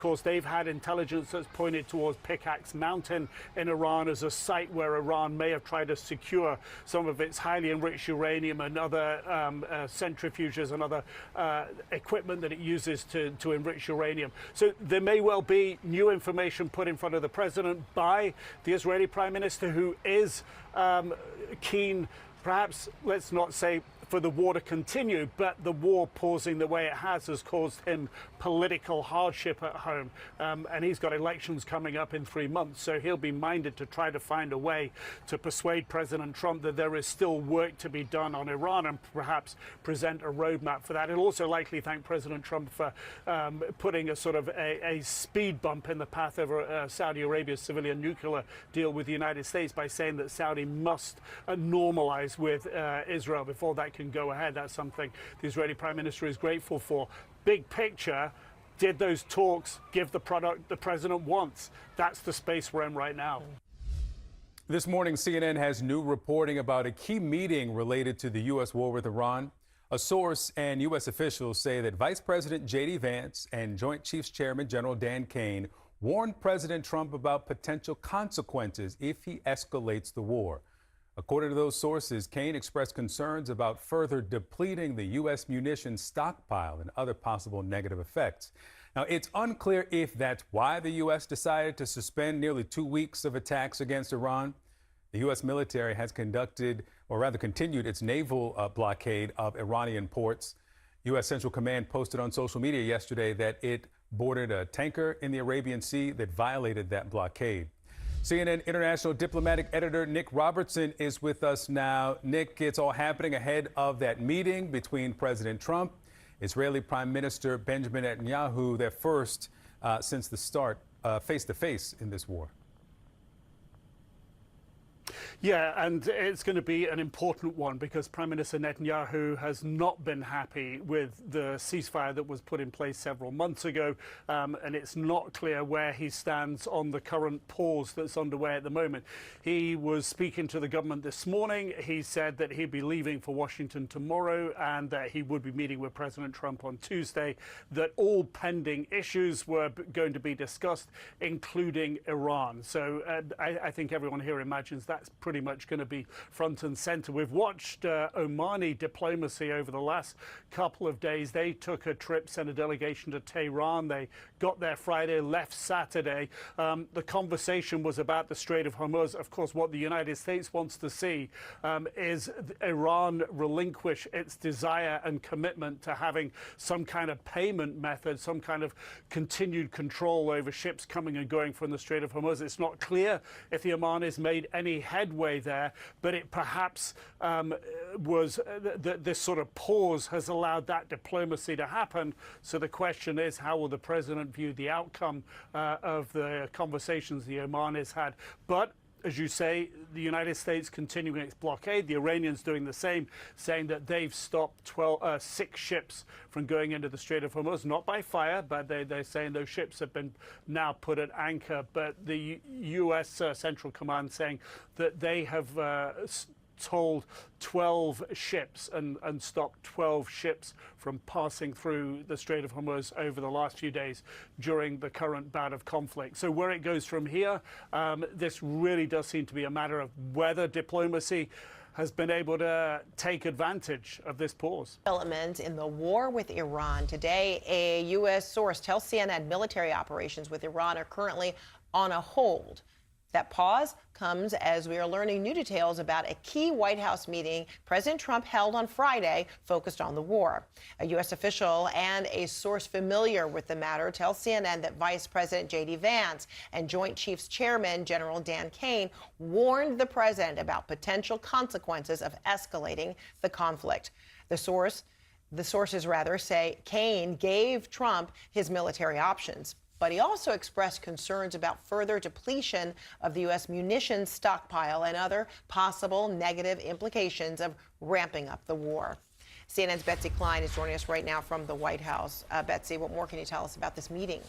Of course, they've had intelligence that's pointed towards Pickaxe Mountain in Iran as a site where Iran may have tried to secure some of its highly enriched uranium and other centrifuges and other equipment that it uses to enrich uranium. So there may well be new information put in front of the president by the Israeli Prime Minister, who is keen, perhaps, let's not say for the war to continue, but the war pausing the way it has caused him political hardship at home. And he's got elections coming up in 3 months, so he'll be minded to try to find a way to persuade President Trump that there is still work to be done on Iran and perhaps present a roadmap for that. He'll also likely thank President Trump for putting a sort of a speed bump in the path of Saudi Arabia's civilian nuclear deal with the United States by saying that Saudi must normalize with Israel before that can go ahead. That's something the Israeli Prime Minister is grateful for. Big picture, did those talks give the product the president wants? That's the space we're in right now. This morning, CNN has new reporting about a key meeting related to the U.S. war with Iran. A source and U.S. officials say that Vice President J.D. Vance and Joint Chiefs Chairman General Dan Kane warned President Trump about potential consequences if he escalates the war. According to those sources, Kane expressed concerns about further depleting the U.S. munitions stockpile and other possible negative effects. Now, it's unclear if that's why the U.S. decided to suspend nearly 2 weeks of attacks against Iran. The U.S. military has continued its naval blockade of Iranian ports. U.S. Central Command posted on social media yesterday that it boarded a tanker in the Arabian Sea that violated that blockade. CNN international diplomatic editor Nick Robertson is with us now. Nick, it's all happening ahead of that meeting between President Trump, Israeli Prime Minister Benjamin Netanyahu, their first since the start face-to-face in this war. Yeah, and it's going to be an important one because Prime Minister Netanyahu has not been happy with the ceasefire that was put in place several months ago, and it's not clear where he stands on the current pause that's underway at the moment. He was speaking to the government this morning. He said that he'd be leaving for Washington tomorrow and that he would be meeting with President Trump on Tuesday, that all pending issues were going to be discussed, including Iran. So I think everyone here imagines that's pretty much going to be front and center. We've watched Omani diplomacy over the last couple of days. They took a trip, sent a delegation to Tehran. They got there Friday, left Saturday. The conversation was about the Strait of Hormuz. Of course, what the United States wants to see is Iran relinquish its desire and commitment to having some kind of payment method, some kind of continued control over ships coming and going from the Strait of Hormuz. It's not clear if the Omanis made any headway there, but it perhaps was this sort of pause has allowed that diplomacy to happen. So the question is, how will the president view the outcome of the conversations the Omanis had? But as you say, the United States continuing its blockade, the Iranians doing the same, saying that they've stopped 6 ships from going into the Strait of Hormuz, not by fire, but they're saying those ships have been now put at anchor. But the U.S. Central Command saying that they have told 12 ships and stopped 12 ships from passing through the Strait of Hormuz over the last few days during the current bout of conflict. So where it goes from here, this really does seem to be a matter of whether diplomacy has been able to take advantage of this pause. Developments in the war with Iran. Today, a U.S. source tells CNN military operations with Iran are currently on a hold. That pause comes as we are learning new details about a key White House meeting President Trump held on Friday focused on the war. A U.S. official and a source familiar with the matter tells CNN that Vice President J.D. Vance and Joint Chiefs Chairman General Dan Kane warned the president about potential consequences of escalating the conflict. The sources say Kane gave Trump his military options. But he also expressed concerns about further depletion of the U.S. munitions stockpile and other possible negative implications of ramping up the war. CNN's Betsy Klein is joining us right now from the White House. Betsy, what more can you tell us about this meeting?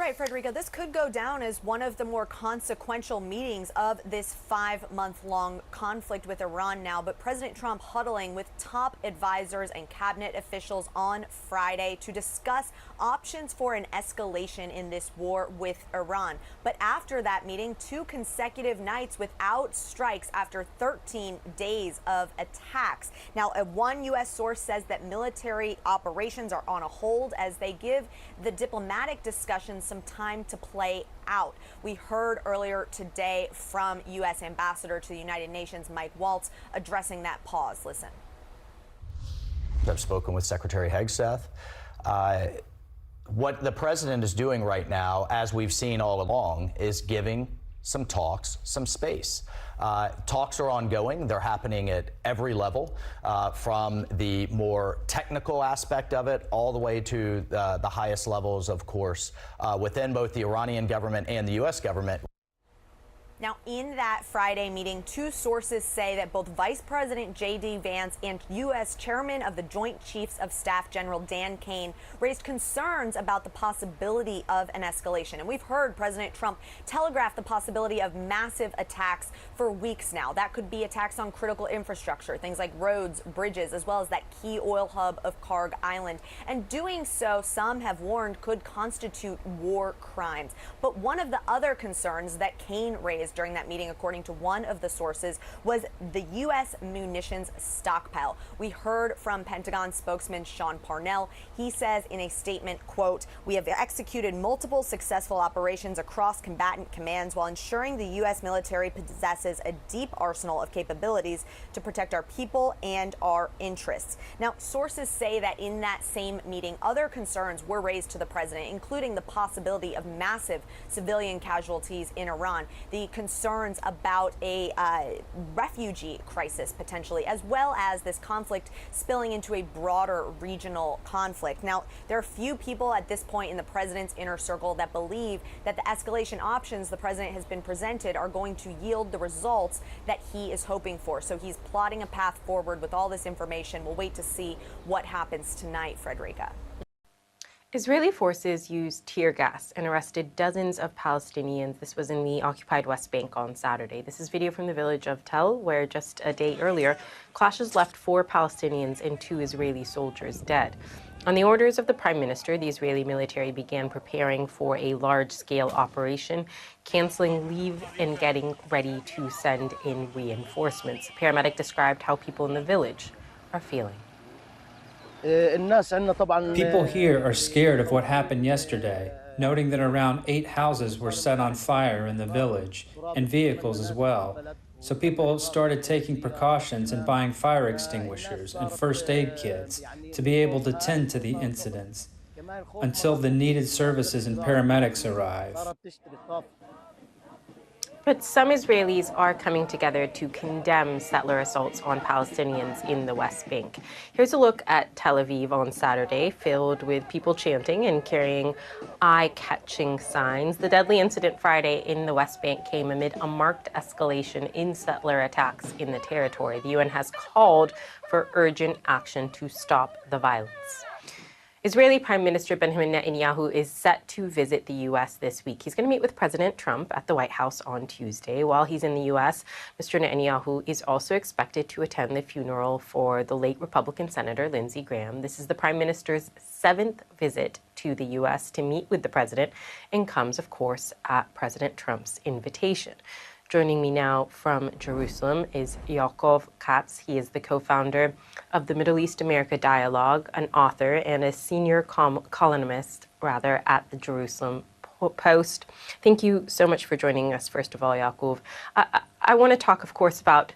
Right, Frederica, this could go down as one of the more consequential meetings of this 5-month-long conflict with Iran now. But President Trump huddling with top advisors and cabinet officials on Friday to discuss options for an escalation in this war with Iran. But after that meeting, 2 consecutive nights without strikes after 13 days of attacks. Now, one U.S. source says that military operations are on a hold as they give the diplomatic discussions some time to play out. We heard earlier today from U.S. Ambassador to the United Nations, Mike Waltz, addressing that pause. Listen. I've spoken with Secretary Hegseth. What the president is doing right now, as we've seen all along, is giving some talks, some space. Talks are ongoing. They're happening at every level, from the more technical aspect of it all the way to the highest levels, of course, within both the Iranian government and the U.S. government. Now, in that Friday meeting, 2 sources say that both Vice President J.D. Vance and U.S. Chairman of the Joint Chiefs of Staff General Dan Kane raised concerns about the possibility of an escalation. And we've heard President Trump telegraph the possibility of massive attacks for weeks now. That could be attacks on critical infrastructure, things like roads, bridges, as well as that key oil hub of Karg Island. And doing so, some have warned, could constitute war crimes. But one of the other concerns that Kane raised during that meeting, according to one of the sources, was the U.S. munitions stockpile. We heard from Pentagon spokesman Sean Parnell. He says in a statement, quote, "We have executed multiple successful operations across combatant commands while ensuring the U.S. military possesses a deep arsenal of capabilities to protect our people and our interests." Now, sources say that in that same meeting, other concerns were raised to the president, including the possibility of massive civilian casualties in Iran, the concerns about a refugee crisis potentially, as well as this conflict spilling into a broader regional conflict. Now, there are few people at this point in the president's inner circle that believe that the escalation options the president has been presented are going to yield the results that he is hoping for. So he's plotting a path forward with all this information. We'll wait to see what happens tonight, Frederica. Israeli forces used tear gas and arrested dozens of Palestinians. This was in the occupied West Bank on Saturday. This is video from the village of Tel, where just a day earlier, clashes left 4 Palestinians and 2 Israeli soldiers dead. On the orders of the Prime Minister, the Israeli military began preparing for a large-scale operation, canceling leave and getting ready to send in reinforcements. A paramedic described how people in the village are feeling. People here are scared of what happened yesterday, noting that around 8 houses were set on fire in the village, and vehicles as well. So people started taking precautions and buying fire extinguishers and first aid kits to be able to tend to the incidents until the needed services and paramedics arrive. But some Israelis are coming together to condemn settler assaults on Palestinians in the West Bank. Here's a look at Tel Aviv on Saturday, filled with people chanting and carrying eye-catching signs. The deadly incident Friday in the West Bank came amid a marked escalation in settler attacks in the territory. The UN has called for urgent action to stop the violence. Israeli Prime Minister Benjamin Netanyahu is set to visit the U.S. this week. He's going to meet with President Trump at the White House on Tuesday. While he's in the U.S., Mr. Netanyahu is also expected to attend the funeral for the late Republican Senator Lindsey Graham. This is the Prime Minister's 7th visit to the U.S. to meet with the president and comes, of course, at President Trump's invitation. Joining me now from Jerusalem is Yaakov Katz. He is the co-founder of the Middle East America Dialogue, an author and a senior columnist, at the Jerusalem Post. Thank you so much for joining us, first of all, Yaakov. I want to talk, of course, about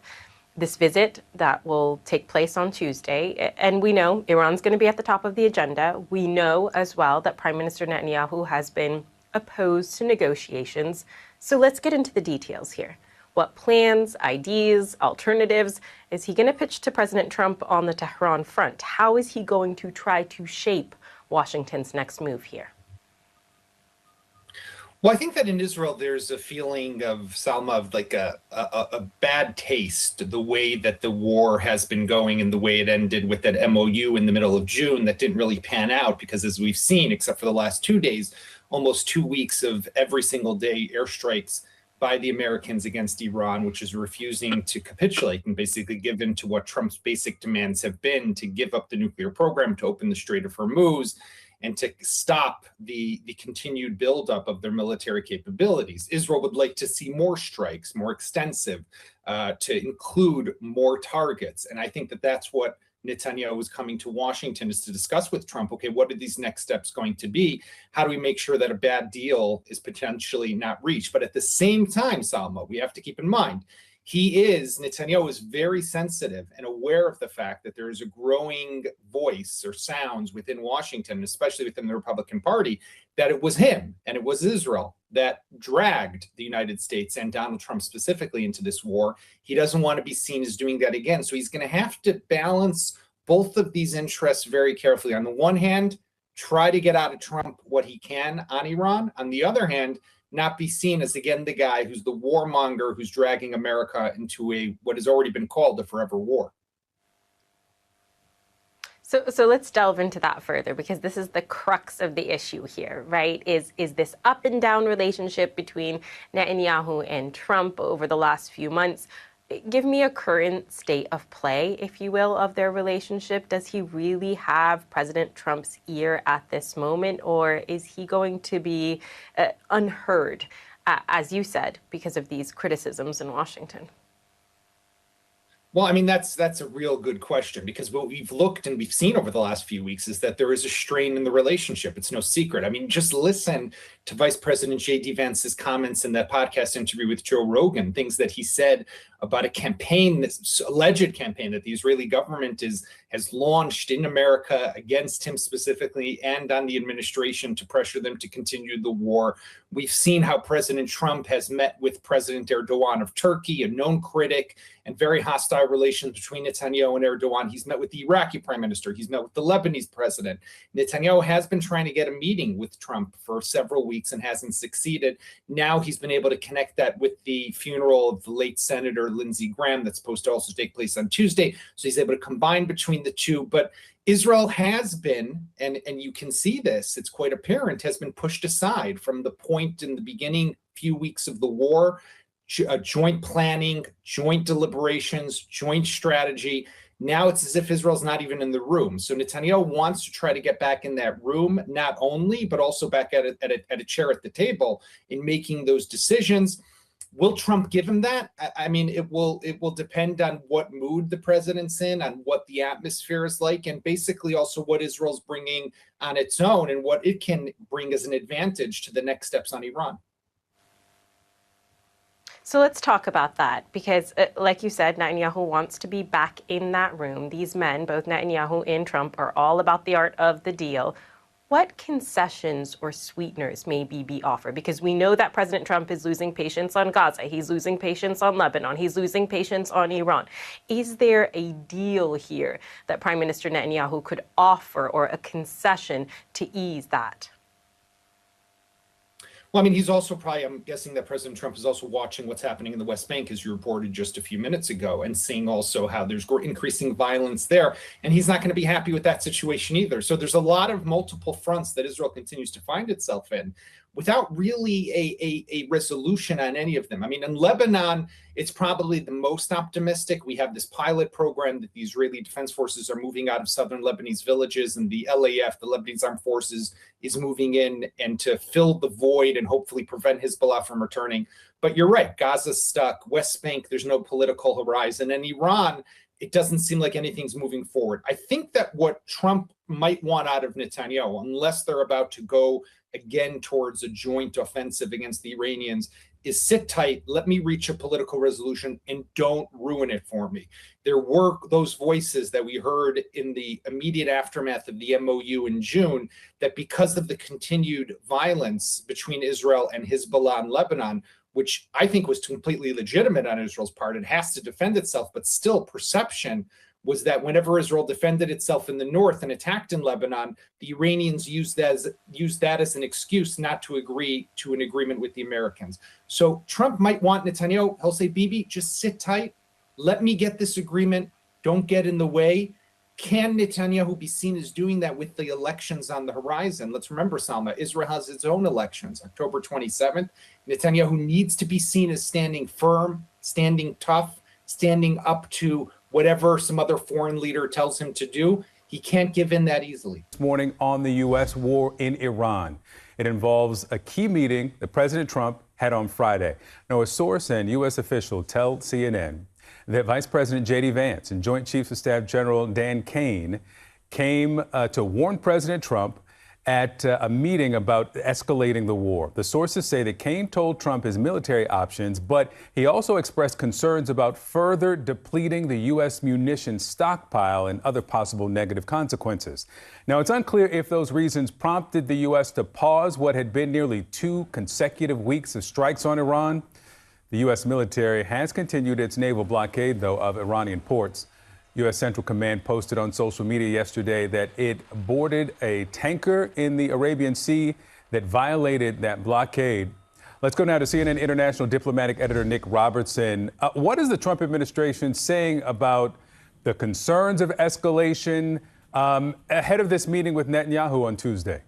this visit that will take place on Tuesday. And we know Iran's going to be at the top of the agenda. We know as well that Prime Minister Netanyahu has been opposed to negotiations. So let's get into the details here. What plans, ideas, alternatives is he going to pitch to President Trump on the Tehran front? How is he going to try to shape Washington's next move here? Well, I think that in Israel, there's a feeling of, Salma, of like a bad taste, the way that the war has been going and the way it ended with that MOU in the middle of June that didn't really pan out because, as we've seen, except for the last 2 days, almost 2 weeks of every single day airstrikes by the Americans against Iran, which is refusing to capitulate and basically give in to what Trump's basic demands have been, to give up the nuclear program, to open the Strait of Hormuz, and to stop the continued buildup of their military capabilities. Israel would like to see more strikes, more extensive, to include more targets. And I think that that's what Netanyahu was coming to Washington, is to discuss with Trump, okay, what are these next steps going to be? How do we make sure that a bad deal is potentially not reached? But at the same time, Salma, we have to keep in mind, Netanyahu is very sensitive and aware of the fact that there is a growing voice or sounds within Washington, especially within the Republican Party, that it was him and it was Israel that dragged the United States and Donald Trump specifically into this war. He doesn't want to be seen as doing that again. So he's going to have to balance both of these interests very carefully. On the one hand, try to get out of Trump what he can on Iran. On the other hand, not be seen as, again, the guy who's the warmonger who's dragging America into what has already been called a forever war. So let's delve into that further, because this is the crux of the issue here, right? Is this up and down relationship between Netanyahu and Trump over the last few months? Give me a current state of play, if you will, of their relationship. Does he really have President Trump's ear at this moment, or is he going to be unheard, as you said, because of these criticisms in Washington? Well, I mean, that's a real good question, because what we've looked and we've seen over the last few weeks is that there is a strain in the relationship. It's no secret. I mean, just listen to Vice President J.D. Vance's comments in that podcast interview with Joe Rogan, things that he said about a campaign, this alleged campaign that the Israeli government has launched in America against him specifically and on the administration to pressure them to continue the war. We've seen how President Trump has met with President Erdogan of Turkey, a known critic, and very hostile relations between Netanyahu and Erdogan. He's met with the Iraqi prime minister. He's met with the Lebanese president. Netanyahu has been trying to get a meeting with Trump for several weeks and hasn't succeeded. Now he's been able to connect that with the funeral of the late Senator Lindsey Graham that's supposed to also take place on Tuesday. So he's able to combine between the two. But Israel has been, and you can see this, it's quite apparent, has been pushed aside from the point in the beginning few weeks of the war. Joint planning, joint deliberations, joint strategy. Now it's as if Israel's not even in the room. So Netanyahu wants to try to get back in that room, not only, but also back at a chair at the table in making those decisions. Will Trump give him that? I mean, it will depend on what mood the president's in, on what the atmosphere is like, and basically also what Israel's bringing on its own and what it can bring as an advantage to the next steps on Iran. So let's talk about that, because like you said, Netanyahu wants to be back in that room. These men, both Netanyahu and Trump, are all about the art of the deal. What concessions or sweeteners may be offered? Because we know that President Trump is losing patience on Gaza. He's losing patience on Lebanon. He's losing patience on Iran. Is there a deal here that Prime Minister Netanyahu could offer, or a concession to ease that? Well, I mean, he's also probably, I'm guessing that President Trump is also watching what's happening in the West Bank, as you reported just a few minutes ago, and seeing also how there's increasing violence there. And he's not going to be happy with that situation either. So there's a lot of multiple fronts that Israel continues to find itself in without really a resolution on any of them. I mean, in Lebanon, it's probably the most optimistic. We have this pilot program that the Israeli Defense Forces are moving out of southern Lebanese villages, and the LAF, the Lebanese Armed Forces, is moving in and to fill the void and hopefully prevent Hezbollah from returning. But you're right, Gaza's stuck. West Bank, there's no political horizon. And Iran, it doesn't seem like anything's moving forward. I think that what Trump might want out of Netanyahu, unless they're about to go again towards a joint offensive against the Iranians, is sit tight, let me reach a political resolution, and don't ruin it for me. There were those voices that we heard in the immediate aftermath of the MOU in June, that because of the continued violence between Israel and Hezbollah in Lebanon, which I think was completely legitimate on Israel's part, it has to defend itself, but still perception was that whenever Israel defended itself in the north and attacked in Lebanon, the Iranians used that as an excuse not to agree to an agreement with the Americans. So Trump might want Netanyahu, he'll say, Bibi, just sit tight. Let me get this agreement. Don't get in the way. Can Netanyahu be seen as doing that with the elections on the horizon? Let's remember, Salma, Israel has its own elections, October 27th. Netanyahu needs to be seen as standing firm, standing tough, standing up to whatever some other foreign leader tells him to do. He can't give in that easily. This morning on the U.S. war in Iran. It involves a key meeting that President Trump had on Friday. Now, a source and U.S. official tell CNN that Vice President J.D. Vance and Joint Chiefs of Staff General Dan Kane came to warn President Trump at a meeting about escalating the war. The sources say that Kane told Trump his military options, but he also expressed concerns about further depleting the U.S. munitions stockpile and other possible negative consequences. Now, it's unclear if those reasons prompted the U.S. to pause what had been nearly 2 consecutive weeks of strikes on Iran. The U.S. military has continued its naval blockade, though, of Iranian ports. U.S. Central Command posted on social media yesterday that it boarded a tanker in the Arabian Sea that violated that blockade. Let's go now to CNN international diplomatic editor Nick Robertson. What is the Trump administration saying about the concerns of escalation ahead of this meeting with Netanyahu on Tuesday?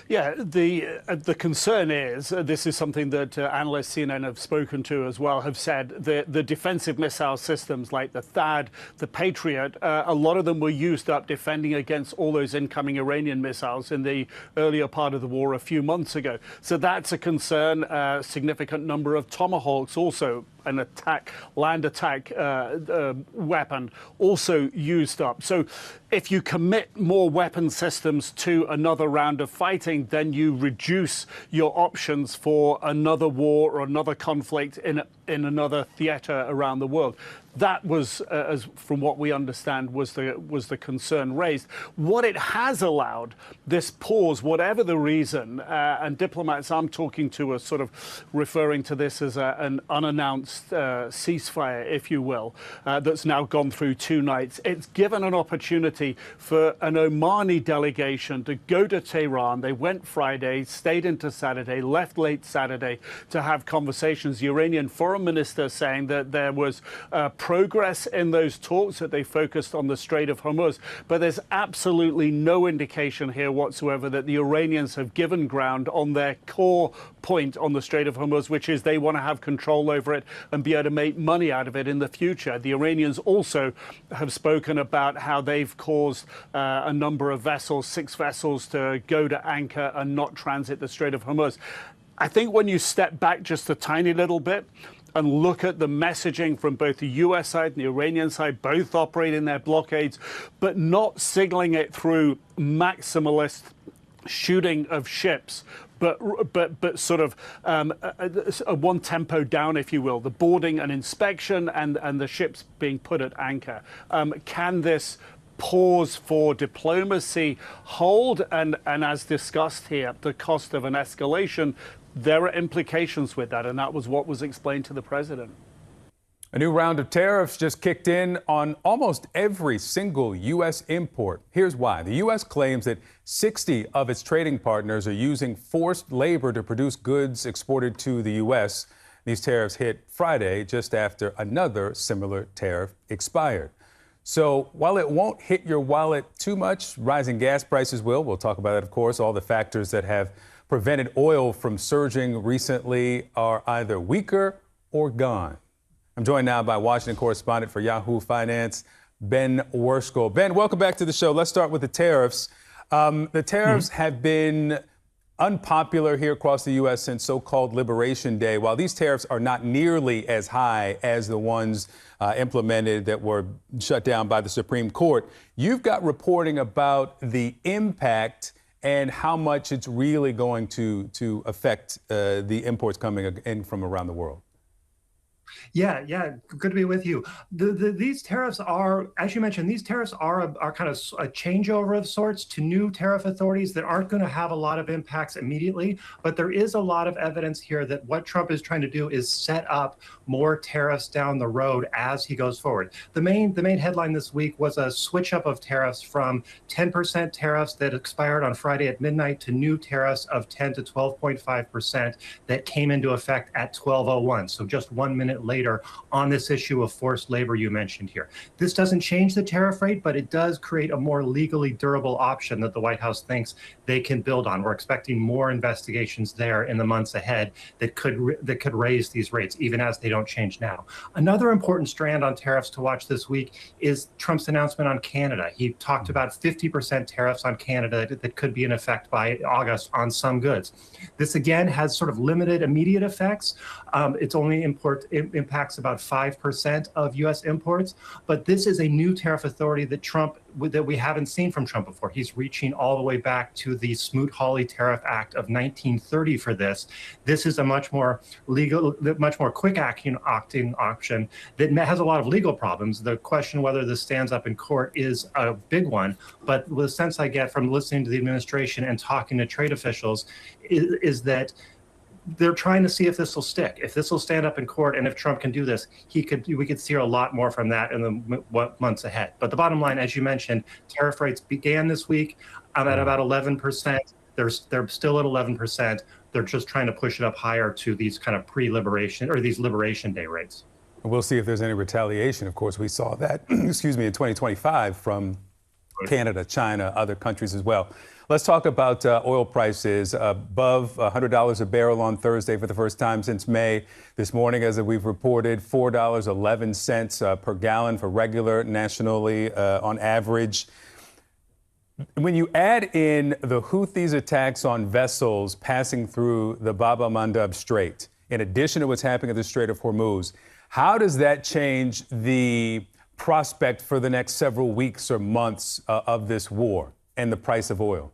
Yeah, the concern is, this is something that analysts CNN have spoken to as well, have said the defensive missile systems like the THAAD, the Patriot, a lot of them were used up defending against all those incoming Iranian missiles in the earlier part of the war a few months ago. So that's a concern. Significant number of Tomahawks also, an land attack weapon, also used up. So if you commit more weapon systems to another round of fighting, then you reduce your options for another war or another conflict in another theater around the world. That was, as from what we understand, was the concern raised. What it has allowed, this pause, whatever the reason, and diplomats I'm talking to are sort of referring to this as an unannounced ceasefire, if you will, that's now gone through 2 nights. It's given an opportunity for an Omani delegation to go to Tehran. They went Friday, stayed into Saturday, left late Saturday to have conversations. The Iranian foreign minister saying that there was progress in those talks, that they focused on the Strait of Hormuz. But there's absolutely no indication here whatsoever that the Iranians have given ground on their core point on the Strait of Hormuz, which is they want to have control over it and be able to make money out of it in the future. The Iranians also have spoken about how they've caused a number of vessels, 6 vessels, to go to anchor and not transit the Strait of Hormuz. I think when you step back just a tiny little bit and look at the messaging from both the U.S. side and the Iranian side, both operating their blockades, but not signaling it through maximalist shooting of ships, but sort of a one tempo down, if you will, the boarding and inspection and the ships being put at anchor. Can this pause for diplomacy hold? And as discussed here, the cost of an escalation, there are implications with that, and that was what was explained to the president. A new round of tariffs just kicked in on almost every single U.S. import. Here's why. The U.S. claims that 60 of its trading partners are using forced labor to produce goods exported to the U.S. These tariffs hit Friday just after another similar tariff expired. So while it won't hit your wallet too much, rising gas prices will. We'll talk about it, of course. All the factors that have prevented oil from surging recently are either weaker or gone. I'm joined now by Washington correspondent for Yahoo Finance, Ben Worskell. Ben, welcome back to the show. Let's start with the tariffs. The tariffs have been unpopular here across the U.S. since so-called Liberation Day. While these tariffs are not nearly as high as the ones implemented that were shut down by the Supreme Court, you've got reporting about the impact and how much it's really going to affect the imports coming in from around the world. Yeah, good to be with you. These tariffs are, as you mentioned, these tariffs are kind of a changeover of sorts to new tariff authorities that aren't going to have a lot of impacts immediately. But there is a lot of evidence here that what Trump is trying to do is set up more tariffs down the road as he goes forward. The main headline this week was a switch up of tariffs from 10% tariffs that expired on Friday at midnight to new tariffs of 10 to 12.5% that came into effect at 12:01. So just 1 minute bit later on this issue of forced labor you mentioned here. This doesn't change the tariff rate, but it does create a more legally durable option that the White House thinks they can build on. We're expecting more investigations there in the months ahead that could raise these rates, even as they don't change now. Another important strand on tariffs to watch this week is Trump's announcement on Canada. He talked about 50% tariffs on Canada that could be in effect by August on some goods. This again has sort of limited immediate effects. It's only impacts about 5% of U.S. imports, but this is a new tariff authority that we haven't seen from Trump before. He's reaching all the way back to the Smoot-Hawley Tariff Act of 1930 for this. This is a much more legal, much more quick acting option that has a lot of legal problems. The question whether this stands up in court is a big one, but the sense I get from listening to the administration and talking to trade officials is that they're trying to see if this will stick, if this will stand up in court, and if Trump can do this, we could see a lot more from that in the months ahead. But the bottom line, as you mentioned, tariff rates began this week at about 11%. They're still at 11%. They're just trying to push it up higher to these kind of pre-liberation or these Liberation Day rates. We'll see if there's any retaliation. Of course, we saw that, excuse me, in 2025 from Canada, China, other countries as well. Let's talk about oil prices above $100 a barrel on Thursday for the first time since May. This morning, as we've reported, $4.11 per gallon for regular nationally on average. When you add in the Houthis' attacks on vessels passing through the Bab el-Mandeb Strait, in addition to what's happening at the Strait of Hormuz, how does that change the prospect for the next several weeks or months of this war and the price of oil?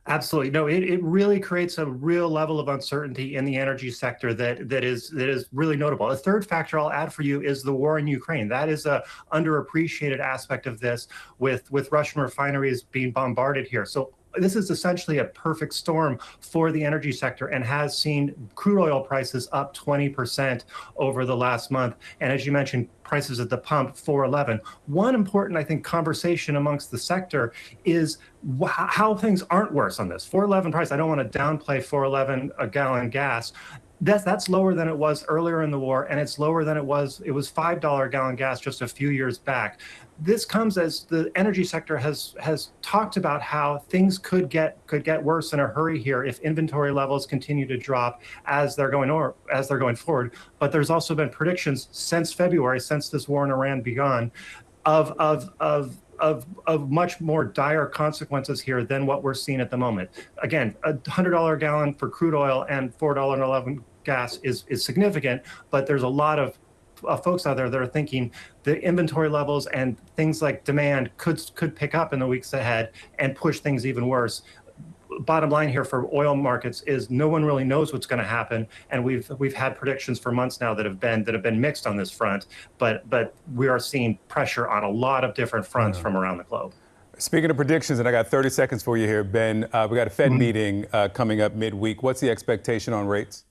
Absolutely. No, it really creates a real level of uncertainty in the energy sector that is really notable. A third factor I'll add for you is the war in Ukraine. That is a underappreciated aspect of this with Russian refineries being bombarded here. So this is essentially a perfect storm for the energy sector and has seen crude oil prices up 20% over the last month. And as you mentioned, prices at the pump, $4.11. One important, I think, conversation amongst the sector is how things aren't worse on this. $4.11 price, I don't want to downplay $4.11 a gallon gas. That's lower than it was earlier in the war, and it's lower than it was $5 a gallon gas just a few years back. This comes as the energy sector has talked about how things could get worse in a hurry here if inventory levels continue to drop as they're going forward. But there's also been predictions since February, since this war in Iran began, of much more dire consequences here than what we're seeing at the moment. Again, $100 a gallon for crude oil and $4.11 gas is significant, but there's a lot of folks out there that are thinking the inventory levels and things like demand could pick up in the weeks ahead and push things even worse. Bottom line here for oil markets is no one really knows what's going to happen, and we've had predictions for months now that have been mixed on this front, but we are seeing pressure on a lot of different fronts from around the globe. Speaking of predictions, and I got 30 seconds for you here, Ben, we got a Fed meeting coming up midweek. What's the expectation on rates?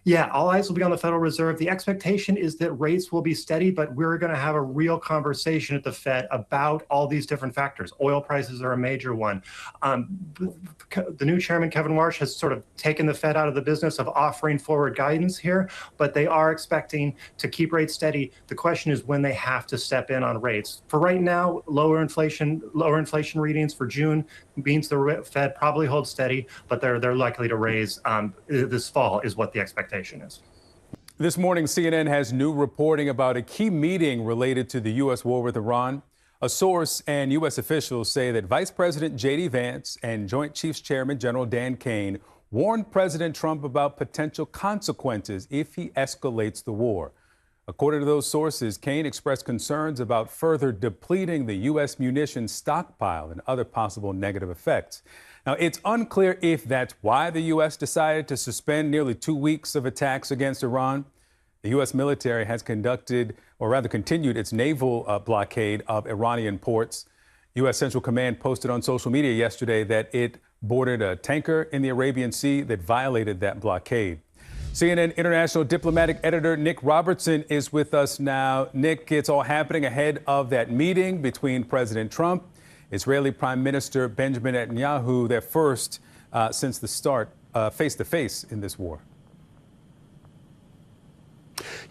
Yeah, all eyes will be on the Federal Reserve. The expectation is that rates will be steady, but we're going to have a real conversation at the Fed about all these different factors. Oil prices are a major one. The new chairman, Kevin Warsh, has sort of taken the Fed out of the business of offering forward guidance here, but they are expecting to keep rates steady. The question is when they have to step in on rates. For right now, lower inflation readings for June means the Fed probably holds steady, but they're likely to raise this fall is what the expectation is. This morning, CNN has new reporting about a key meeting related to the U.S. war with Iran. A source and U.S. officials say that Vice President J.D. Vance and Joint Chiefs Chairman General Dan Kane warned President Trump about potential consequences if he escalates the war. According to those sources, Kane expressed concerns about further depleting the U.S. munitions stockpile and other possible negative effects. Now, it's unclear if that's why the U.S. decided to suspend nearly 2 weeks of attacks against Iran. The U.S. military has continued its naval blockade of Iranian ports. U.S. Central Command posted on social media yesterday that it boarded a tanker in the Arabian Sea that violated that blockade. CNN international diplomatic editor Nick Robertson is with us now. Nick, it's all happening ahead of that meeting between President Trump, Israeli Prime Minister Benjamin Netanyahu, their first since the start face-to-face in this war.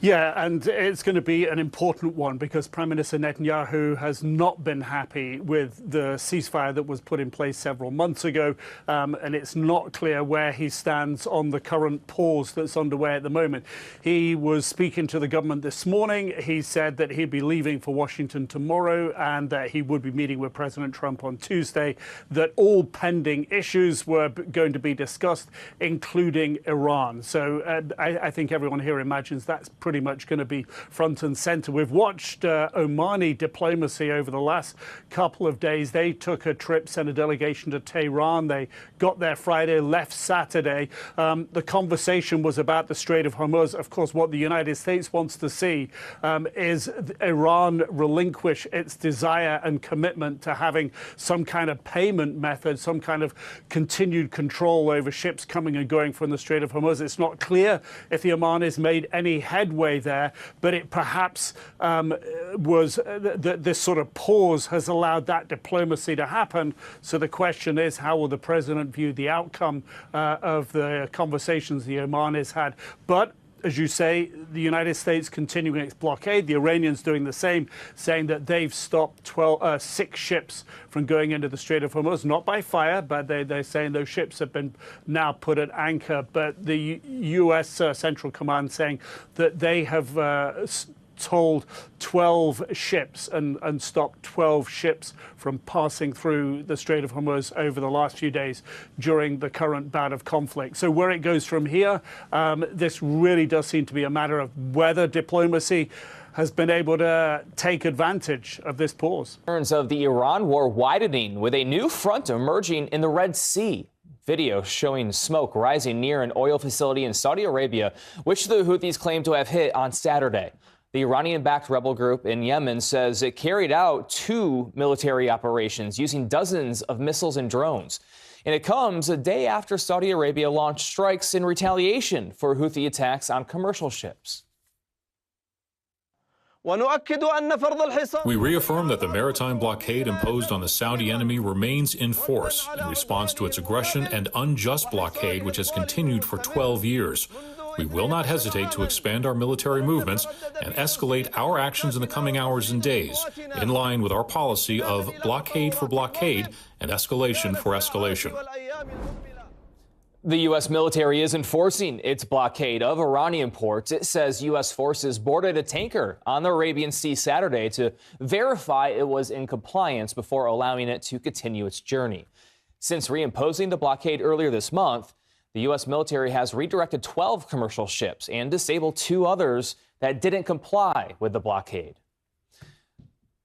Yeah, and it's going to be an important one because Prime Minister Netanyahu has not been happy with the ceasefire that was put in place several months ago, and it's not clear where he stands on the current pause that's underway at the moment. He was speaking to the government this morning. He said that he'd be leaving for Washington tomorrow and that he would be meeting with President Trump on Tuesday, that all pending issues were going to be discussed, including Iran. So I think everyone here imagines that's pretty much going to be front and center. We've watched Omani diplomacy over the last couple of days. They took a trip, sent a delegation to Tehran. They got there Friday, left Saturday. The conversation was about the Strait of Hormuz. Of course, what the United States wants to see is Iran relinquish its desire and commitment to having some kind of payment method, some kind of continued control over ships coming and going from the Strait of Hormuz. It's not clear if the Omanis made any headway there, but it perhaps was this sort of pause has allowed that diplomacy to happen. So the question is, how will the president view the outcome of the conversations the Omanis had? But as you say, the United States continuing its blockade, the Iranians doing the same, saying that they've stopped 6 ships from going into the Strait of Hormuz, not by fire, but they're saying those ships have been now put at anchor. But the U.S. Central Command saying that they have told 12 ships and stopped 12 ships from passing through the Strait of Hormuz over the last few days during the current bout of conflict. So where it goes from here, this really does seem to be a matter of whether diplomacy has been able to take advantage of this pause. Concerns of the Iran war widening with a new front emerging in the Red Sea. Video showing smoke rising near an oil facility in Saudi Arabia, which the Houthis claim to have hit on Saturday. The Iranian-backed rebel group in Yemen says it carried out 2 military operations using dozens of missiles and drones. And it comes a day after Saudi Arabia launched strikes in retaliation for Houthi attacks on commercial ships. We reaffirm that the maritime blockade imposed on the Saudi enemy remains in force in response to its aggression and unjust blockade, which has continued for 12 years. We will not hesitate to expand our military movements and escalate our actions in the coming hours and days, in line with our policy of blockade for blockade and escalation for escalation. The U.S. military is enforcing its blockade of Iranian ports. It says U.S. forces boarded a tanker on the Arabian Sea Saturday to verify it was in compliance before allowing it to continue its journey. Since reimposing the blockade earlier this month, the U.S. military has redirected 12 commercial ships and disabled 2 others that didn't comply with the blockade.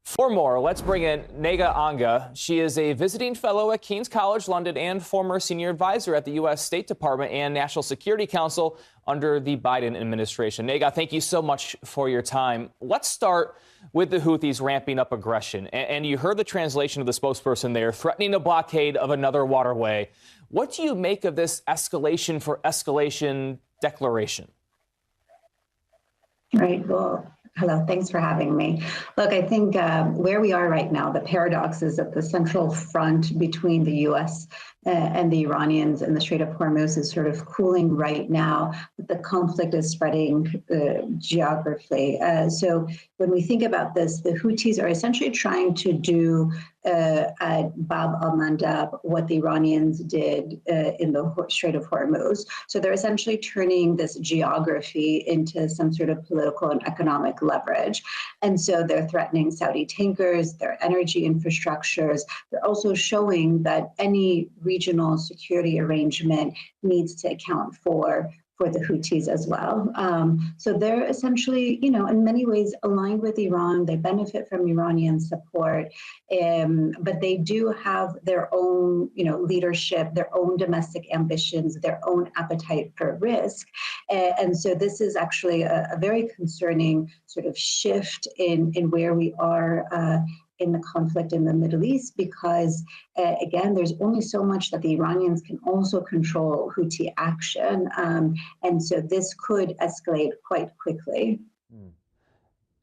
For more, let's bring in Nega Anga. She is a visiting fellow at King's College London and former senior advisor at the U.S. State Department and National Security Council under the Biden administration. Nega, thank you so much for your time. Let's start with the Houthis ramping up aggression. And you heard the translation of the spokesperson there, threatening a blockade of another waterway. What do you make of this escalation for escalation declaration? Right. Well, hello. Thanks for having me. Look, I think where we are right now, the paradox is that the central front between the U.S. And the Iranians in the Strait of Hormuz is sort of cooling right now, but the conflict is spreading geographically. So when we think about this, the Houthis are essentially trying to do at Bab el-Mandeb what the Iranians did in the Strait of Hormuz. So they're essentially turning this geography into some sort of political and economic leverage. And so they're threatening Saudi tankers, their energy infrastructures. They're also showing that any regional security arrangement needs to account for the Houthis as well. So they're essentially, in many ways aligned with Iran. They benefit from Iranian support, but they do have their own, leadership, their own domestic ambitions, their own appetite for risk. And so this is actually a very concerning sort of shift in where we are in the conflict in the Middle East, because again, there's only so much that the Iranians can also control Houthi action. And so this could escalate quite quickly.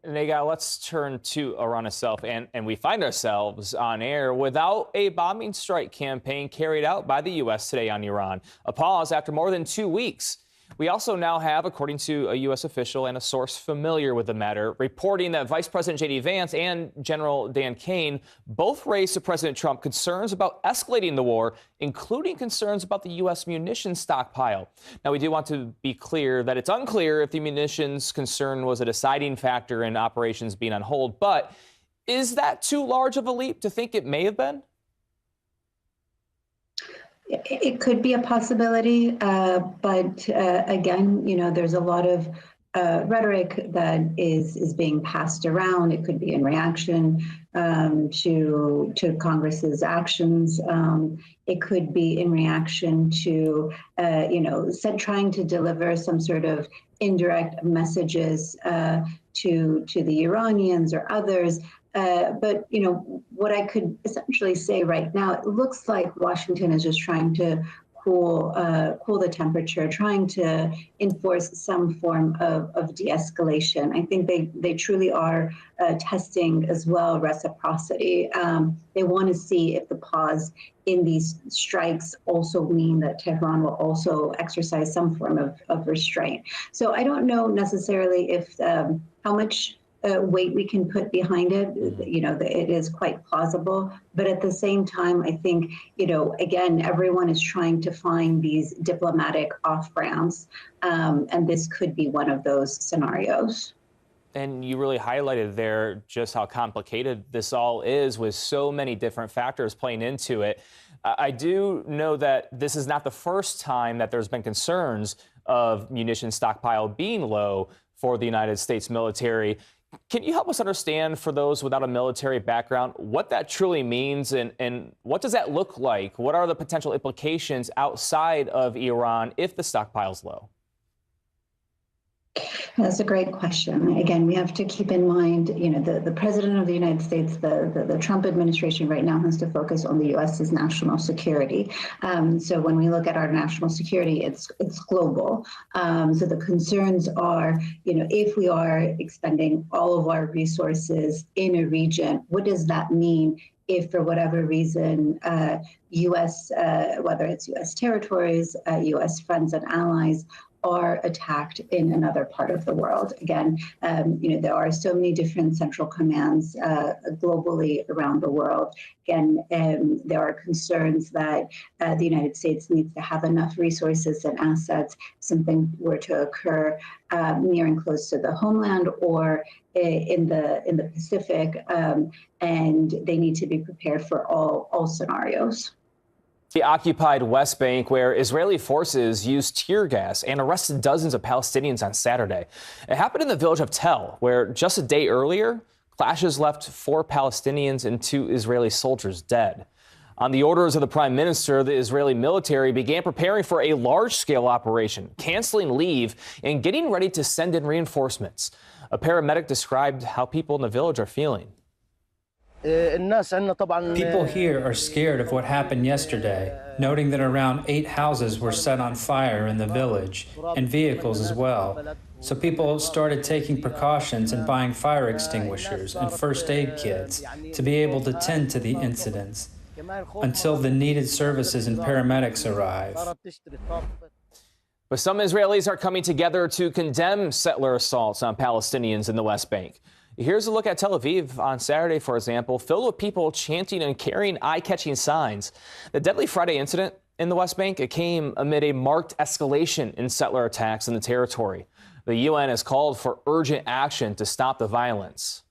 Nega, let's turn to Iran itself. And we find ourselves on air without a bombing strike campaign carried out by the U.S. today on Iran. A pause after more than 2 weeks. We also now have, according to a U.S. official and a source familiar with the matter, reporting that Vice President J.D. Vance and General Dan Kane both raised to President Trump concerns about escalating the war, including concerns about the U.S. munitions stockpile. Now, we do want to be clear that it's unclear if the munitions concern was a deciding factor in operations being on hold, but is that too large of a leap to think it may have been? It could be a possibility, but again, there's a lot of rhetoric that is being passed around. It could be in reaction to Congress's actions. It could be in reaction to, trying to deliver some sort of indirect messages to the Iranians or others. But what I could essentially say right now, it looks like Washington is just trying to cool the temperature, trying to enforce some form of de-escalation. I think they truly are testing as well reciprocity. They want to see if the pause in these strikes also mean that Tehran will also exercise some form of restraint. So I don't know necessarily if how much weight we can put behind it. It is quite plausible, but at the same time, I think, again, everyone is trying to find these diplomatic off-ramps, and this could be one of those scenarios. And you really highlighted there just how complicated this all is with so many different factors playing into it. I do know that this is not the first time that there's been concerns of munition stockpile being low for the United States military. Can you help us understand, for those without a military background, what that truly means and what does that look like? What are the potential implications outside of Iran if the stockpile's low? That's a great question. Again, we have to keep in mind, the President of the United States, the Trump administration right now has to focus on the U.S.'s national security. So when we look at our national security, it's global. So the concerns are, if we are expending all of our resources in a region, what does that mean if for whatever reason, U.S., whether it's U.S. territories, U.S. friends and allies, are attacked in another part of the world. Again, there are so many different central commands globally around the world. Again, there are concerns that the United States needs to have enough resources and assets if something were to occur near and close to the homeland or in the Pacific, and they need to be prepared for all scenarios. The occupied West Bank, where Israeli forces used tear gas and arrested dozens of Palestinians on Saturday. It happened in the village of Tel, where just a day earlier, clashes left 4 Palestinians and 2 Israeli soldiers dead. On the orders of the prime minister, the Israeli military began preparing for a large-scale operation, canceling leave and getting ready to send in reinforcements. A paramedic described how people in the village are feeling. People here are scared of what happened yesterday, noting that around 8 houses were set on fire in the village, and vehicles as well. So people started taking precautions and buying fire extinguishers and first aid kits to be able to tend to the incidents until the needed services and paramedics arrive. But some Israelis are coming together to condemn settler assaults on Palestinians in the West Bank. Here's a look at Tel Aviv on Saturday, for example, filled with people chanting and carrying eye-catching signs. The deadly Friday incident in the West Bank, it came amid a marked escalation in settler attacks in the territory. The UN has called for urgent action to stop the violence.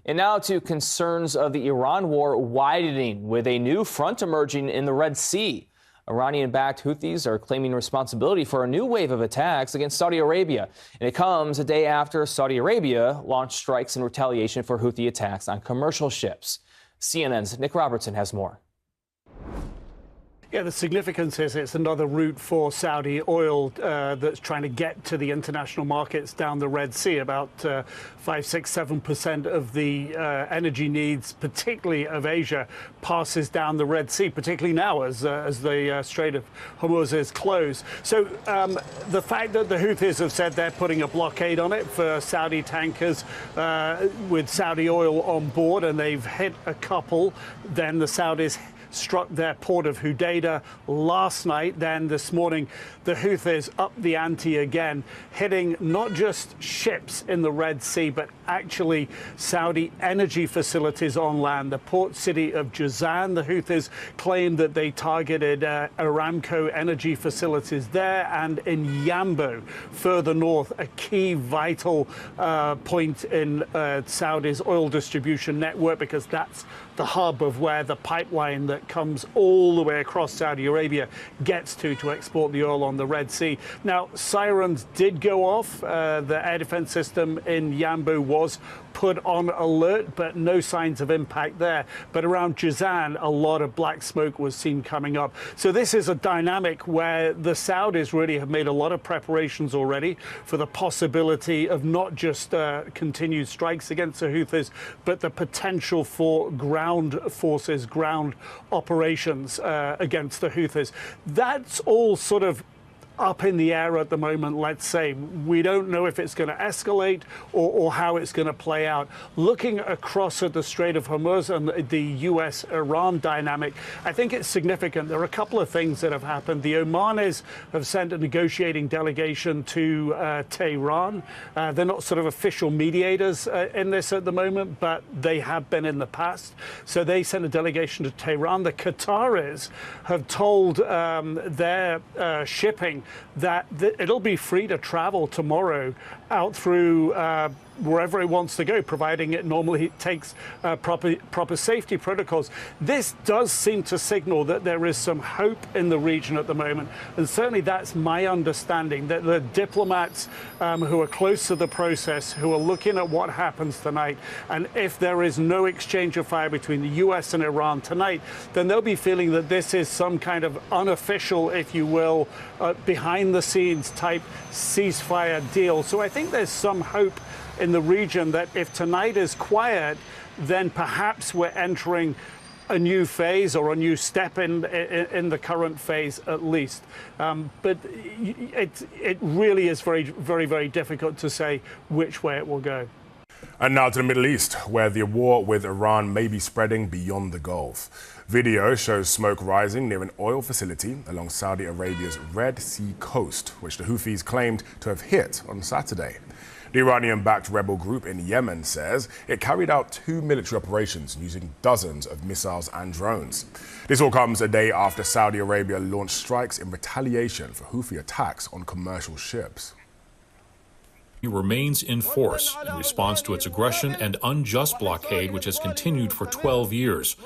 And now to concerns of the Iran war widening with a new front emerging in the Red Sea. Iranian-backed Houthis are claiming responsibility for a new wave of attacks against Saudi Arabia. And it comes a day after Saudi Arabia launched strikes in retaliation for Houthi attacks on commercial ships. CNN's Nick Robertson has more. Yeah, the significance is it's another route for Saudi oil that's trying to get to the international markets down the Red Sea. About 5, 6, 7% of the energy needs, particularly of Asia, passes down the Red Sea, particularly now as the Strait of Hormuz is closed. So the fact that the Houthis have said they're putting a blockade on it for Saudi tankers with Saudi oil on board, and they've hit a couple, then the Saudis struck their port of Hodeidah last night. Then this morning, the Houthis upped the ante again, hitting not just ships in the Red Sea, but actually Saudi energy facilities on land. The port city of Jazan, the Houthis claimed that they targeted Aramco energy facilities there, and in Yanbu, further north, a key vital point in Saudi's oil distribution network, because that's the hub of where the pipeline that comes all the way across Saudi Arabia gets to export the oil on the Red Sea. Now, sirens did go off. The air defense system in Yanbu was put on alert, but no signs of impact there. But around Jazan, a lot of black smoke was seen coming up. So this is a dynamic where the Saudis really have made a lot of preparations already for the possibility of not just continued strikes against the Houthis, but the potential for ground forces, ground operations against the Houthis. That's all sort of up in the air at the moment, let's say. We don't know if it's going to escalate or how it's going to play out. Looking across at the Strait of Hormuz and the US-Iran dynamic, I think it's significant. There are a couple of things that have happened. The Omanis have sent a negotiating delegation to Tehran. They're not sort of official mediators in this at the moment, but they have been in the past. So they sent a delegation to Tehran. The Qataris have told their shipping that it'll be free to travel tomorrow out through wherever it wants to go, providing it normally takes proper safety protocols. This does seem to signal that there is some hope in the region at the moment, and certainly that's my understanding, that the diplomats who are close to the process, who are looking at what happens tonight, and if there is no exchange of fire between the US and Iran tonight, then they'll be feeling that this is some kind of unofficial, if you will, behind the scenes type ceasefire deal. So I think there's some hope in the region that if tonight is quiet, then perhaps we're entering a new phase or a new step in the current phase at least. But it really is very, very, very difficult to say which way it will go. And now to the Middle East, where the war with Iran may be spreading beyond the Gulf. Video shows smoke rising near an oil facility along Saudi Arabia's Red Sea coast, which the Houthis claimed to have hit on Saturday. The Iranian-backed rebel group in Yemen says it carried out 2 military operations using dozens of missiles and drones. This all comes a day after Saudi Arabia launched strikes in retaliation for Houthi attacks on commercial ships. Remains in force in response to its aggression and unjust blockade, which has continued for 12 years.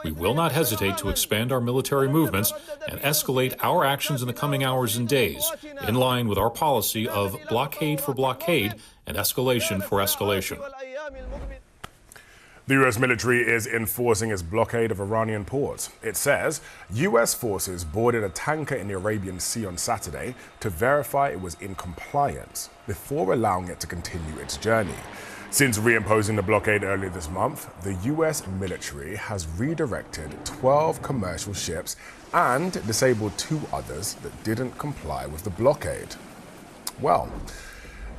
We will not hesitate to expand our military movements and escalate our actions in the coming hours and days, in line with our policy of blockade for blockade and escalation for escalation. The U.S. military is enforcing its blockade of Iranian ports. It says U.S. forces boarded a tanker in the Arabian Sea on Saturday to verify it was in compliance before allowing it to continue its journey. Since reimposing the blockade earlier this month, the U.S. military has redirected 12 commercial ships and disabled 2 others that didn't comply with the blockade. Well,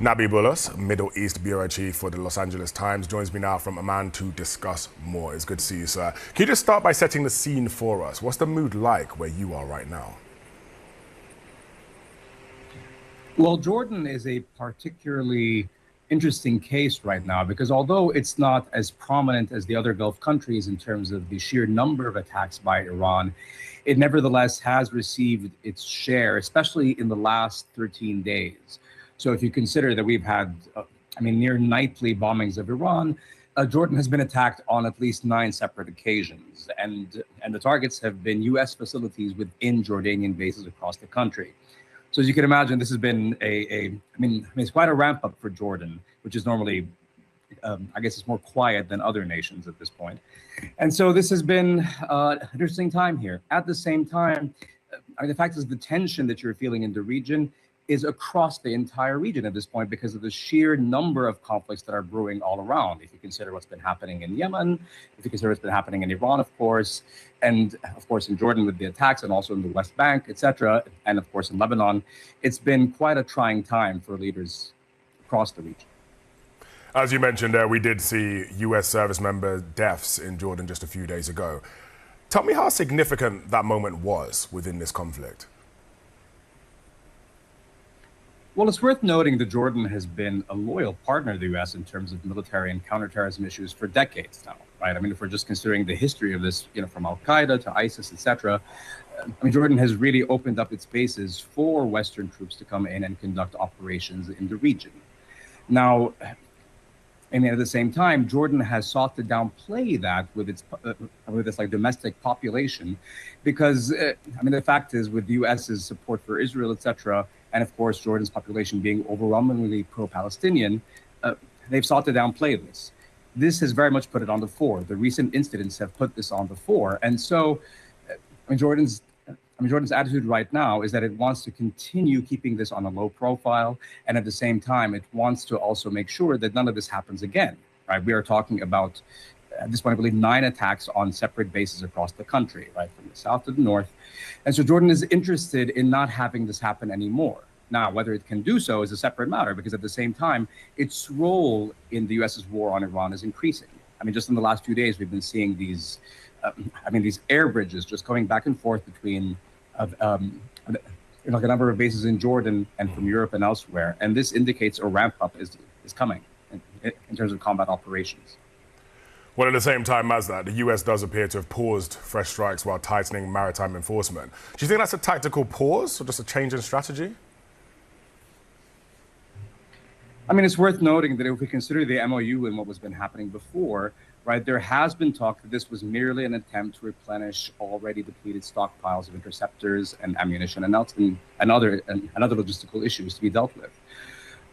Nabi Bulus, Middle East Bureau Chief for the Los Angeles Times, joins me now from Amman to discuss more. It's good to see you, sir. Can you just start by setting the scene for us? What's the mood like where you are right now? Well, Jordan is a particularly interesting case right now because although it's not as prominent as the other Gulf countries in terms of the sheer number of attacks by Iran, it nevertheless has received its share, especially in the last 13 days. So if you consider that we've had, near nightly bombings of Iran, Jordan has been attacked on at least 9 separate occasions. And the targets have been U.S. facilities within Jordanian bases across the country. So as you can imagine, this has been it's quite a ramp up for Jordan, which is normally, I guess it's more quiet than other nations at this point. And so this has been an interesting time here. At the same time, the fact is the tension that you're feeling in the region is across the entire region at this point because of the sheer number of conflicts that are brewing all around. If you consider what's been happening in Yemen, if you consider what's been happening in Iran, of course, and of course in Jordan with the attacks and also in the West Bank, etc., and of course in Lebanon, it's been quite a trying time for leaders across the region. As you mentioned, we did see U.S. service member deaths in Jordan just a few days ago. Tell me how significant that moment was within this conflict. Well, it's worth noting that Jordan has been a loyal partner of the U.S. in terms of military and counterterrorism issues for decades now, right? I mean, if we're just considering the history of this, from Al-Qaeda to ISIS, etc., I mean, Jordan has really opened up its bases for Western troops to come in and conduct operations in the region. Now, and at the same time, Jordan has sought to downplay that with its like domestic population, because I mean, the fact is, with the U.S.'s support for Israel, etc., and of course Jordan's population being overwhelmingly pro-Palestinian, they've sought to downplay this. This has very much put it on the fore. The recent incidents have put this on the fore, and so Jordan's attitude right now is that it wants to continue keeping this on a low profile, and at the same time, it wants to also make sure that none of this happens again. Right? We are talking about, at this point, I believe 9 attacks on separate bases across the country, right, from the south to the north. And so Jordan is interested in not having this happen anymore. Now, whether it can do so is a separate matter, because at the same time, its role in the U.S.'s war on Iran is increasing. I mean, just in the last few days, we've been seeing these, these air bridges just going back and forth between like a number of bases in Jordan and from Europe and elsewhere. And this indicates a ramp up is coming in terms of combat operations. Well, at the same time as that, the US does appear to have paused fresh strikes while tightening maritime enforcement. Do you think that's a tactical pause or just a change in strategy? I mean, it's worth noting that if we consider the MOU and what was been happening before, right, there has been talk that this was merely an attempt to replenish already depleted stockpiles of interceptors and ammunition and other logistical issues to be dealt with.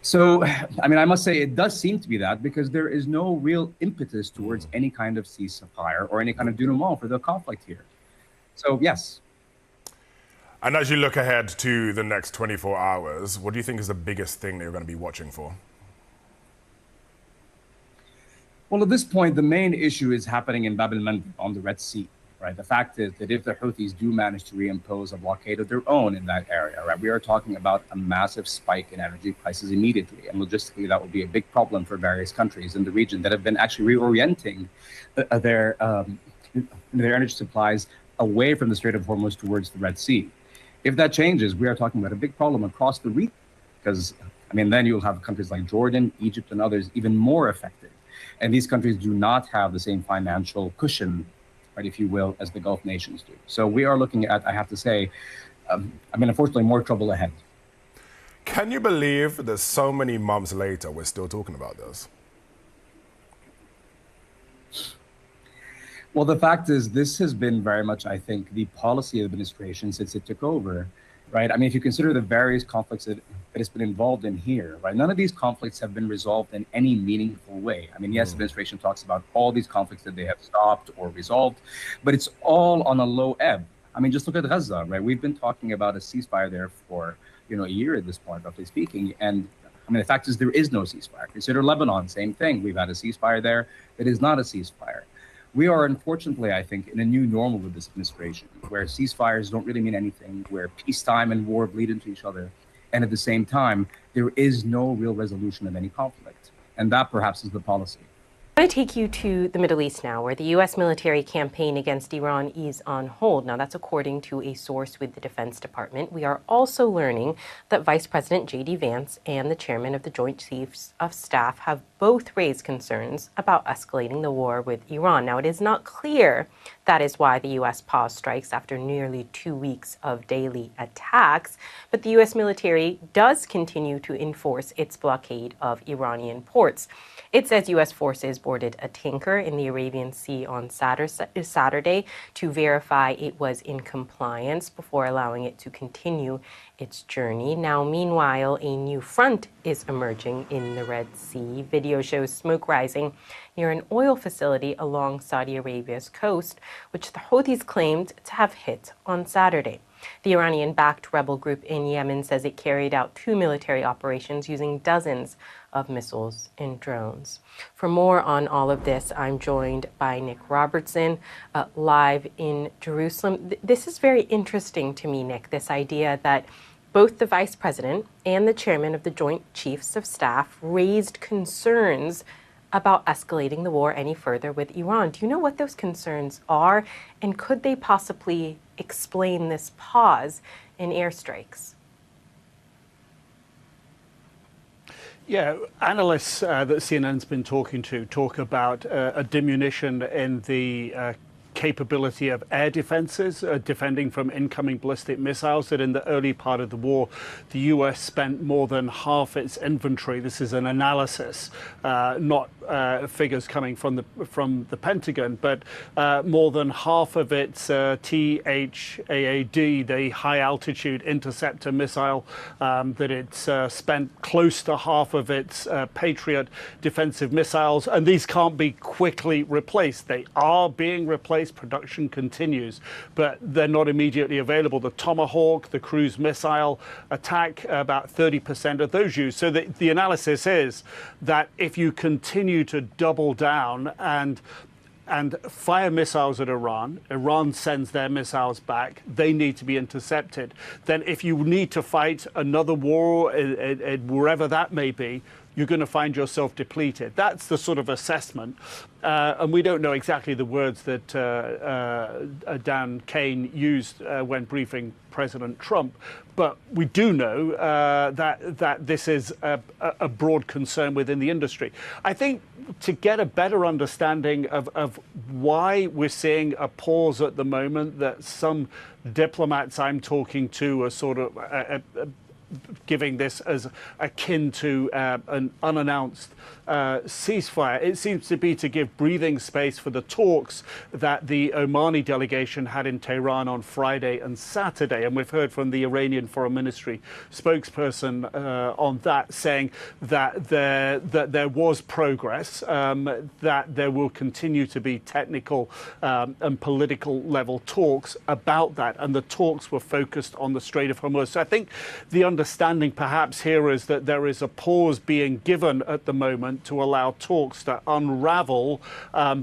So, I mean, I must say it does seem to be that, because there is no real impetus towards any kind of ceasefire or any kind of denouement for the conflict here. So, yes. And as you look ahead to the next 24 hours, what do you think is the biggest thing that you're going to be watching for? Well, at this point, the main issue is happening in el-Mandeb on the Red Sea, right? The fact is that if the Houthis do manage to reimpose a blockade of their own in that area, right, we are talking about a massive spike in energy prices immediately. And logistically, that will be a big problem for various countries in the region that have been actually reorienting their energy supplies away from the Strait of Hormuz towards the Red Sea. If that changes, we are talking about a big problem across the region, because, I mean, then you'll have countries like Jordan, Egypt, and others even more affected. And these countries do not have the same financial cushion, right, if you will, as the Gulf nations do. So we are looking at, I have to say, unfortunately, more trouble ahead. Can you believe that so many months later, we're still talking about this? Well, the fact is, this has been very much, I think, the policy of the administration since it took over, right? I mean, if you consider the various conflicts that it's been involved in here, right? None of these conflicts have been resolved in any meaningful way. I mean, yes, the administration talks about all these conflicts that they have stopped or resolved, but it's all on a low ebb. I mean, just look at Gaza, right? We've been talking about a ceasefire there for, a year at this point, roughly speaking. And I mean, the fact is there is no ceasefire. Consider Lebanon, same thing. We've had a ceasefire there that is not a ceasefire. We are, unfortunately, I think, in a new normal with this administration, where ceasefires don't really mean anything, where peacetime and war bleed into each other. And at the same time, there is no real resolution of any conflict. And that perhaps is the policy. I want to take you to the Middle East now, where the U.S. military campaign against Iran is on hold. Now, that's according to a source with the Defense Department. We are also learning that Vice President J.D. Vance and the chairman of the Joint Chiefs of Staff have both raised concerns about escalating the war with Iran. Now, it is not clear that is why the U.S. paused strikes after nearly 2 weeks of daily attacks, but the U.S. military does continue to enforce its blockade of Iranian ports. It says U.S. forces boarded a tanker in the Arabian Sea on Saturday to verify it was in compliance before allowing it to continue its journey. Now, meanwhile, a new front is emerging in the Red Sea. Video shows smoke rising near an oil facility along Saudi Arabia's coast, which the Houthis claimed to have hit on Saturday. The Iranian-backed rebel group in Yemen says it carried out 2 military operations using dozens of missiles and drones. For more on all of this, I'm joined by Nick Robertson, live in Jerusalem. This is very interesting to me, Nick, this idea that both the vice president and the chairman of the Joint Chiefs of Staff raised concerns about escalating the war any further with Iran. Do you know what those concerns are? And could they possibly explain this pause in airstrikes? Yeah, analysts that CNN's been talking to talk about a diminution in the capability of air defenses, defending from incoming ballistic missiles, that in the early part of the war, the US spent more than half its inventory. This is an analysis, not figures coming from the Pentagon, but more than half of its THAAD, the high altitude interceptor missile, that it's spent close to half of its Patriot defensive missiles, and these can't be quickly replaced. They are being replaced. Production continues, but they're not immediately available. The Tomahawk, the cruise missile attack, about 30% of those used. So the analysis is that if you continue to double down and fire missiles at Iran, Iran sends their missiles back, they need to be intercepted. Then if you need to fight another war, wherever that may be, you're going to find yourself depleted. That's the sort of assessment. And we don't know exactly the words that Dan Kane used when briefing President Trump. But we do know that this is a broad concern within the industry. I think to get a better understanding of why we're seeing a pause at the moment, that some diplomats I'm talking to are sort of giving this as akin to an unannounced ceasefire. It seems to be to give breathing space for the talks that the Omani delegation had in Tehran on Friday and Saturday. And we've heard from the Iranian Foreign Ministry spokesperson on that, saying that there was progress, that there will continue to be technical and political level talks about that. And the talks were focused on the Strait of Hormuz. So I think the understanding perhaps here is that there is a pause being given at the moment to allow talks to unravel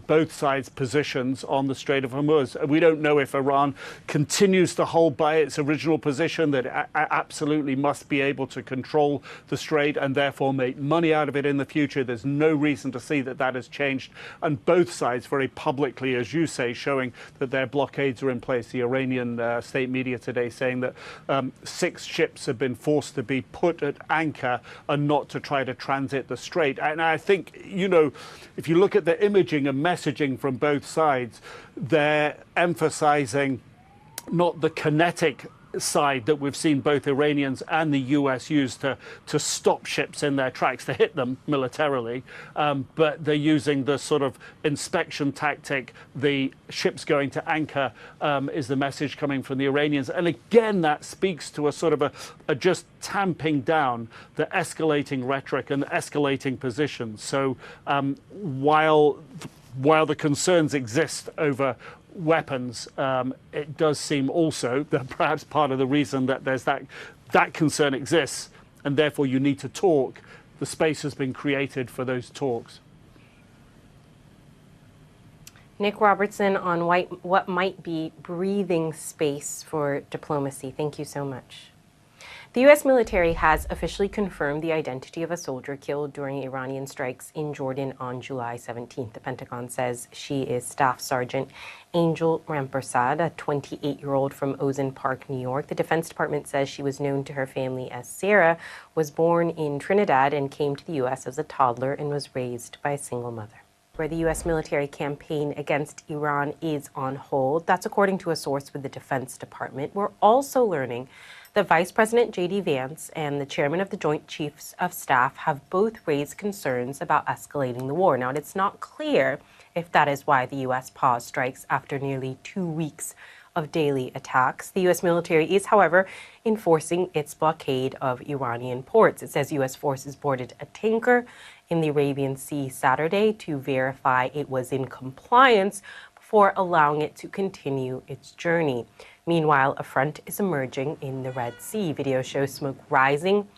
both sides' positions on the Strait of Hormuz. We don't know if Iran continues to hold by its original position that it absolutely must be able to control the Strait and therefore make money out of it in the future. There's no reason to see that that has changed. And both sides very publicly, as you say, showing that their blockades are in place. The Iranian state media today saying that 6 ships have been forced to be put at anchor and not to try to transit the Strait. And I think, you know, if you look at the imaging and messaging from both sides, they're emphasizing not the kinetic side that we've seen both Iranians and the US use to stop ships in their tracks, to hit them militarily, but they're using the sort of inspection tactic. The ships going to anchor is the message coming from the Iranians. And again, that speaks to a sort of a just tamping down the escalating rhetoric and escalating positions. So while the concerns exist over weapons, it does seem also that perhaps part of the reason that there's that concern exists, and therefore you need to talk, the space has been created for those talks. Nick Robertson on what might be breathing space for diplomacy. Thank you so much. The U.S. military has officially confirmed the identity of a soldier killed during Iranian strikes in Jordan on July 17th. The Pentagon says she is Staff Sergeant Angel Rampersad, a 28-year-old from Ozone Park, New York. The Defense Department says she was known to her family as Sarah, was born in Trinidad and came to the U.S. as a toddler and was raised by a single mother. Where the U.S. military campaign against Iran is on hold. That's according to a source with the Defense Department. We're also learning that Vice President J.D. Vance and the chairman of the Joint Chiefs of Staff have both raised concerns about escalating the war. Now, it's not clear if that is why the U.S. paused strikes after nearly 2 weeks of daily attacks. The U.S. military is, however, enforcing its blockade of Iranian ports. It says U.S. forces boarded a tanker in the Arabian Sea Saturday to verify it was in compliance before allowing it to continue its journey. Meanwhile, a front is emerging in the Red Sea. Video shows smoke rising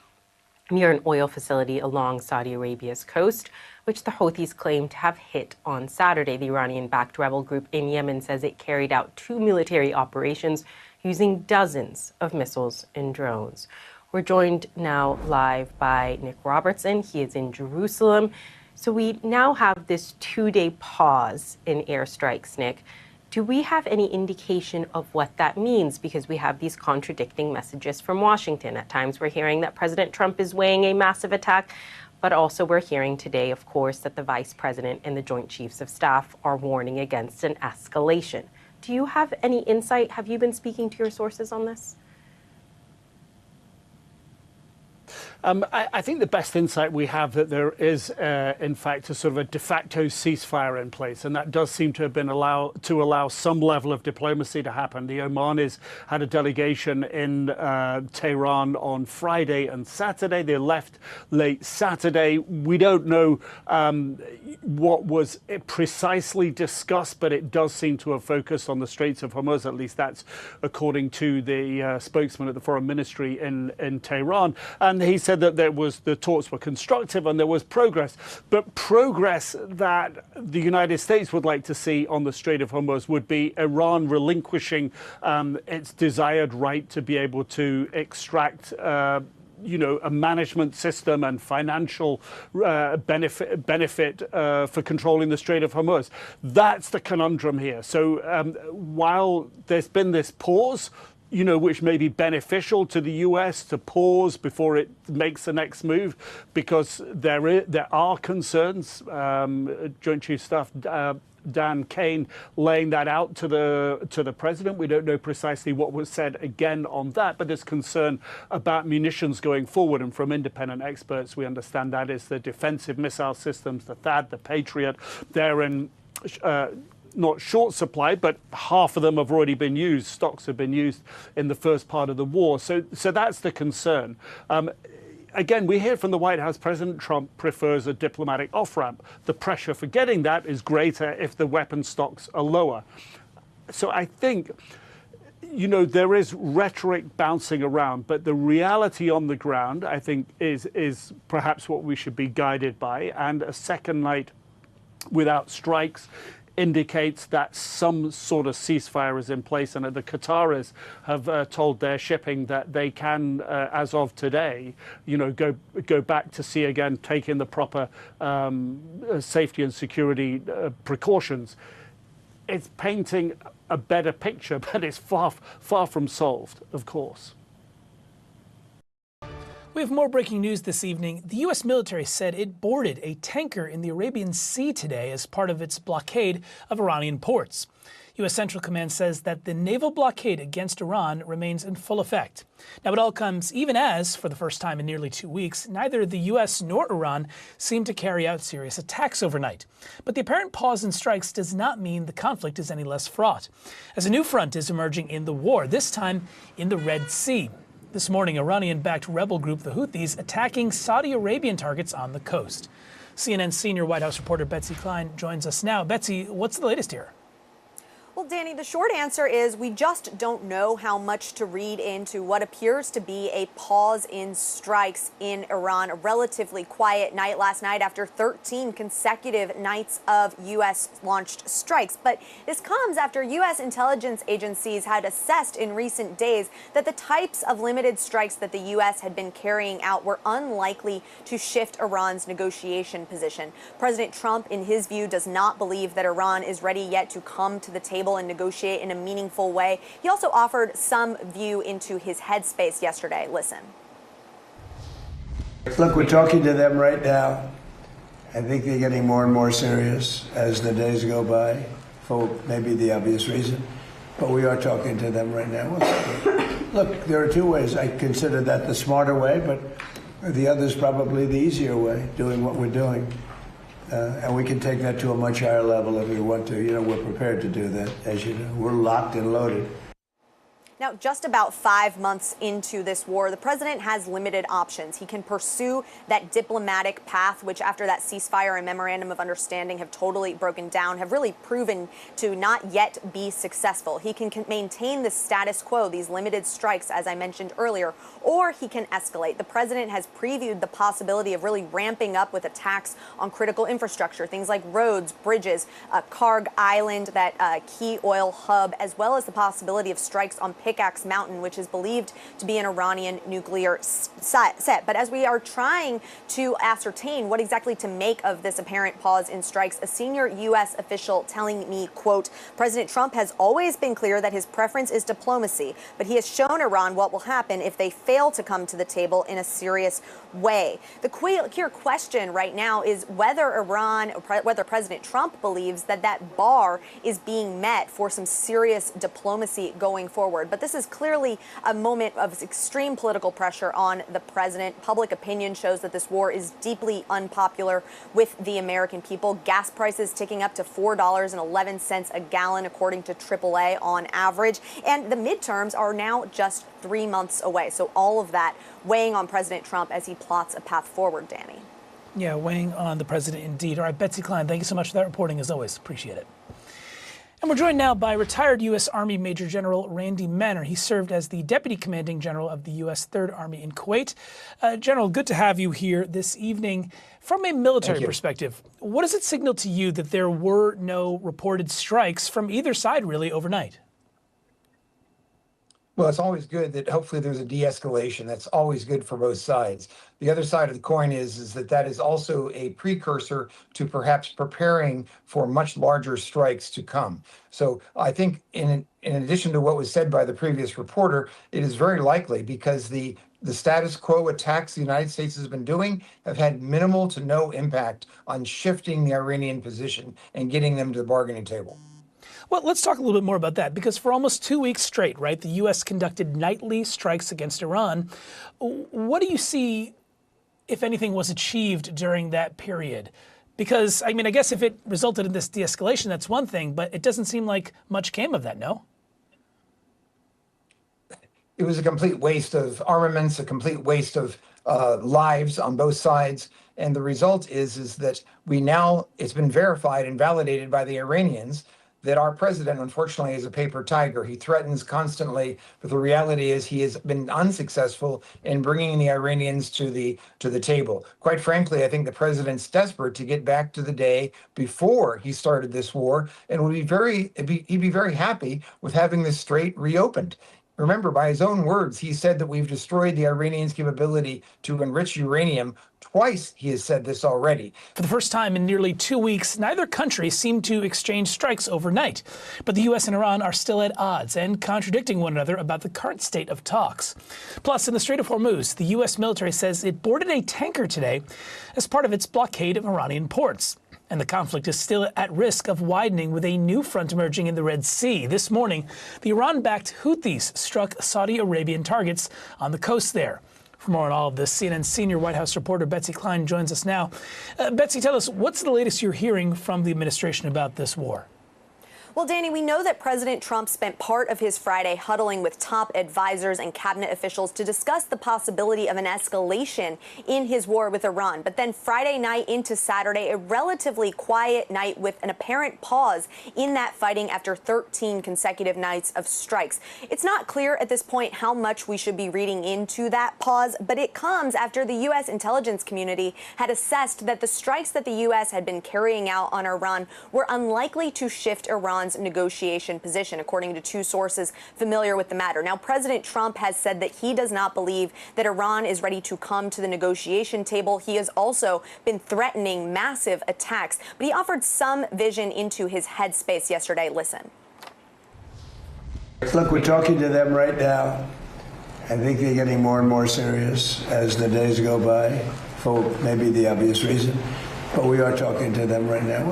near an oil facility along Saudi Arabia's coast, which the Houthis claim to have hit on Saturday. The Iranian-backed rebel group in Yemen says it carried out 2 military operations using dozens of missiles and drones. We're joined now live by Nick Robertson. He is in Jerusalem. So we now have this 2-day pause in airstrikes, Nick. Do we have any indication of what that means? Because we have these contradicting messages from Washington. At times we're hearing that President Trump is weighing a massive attack, but also we're hearing today, of course, that the Vice President and the Joint Chiefs of Staff are warning against an escalation. Do you have any insight? Have you been speaking to your sources on this? I think the best insight we have that there is, in fact, a sort of a de facto ceasefire in place, and that does seem to have been allow some level of diplomacy to happen. The Omanis had a delegation in Tehran on Friday and Saturday. They left late Saturday. We don't know what was precisely discussed, but it does seem to have focused on the Straits of Hormuz. At least that's according to the spokesman at the Foreign Ministry in Tehran. And he said that the talks were constructive and there was progress, but progress that the United States would like to see on the Strait of Hormuz would be Iran relinquishing its desired right to be able to extract a management system and financial benefit for controlling the Strait of Hormuz. That's the conundrum here. So while there's been this pause, which may be beneficial to the U.S. to pause before it makes the next move, because there are concerns. Joint Chiefs of Staff Dan Kane laying that out to the president. We don't know precisely what was said again on that, but there's concern about munitions going forward. And from independent experts, we understand that is the defensive missile systems, the THAAD, the Patriot. They're in not short supply, but half of them have already been used. Stocks have been used in the first part of the war. So that's the concern. Again, we hear from the White House, President Trump prefers a diplomatic off-ramp. The pressure for getting that is greater if the weapon stocks are lower. So I think, there is rhetoric bouncing around, but the reality on the ground, I think, is perhaps what we should be guided by. And a second night without strikes indicates that some sort of ceasefire is in place, and the Qataris have told their shipping that they can, as of today, go back to sea again, taking the proper safety and security precautions. It's painting a better picture, but it's far from solved, of course. We have more breaking news this evening. The U.S. military said it boarded a tanker in the Arabian Sea today as part of its blockade of Iranian ports. U.S. Central Command says that the naval blockade against Iran remains in full effect. Now, it all comes even as, for the first time in nearly 2 weeks, neither the U.S. nor Iran seem to carry out serious attacks overnight. But the apparent pause in strikes does not mean the conflict is any less fraught, as a new front is emerging in the war, this time in the Red Sea. This morning, Iranian-backed rebel group the Houthis attacking Saudi Arabian targets on the coast. CNN senior White House reporter Betsy Klein joins us now. Betsy, what's the latest here? Well, Danny, the short answer is we just don't know how much to read into what appears to be a pause in strikes in Iran. A relatively quiet night last night after 13 consecutive nights of U.S.-launched strikes. But this comes after U.S. intelligence agencies had assessed in recent days that the types of limited strikes that the U.S. had been carrying out were unlikely to shift Iran's negotiation position. President Trump, in his view, does not believe that Iran is ready yet to come to the table and negotiate in a meaningful way. He also offered some view into his headspace yesterday. Listen. Look, we're talking to them right now. I think they're getting more and more serious as the days go by, for maybe the obvious reason. But we are talking to them right now. Look, there are two ways. I consider that the smarter way, but the other is probably the easier way, doing what we're doing. And we can take that to a much higher level if we want to. We're prepared to do that, as you know. We're locked and loaded. Now, just about 5 months into this war, the president has limited options. He can pursue that diplomatic path, which after that ceasefire and memorandum of understanding have totally broken down, have really proven to not yet be successful. He can maintain the status quo, these limited strikes, as I mentioned earlier, or he can escalate. The president has previewed the possibility of really ramping up with attacks on critical infrastructure, things like roads, bridges, Karg Island, that key oil hub, as well as the possibility of strikes on Pickaxe Mountain, which is believed to be an Iranian nuclear set. But as we are trying to ascertain what exactly to make of this apparent pause in strikes, a senior U.S. official telling me, quote, President Trump has always been clear that his preference is diplomacy, but he has shown Iran what will happen if they fail to come to the table in a serious way. The clear question right now is whether whether President Trump believes that that bar is being met for some serious diplomacy going forward. But this is clearly a moment of extreme political pressure on the president. Public opinion shows that this war is deeply unpopular with the American people. Gas prices ticking up to $4.11 a gallon, according to AAA on average. And the midterms are now just 3 months away. So all of that weighing on President Trump as he plots a path forward, Danny. Yeah, weighing on the president indeed. All right, Betsy Klein, thank you so much for that reporting as always. Appreciate it. And we're joined now by retired U.S. Army Major General Randy Manner. He served as the Deputy Commanding General of the U.S. 3rd Army in Kuwait. General, good to have you here this evening. From a military perspective, what does it signal to you that there were no reported strikes from either side really overnight? Well, it's always good that hopefully there's a de-escalation. That's always good for both sides. The other side of the coin is that is also a precursor to perhaps preparing for much larger strikes to come. So I think in addition to what was said by the previous reporter, it is very likely because the status quo attacks the United States has been doing have had minimal to no impact on shifting the Iranian position and getting them to the bargaining table. Well, let's talk a little bit more about that, because for almost 2 weeks straight, right, the U.S. conducted nightly strikes against Iran. What do you see, if anything, was achieved during that period? Because, I mean, I guess if it resulted in this de-escalation, that's one thing, but it doesn't seem like much came of that, no? It was a complete waste of armaments, a complete waste of lives on both sides. And the result is that it's been verified and validated by the Iranians that our president, unfortunately, is a paper tiger. He threatens constantly, but the reality is he has been unsuccessful in bringing the Iranians to the table. Quite frankly, I think the president's desperate to get back to the day before he started this war, and he'd be very happy with having this strait reopened. Remember, by his own words, he said that we've destroyed the Iranians' capability to enrich uranium. Twice he has said this already. For the first time in nearly 2 weeks, neither country seemed to exchange strikes overnight. But the U.S. and Iran are still at odds and contradicting one another about the current state of talks. Plus, in the Strait of Hormuz, the U.S. military says it boarded a tanker today as part of its blockade of Iranian ports. And the conflict is still at risk of widening with a new front emerging in the Red Sea. This morning, the Iran-backed Houthis struck Saudi Arabian targets on the coast there. For more on all of this, CNN senior White House reporter Betsy Klein joins us now. Betsy, tell us, what's the latest you're hearing from the administration about this war? Well, Danny, we know that President Trump spent part of his Friday huddling with top advisors and cabinet officials to discuss the possibility of an escalation in his war with Iran. But then Friday night into Saturday, a relatively quiet night with an apparent pause in that fighting after 13 consecutive nights of strikes. It's not clear at this point how much we should be reading into that pause, but it comes after the U.S. intelligence community had assessed that the strikes that the U.S. had been carrying out on Iran were unlikely to shift Iran's negotiation position, according to two sources familiar with the matter. Now, President Trump has said that he does not believe that Iran is ready to come to the negotiation table. He has also been threatening massive attacks, but he offered some vision into his headspace yesterday. Listen. Look, we're talking to them right now. I think they're getting more and more serious as the days go by, for maybe the obvious reason. But we are talking to them right now.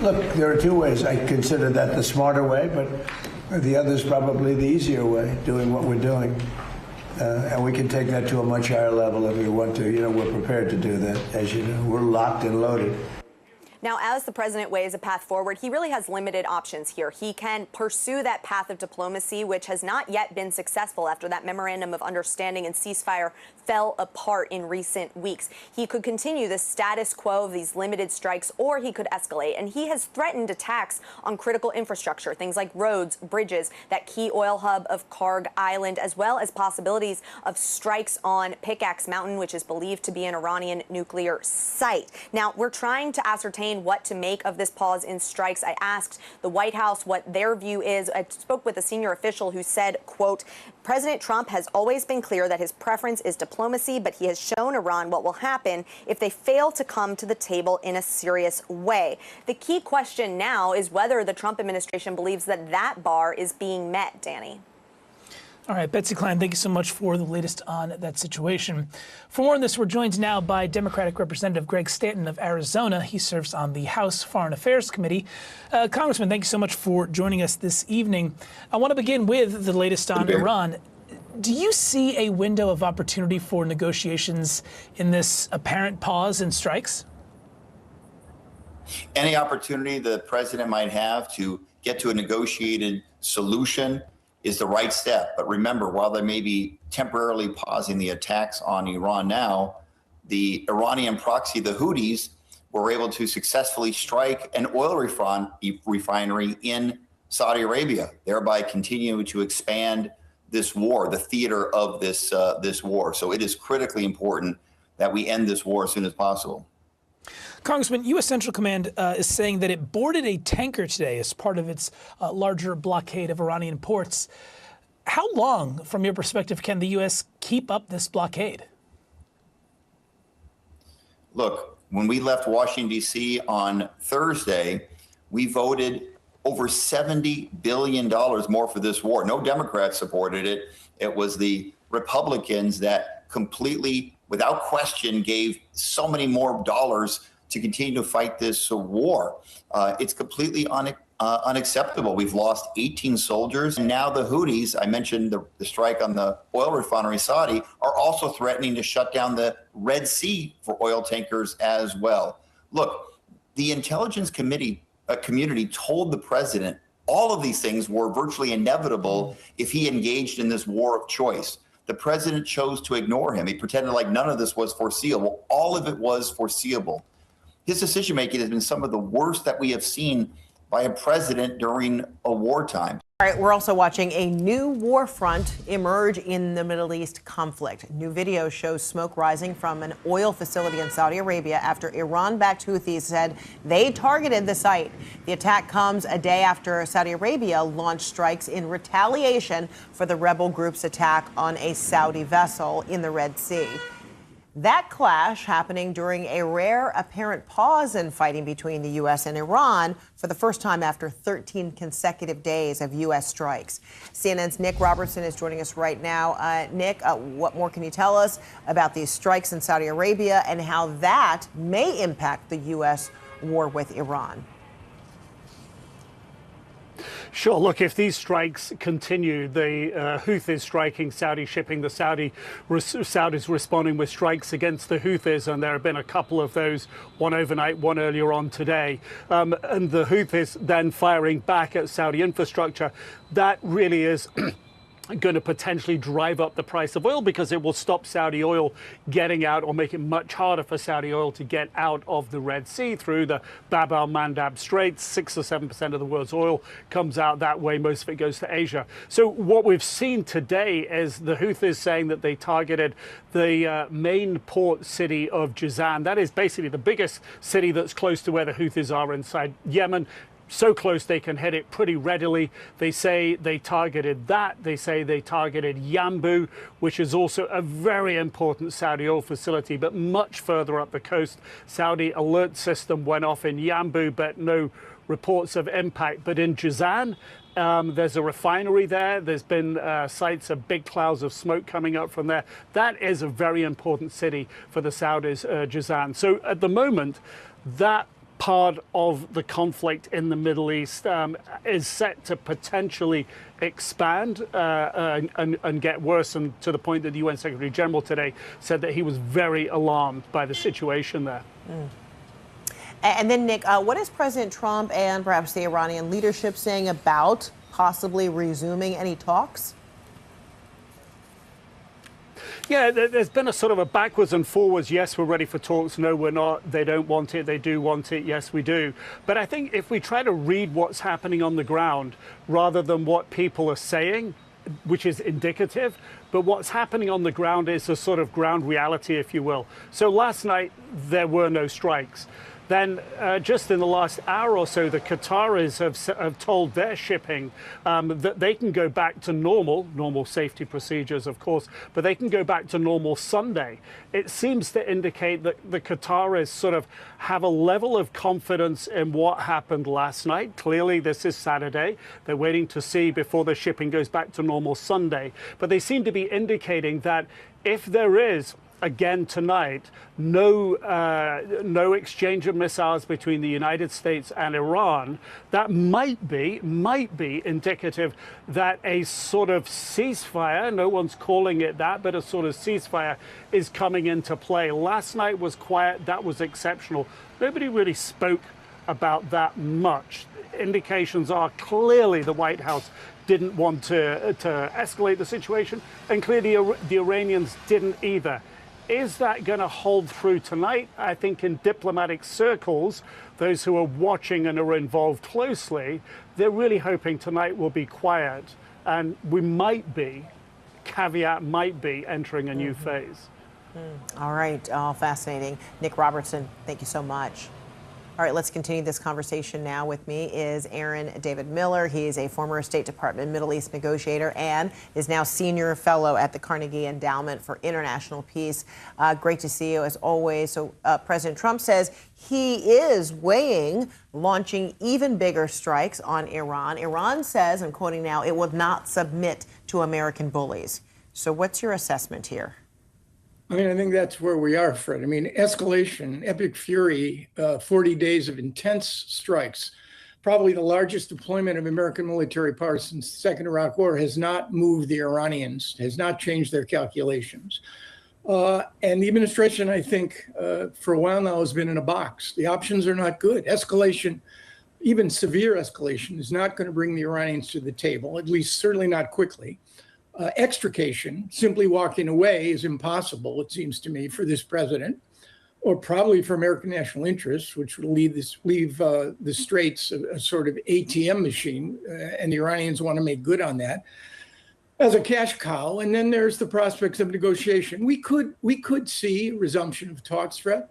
Look, there are two ways. I consider that the smarter way, but the other is probably the easier way, doing what we're doing. And we can take that to a much higher level if we want to. You know, we're prepared to do that, as you know. We're locked and loaded. Now, as the president weighs a path forward, he really has limited options here. He can pursue that path of diplomacy, which has not yet been successful after that memorandum of understanding and ceasefire fell apart in recent weeks. He could continue the status quo of these limited strikes, or he could escalate. And he has threatened attacks on critical infrastructure, things like roads, bridges, that key oil hub of Karg Island, as well as possibilities of strikes on Pickaxe Mountain, which is believed to be an Iranian nuclear site. Now, we're trying to ascertain Kane what to make of this pause in strikes. I asked the White House what their view is. I spoke with a senior official who said, quote, President Trump has always been clear that his preference is diplomacy, but he has shown Iran what will happen if they fail to come to the table in a serious way. The key question now is whether the Trump administration believes that that bar is being met, Danny. All right, Betsy Klein, thank you so much for the latest on that situation. For more on this, we're joined now by Democratic Representative Greg Stanton of Arizona. He serves on the House Foreign Affairs Committee. Congressman, thank you so much for joining us this evening. I want to begin with the latest on Iran. Do you see a window of opportunity for negotiations in this apparent pause in strikes? Any opportunity the president might have to get to a negotiated solution is the right step. But remember, while they may be temporarily pausing the attacks on Iran now, the Iranian proxy, the Houthis, were able to successfully strike an oil refinery in Saudi Arabia, thereby continuing to expand this war, the theater of this war. So it is critically important that we end this war as soon as possible. Congressman, U.S. Central Command is saying that it boarded a tanker today as part of its larger blockade of Iranian ports. How long, from your perspective, can the U.S. keep up this blockade? Look, when we left Washington, D.C. on Thursday, we voted over $70 billion more for this war. No Democrats supported it. It was the Republicans that completely, without question, gave so many more dollars to continue to fight this war. It's completely unacceptable. We've lost 18 soldiers. And now the Houthis, I mentioned the strike on the oil refinery Saudi, are also threatening to shut down the Red Sea for oil tankers as well. Look, the intelligence community told the president all of these things were virtually inevitable if he engaged in this war of choice. The president chose to ignore him. He pretended like none of this was foreseeable. All of it was foreseeable. His decision-making has been some of the worst that we have seen by a president during a wartime. All right, we're also watching a new war front emerge in the Middle East conflict. New video shows smoke rising from an oil facility in Saudi Arabia after Iran-backed Houthis said they targeted the site. The attack comes a day after Saudi Arabia launched strikes in retaliation for the rebel group's attack on a Saudi vessel in the Red Sea. That clash happening during a rare apparent pause in fighting between the U.S. and Iran for the first time after 13 consecutive days of U.S. strikes. CNN's Nick Robertson is joining us right now. Nick, what more can you tell us about these strikes in Saudi Arabia and how that may impact the U.S. war with Iran? Sure. Look, if these strikes continue, the Houthis striking Saudi shipping, the Saudis responding with strikes against the Houthis, and there have been a couple of those, one overnight, one earlier on today, and the Houthis then firing back at Saudi infrastructure, that really is going to potentially drive up the price of oil because it will stop Saudi oil getting out or make it much harder for Saudi oil to get out of the Red Sea through the Bab el-Mandeb Straits. 6 or 7% of the world's oil comes out that way. Most of it goes to Asia. So what we've seen today is the Houthis saying that they targeted the main port city of Jazan. That is basically the biggest city that's close to where the Houthis are inside Yemen. So close they can hit it pretty readily. They say they targeted that. They say they targeted Yanbu, which is also a very important Saudi oil facility, but much further up the coast. Saudi alert system went off in Yanbu, but no reports of impact. But in Jazan, there's a refinery there. There's been sights of big clouds of smoke coming up from there. That is a very important city for the Saudis, Jazan. So at the moment, that part of the conflict in the Middle East is set to potentially expand and get worse, and to the point that the UN Secretary General today said that he was very alarmed by the situation there. And then, Nick, what is President Trump and perhaps the Iranian leadership saying about possibly resuming any talks? Yeah, there's been a sort of a backwards and forwards. Yes, we're ready for talks. No, we're not. They don't want it. They do want it. Yes, we do. But I think if we try to read what's happening on the ground rather than what people are saying, which is indicative, but what's happening on the ground is a sort of ground reality, if you will. So last night, there were no strikes. Then just in the last hour or so, the Qataris have told their shipping that they can go back to normal safety procedures, of course, but they can go back to normal Sunday. It seems to indicate that the Qataris sort of have a level of confidence in what happened last night. Clearly, this is Saturday. They're waiting to see before the shipping goes back to normal Sunday. But they seem to be indicating that if there is, again tonight, no exchange of missiles between the United States and Iran, that might be indicative that a sort of ceasefire, no one's calling it that, but a sort of ceasefire is coming into play. Last night was quiet. That was exceptional. Nobody really spoke about that much. Indications are clearly the White House didn't want to escalate the situation, and clearly the Iranians didn't either. Is that going to hold through tonight? I think in diplomatic circles, those who are watching and are involved closely, they're really hoping tonight will be quiet, and we might be, caveat might be, entering a new phase. All right, fascinating. Nick Robertson, thank you so much. All right, let's continue this conversation now. With me is Aaron David Miller. He is a former State Department Middle East negotiator and is now senior fellow at the Carnegie Endowment for International Peace. Great to see you as always. So President Trump says he is weighing launching even bigger strikes on Iran. Iran says, I'm quoting now, it will not submit to American bullies. So what's your assessment here? I mean, I think that's where we are, Fred. I mean, escalation, epic fury, 40 days of intense strikes, probably the largest deployment of American military power since the Second Iraq War, has not moved the Iranians, has not changed their calculations. And the administration, I think, for a while now has been in a box. The options are not good. Escalation, even severe escalation, is not going to bring the Iranians to the table, at least certainly not quickly. Extrication, simply walking away, is impossible, it seems to me, for this president, or probably for American national interests, which would leave the Straits a sort of ATM machine, and the Iranians want to make good on that as a cash cow. And then there's the prospects of negotiation. We could see resumption of talks, Fred,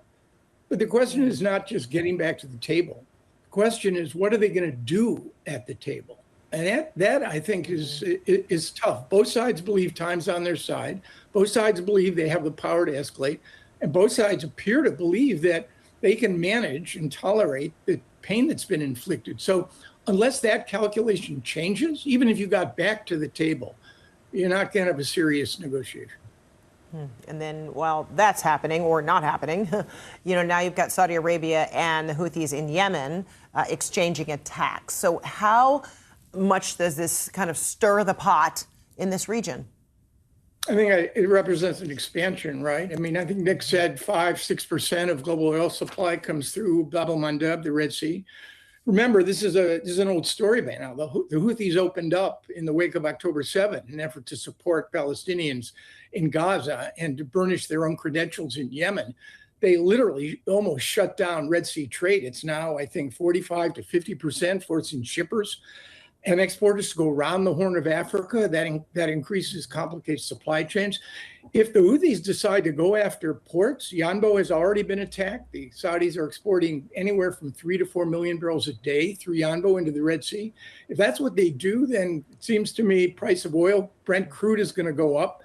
but the question is not just getting back to the table. The question is, what are they going to do at the table? And that I think is tough. Both sides believe time's on their side. Both sides believe they have the power to escalate. And both sides appear to believe that they can manage and tolerate the pain that's been inflicted. So unless that calculation changes, even if you got back to the table, you're not going to have a serious negotiation. And then while that's happening or not happening, now you've got Saudi Arabia and the Houthis in Yemen exchanging attacks. So how much does this kind of stir the pot in this region? I think it represents an expansion, right? I mean, I think Nick said 5-6% of global oil supply comes through el-Mandeb, the Red Sea. Remember, this is an old story by now. The Houthis opened up in the wake of October 7 in an effort to support Palestinians in Gaza and to burnish their own credentials in Yemen. They literally almost shut down Red Sea trade. It's now, I think, 45 to 50%, forcing shippers and exporters to go around the Horn of Africa. That increases, complicates supply chains. If the Houthis decide to go after ports, Yanbo has already been attacked. The Saudis are exporting anywhere from 3 to 4 million barrels a day through Yanbo into the Red Sea. If that's what they do, then it seems to me price of oil, Brent crude, is going to go up.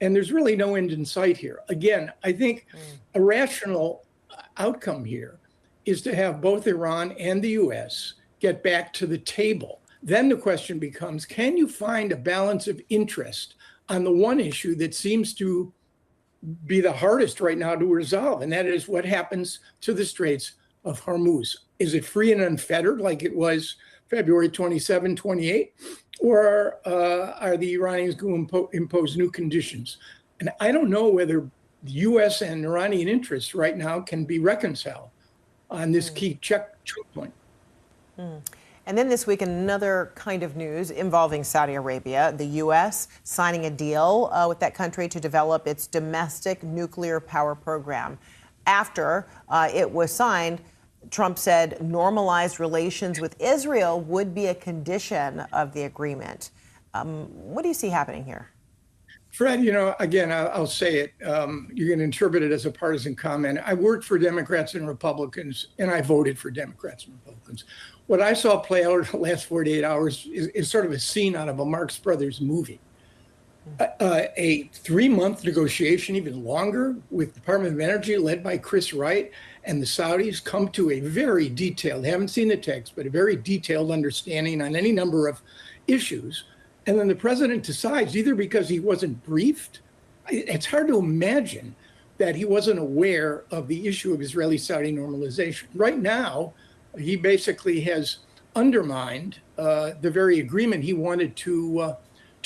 And there's really no end in sight here. Again, I think a rational outcome here is to have both Iran and the U.S. get back to the table. Then the question becomes, can you find a balance of interest on the one issue that seems to be the hardest right now to resolve? And that is what happens to the Straits of Hormuz. Is it free and unfettered like it was February 27, 28? Or are the Iranians going to impose new conditions? And I don't know whether the U.S. and Iranian interests right now can be reconciled on this key choke point. And then this week, another kind of news involving Saudi Arabia, the U.S. signing a deal with that country to develop its domestic nuclear power program. After it was signed, Trump said normalized relations with Israel would be a condition of the agreement. What do you see happening here? Fred, again, I'll say it. You're going to interpret it as a partisan comment. I worked for Democrats and Republicans, and I voted for Democrats and Republicans. What I saw play out in the last 48 hours is sort of a scene out of a Marx Brothers movie. A 3-month negotiation, even longer, with the Department of Energy led by Chris Wright and the Saudis come to a very detailed, haven't seen the text, but a very detailed understanding on any number of issues. And then the president decides, either because he wasn't briefed, it's hard to imagine that he wasn't aware of the issue of Israeli-Saudi normalization. Right now, he basically has undermined the very agreement he wanted to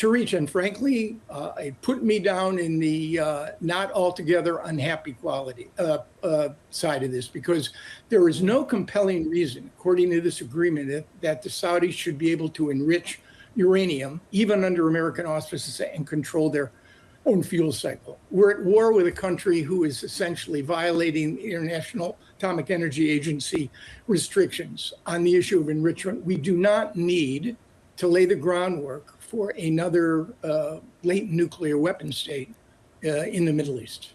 reach. And frankly, it put me down in the not altogether unhappy quality side of this, because there is no compelling reason, according to this agreement, that the Saudis should be able to enrich uranium, even under American auspices, and control their own fuel cycle. We're at war with a country who is essentially violating the International Atomic Energy Agency restrictions on the issue of enrichment. We do not need to lay the groundwork for another latent nuclear weapon state in the Middle East.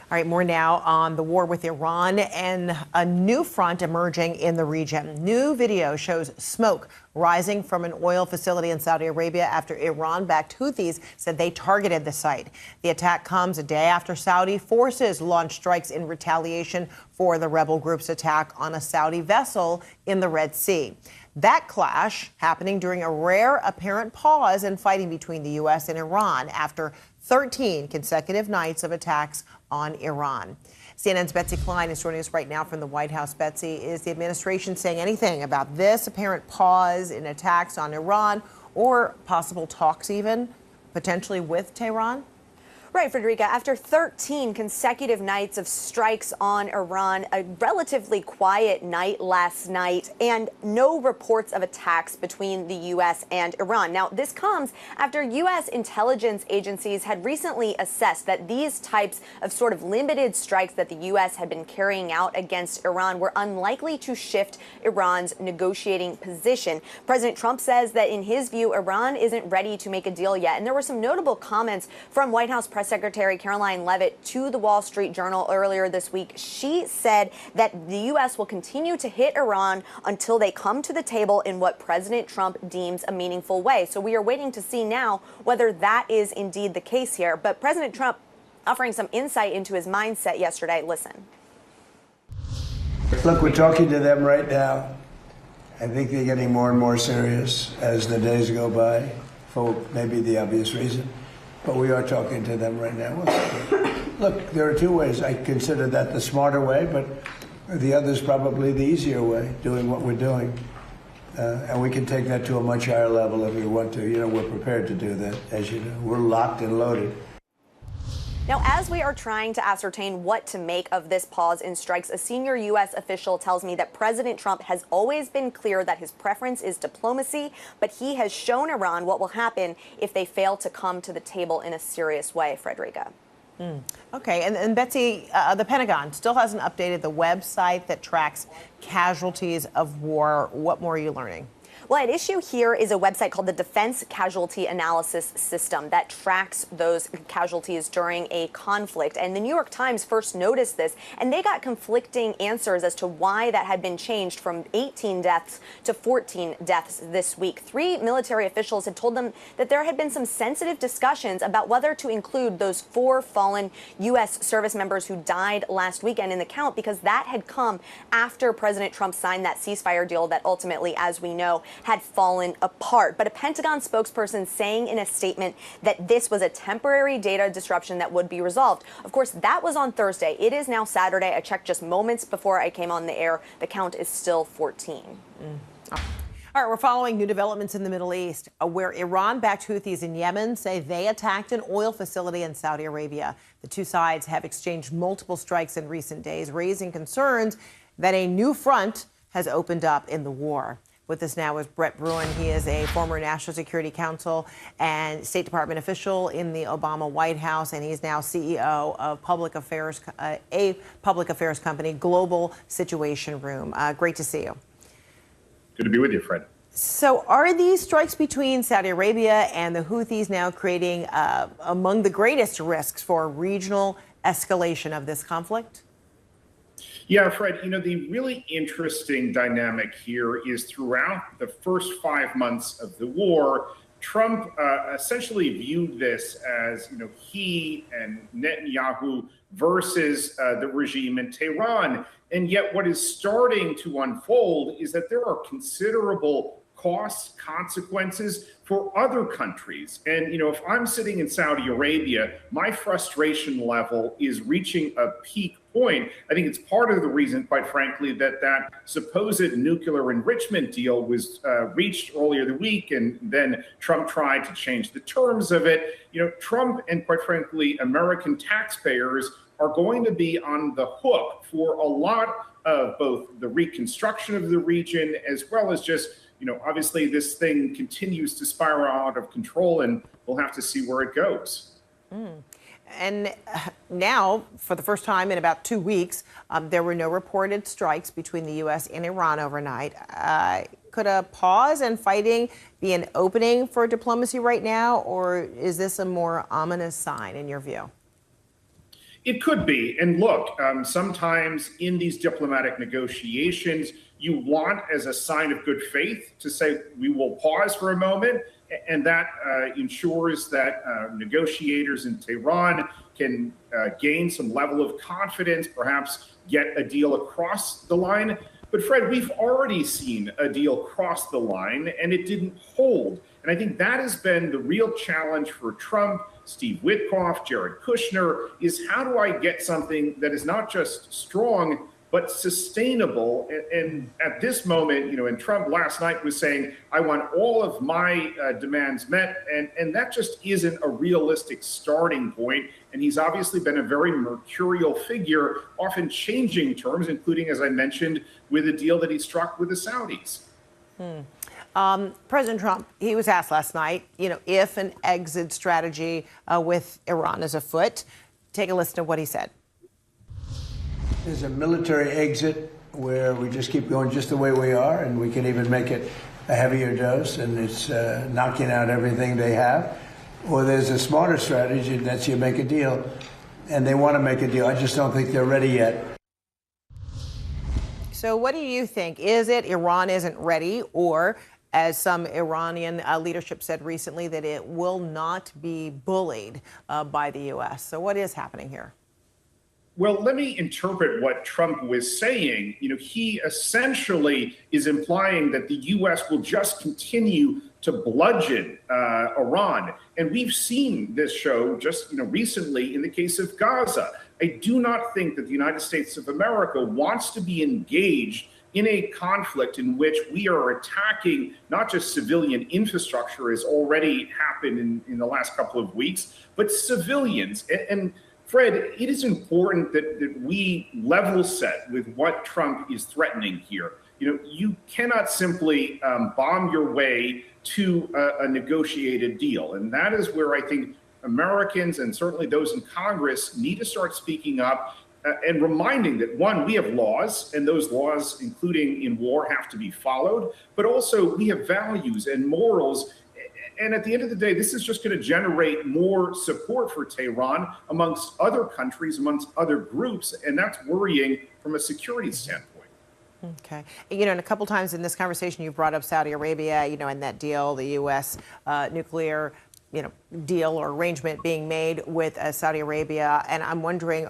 All right, more now on the war with Iran and a new front emerging in the region. New video shows smoke rising from an oil facility in Saudi Arabia after Iran-backed Houthis said they targeted the site. The attack comes a day after Saudi forces launched strikes in retaliation for the rebel group's attack on a Saudi vessel in the Red Sea. That clash happening during a rare apparent pause in fighting between the U.S. and Iran after 13 consecutive nights of attacks on Iran. CNN's Betsy Klein is joining us right now from the White House. Betsy, is the administration saying anything about this apparent pause in attacks on Iran or possible talks even potentially with Tehran? Right, Frederica. After 13 consecutive nights of strikes on Iran, a relatively quiet night last night, and no reports of attacks between the U.S. and Iran. Now, this comes after U.S. intelligence agencies had recently assessed that these types of sort of limited strikes that the U.S. had been carrying out against Iran were unlikely to shift Iran's negotiating position. President Trump says that, in his view, Iran isn't ready to make a deal yet. And there were some notable comments from White House Press Secretary Caroline Leavitt to the Wall Street Journal earlier this week. She said that the U.S. will continue to hit Iran until they come to the table in what President Trump deems a meaningful way. So we are waiting to see now whether that is indeed the case here. But President Trump offering some insight into his mindset yesterday. Listen. Look, we're talking to them right now. I think they're getting more and more serious as the days go by, for maybe the obvious reason. But we are talking to them right now. Look, there are two ways. I consider that the smarter way, but the other is probably the easier way, doing what we're doing. And we can take that to a much higher level if we want to. You know, we're prepared to do that, as you know. We're locked and loaded. Now, as we are trying to ascertain what to make of this pause in strikes, a senior U.S. official tells me that President Trump has always been clear that his preference is diplomacy, but he has shown Iran what will happen if they fail to come to the table in a serious way, Frederica. Okay, and Betsy, the Pentagon still hasn't updated the website that tracks casualties of war. What more are you learning? Well, at issue here is a website called the Defense Casualty Analysis System that tracks those casualties during a conflict. And the New York Times first noticed this, and they got conflicting answers as to why that had been changed from 18 deaths to 14 deaths this week. 3 military officials had told them that there had been some sensitive discussions about whether to include those 4 fallen U.S. service members who died last weekend in the count, because that had come after President Trump signed that ceasefire deal that ultimately, as we know, had fallen apart. But a Pentagon spokesperson saying in a statement that this was a temporary data disruption that would be resolved. Of course, that was on Thursday. It is now Saturday. I checked just moments before I came on the air. The count is still 14. All right, we're following new developments in the Middle East, where Iran-backed Houthis in Yemen say they attacked an oil facility in Saudi Arabia. The two sides have exchanged multiple strikes in recent days, raising concerns that a new front has opened up in the war. With us now is Brett Bruen. He is a former National Security Council and State Department official in the Obama White House, and he's now CEO of a public affairs company, Global Situation Room. Great to see you. Good to be with you, Fred. So are these strikes between Saudi Arabia and the Houthis now creating among the greatest risks for regional escalation of this conflict? Yeah, Fred, the really interesting dynamic here is throughout the first 5 months of the war, Trump essentially viewed this as, he and Netanyahu versus the regime in Tehran. And yet what is starting to unfold is that there are considerable costs, consequences for other countries. And, if I'm sitting in Saudi Arabia, my frustration level is reaching a peak point. I think it's part of the reason, quite frankly, that supposed nuclear enrichment deal was reached earlier the week, and then Trump tried to change the terms of it. Trump and, quite frankly, American taxpayers are going to be on the hook for a lot of both the reconstruction of the region, as well as just, obviously this thing continues to spiral out of control, and we'll have to see where it goes. And now, for the first time in about 2 weeks, there were no reported strikes between the U.S. and Iran overnight. Could a pause in fighting be an opening for diplomacy right now, or is this a more ominous sign in your view? It could be. And look, sometimes in these diplomatic negotiations, you want, as a sign of good faith, to say, we will pause for a moment. And that ensures that negotiators in Tehran can gain some level of confidence, perhaps get a deal across the line. But Fred, we've already seen a deal cross the line, and it didn't hold. And I think that has been the real challenge for Trump, Steve Witkoff, Jared Kushner, is how do I get something that is not just strong, but sustainable? And at this moment, and Trump last night was saying, I want all of my demands met. And that just isn't a realistic starting point. And he's obviously been a very mercurial figure, often changing terms, including, as I mentioned, with a deal that he struck with the Saudis. President Trump, he was asked last night, if an exit strategy with Iran is afoot. Take a listen to what he said. There's a military exit where we just keep going just the way we are, and we can even make it a heavier dose, and it's knocking out everything they have. Or there's a smarter strategy, and that's you make a deal, and they want to make a deal. I just don't think they're ready yet. So what do you think? Is it Iran isn't ready, or, as some Iranian leadership said recently, that it will not be bullied by the U.S.? So what is happening here? Well, let me interpret what Trump was saying. He essentially is implying that the U.S. will just continue to bludgeon Iran. And we've seen this show just recently in the case of Gaza. I do not think that the United States of America wants to be engaged in a conflict in which we are attacking not just civilian infrastructure, as already happened in the last couple of weeks, but civilians. And Fred, it is important that we level set with what Trump is threatening here. You cannot simply bomb your way to a negotiated deal. And that is where I think Americans, and certainly those in Congress, need to start speaking up and reminding that, one, we have laws, and those laws, including in war, have to be followed. But also we have values and morals. And at the end of the day, this is just going to generate more support for Tehran amongst other countries, amongst other groups. And that's worrying from a security standpoint. Okay. And a couple times in this conversation, you've brought up Saudi Arabia, and that deal, the U.S. Nuclear deal or arrangement being made with Saudi Arabia. And I'm wondering,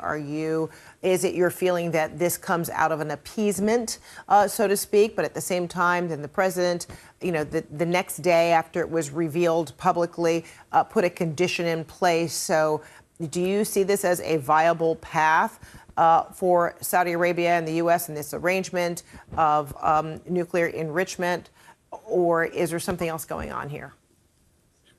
is it your feeling that this comes out of an appeasement, so to speak, but at the same time, then the president, the next day after it was revealed publicly, put a condition in place. So do you see this as a viable path for Saudi Arabia and the U.S. in this arrangement of nuclear enrichment, or is there something else going on here?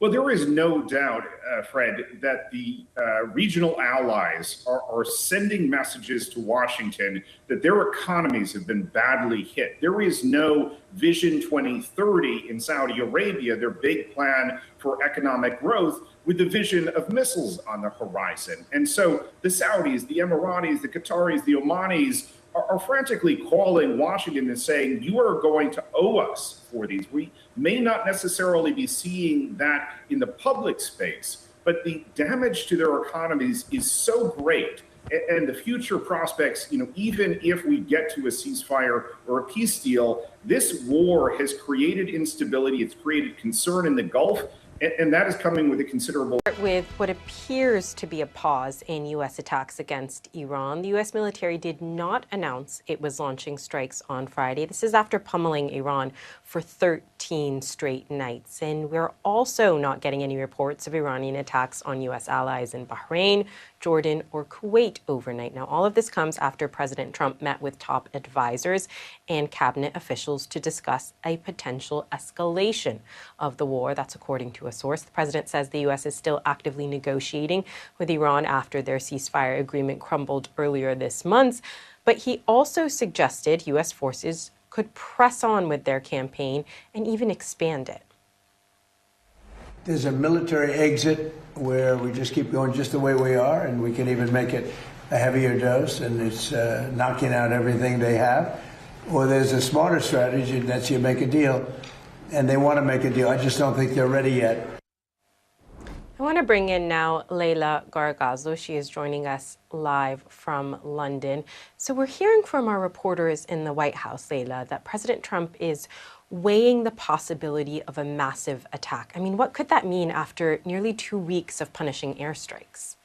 Well, there is no doubt, Fred, that the regional allies are sending messages to Washington that their economies have been badly hit. There is no Vision 2030 in Saudi Arabia, their big plan for economic growth, with the vision of missiles on the horizon. And so the Saudis, the Emiratis, the Qataris, the Omanis are frantically calling Washington and saying, you are going to owe us for these. We may not necessarily be seeing that in the public space, but the damage to their economies is so great. And the future prospects, even if we get to a ceasefire or a peace deal, this war has created instability. It's created concern in the Gulf. And that is coming with a considerable... With what appears to be a pause in U.S. attacks against Iran, the U.S. military did not announce it was launching strikes on Friday. This is after pummeling Iran for 13 straight nights. And we're also not getting any reports of Iranian attacks on U.S. allies in Bahrain, Jordan, or Kuwait overnight. Now, all of this comes after President Trump met with top advisors and cabinet officials to discuss a potential escalation of the war. That's according to a source. The president says the U.S. is still actively negotiating with Iran after their ceasefire agreement crumbled earlier this month. But he also suggested U.S. forces could press on with their campaign and even expand it. There's a military exit where we just keep going just the way we are, and we can even make it a heavier dose, and it's knocking out everything they have. Or there's a smarter strategy, and that's you make a deal, and they want to make a deal. I just don't think they're ready yet. I want to bring in now Leila Gargazo. She is joining us live from London. So we're hearing from our reporters in the White House, Leila, that President Trump is weighing the possibility of a massive attack. I mean, what could that mean after nearly 2 weeks of punishing airstrikes?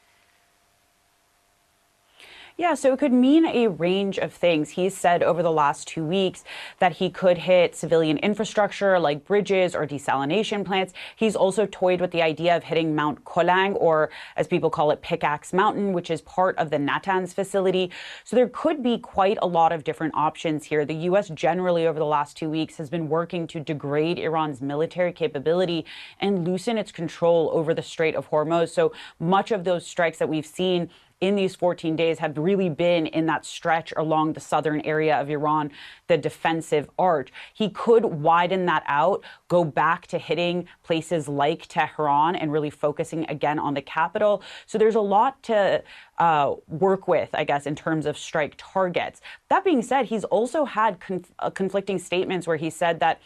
Yeah, so it could mean a range of things. He's said over the last 2 weeks that he could hit civilian infrastructure like bridges or desalination plants. He's also toyed with the idea of hitting Mount Kolang, or as people call it, Pickaxe Mountain, which is part of the Natanz facility. So there could be quite a lot of different options here. The U.S. generally over the last 2 weeks has been working to degrade Iran's military capability and loosen its control over the Strait of Hormuz. So much of those strikes that we've seen in these 14 days have really been in that stretch along the southern area of Iran, the defensive arch. He could widen that out, go back to hitting places like Tehran and really focusing again on the capital. So there's a lot to work with, I guess, in terms of strike targets. That being said, he's also had conflicting statements where he said that,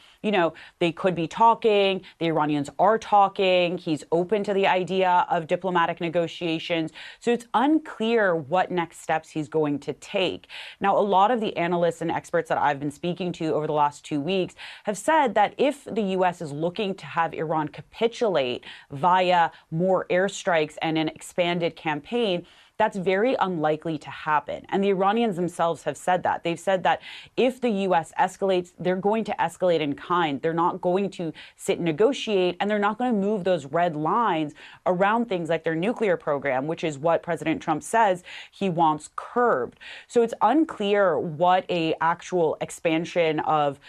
they could be talking, the Iranians are talking, he's open to the idea of diplomatic negotiations. So it's unclear what next steps he's going to take. Now, a lot of the analysts and experts that I've been speaking to over the last 2 weeks have said that if the U.S. is looking to have Iran capitulate via more airstrikes and an expanded campaign, that's very unlikely to happen. And the Iranians themselves have said that. They've said that if the U.S. escalates, they're going to escalate in kind. They're not going to sit and negotiate, and they're not going to move those red lines around things like their nuclear program, which is what President Trump says he wants curbed. So it's unclear what a actual expansion of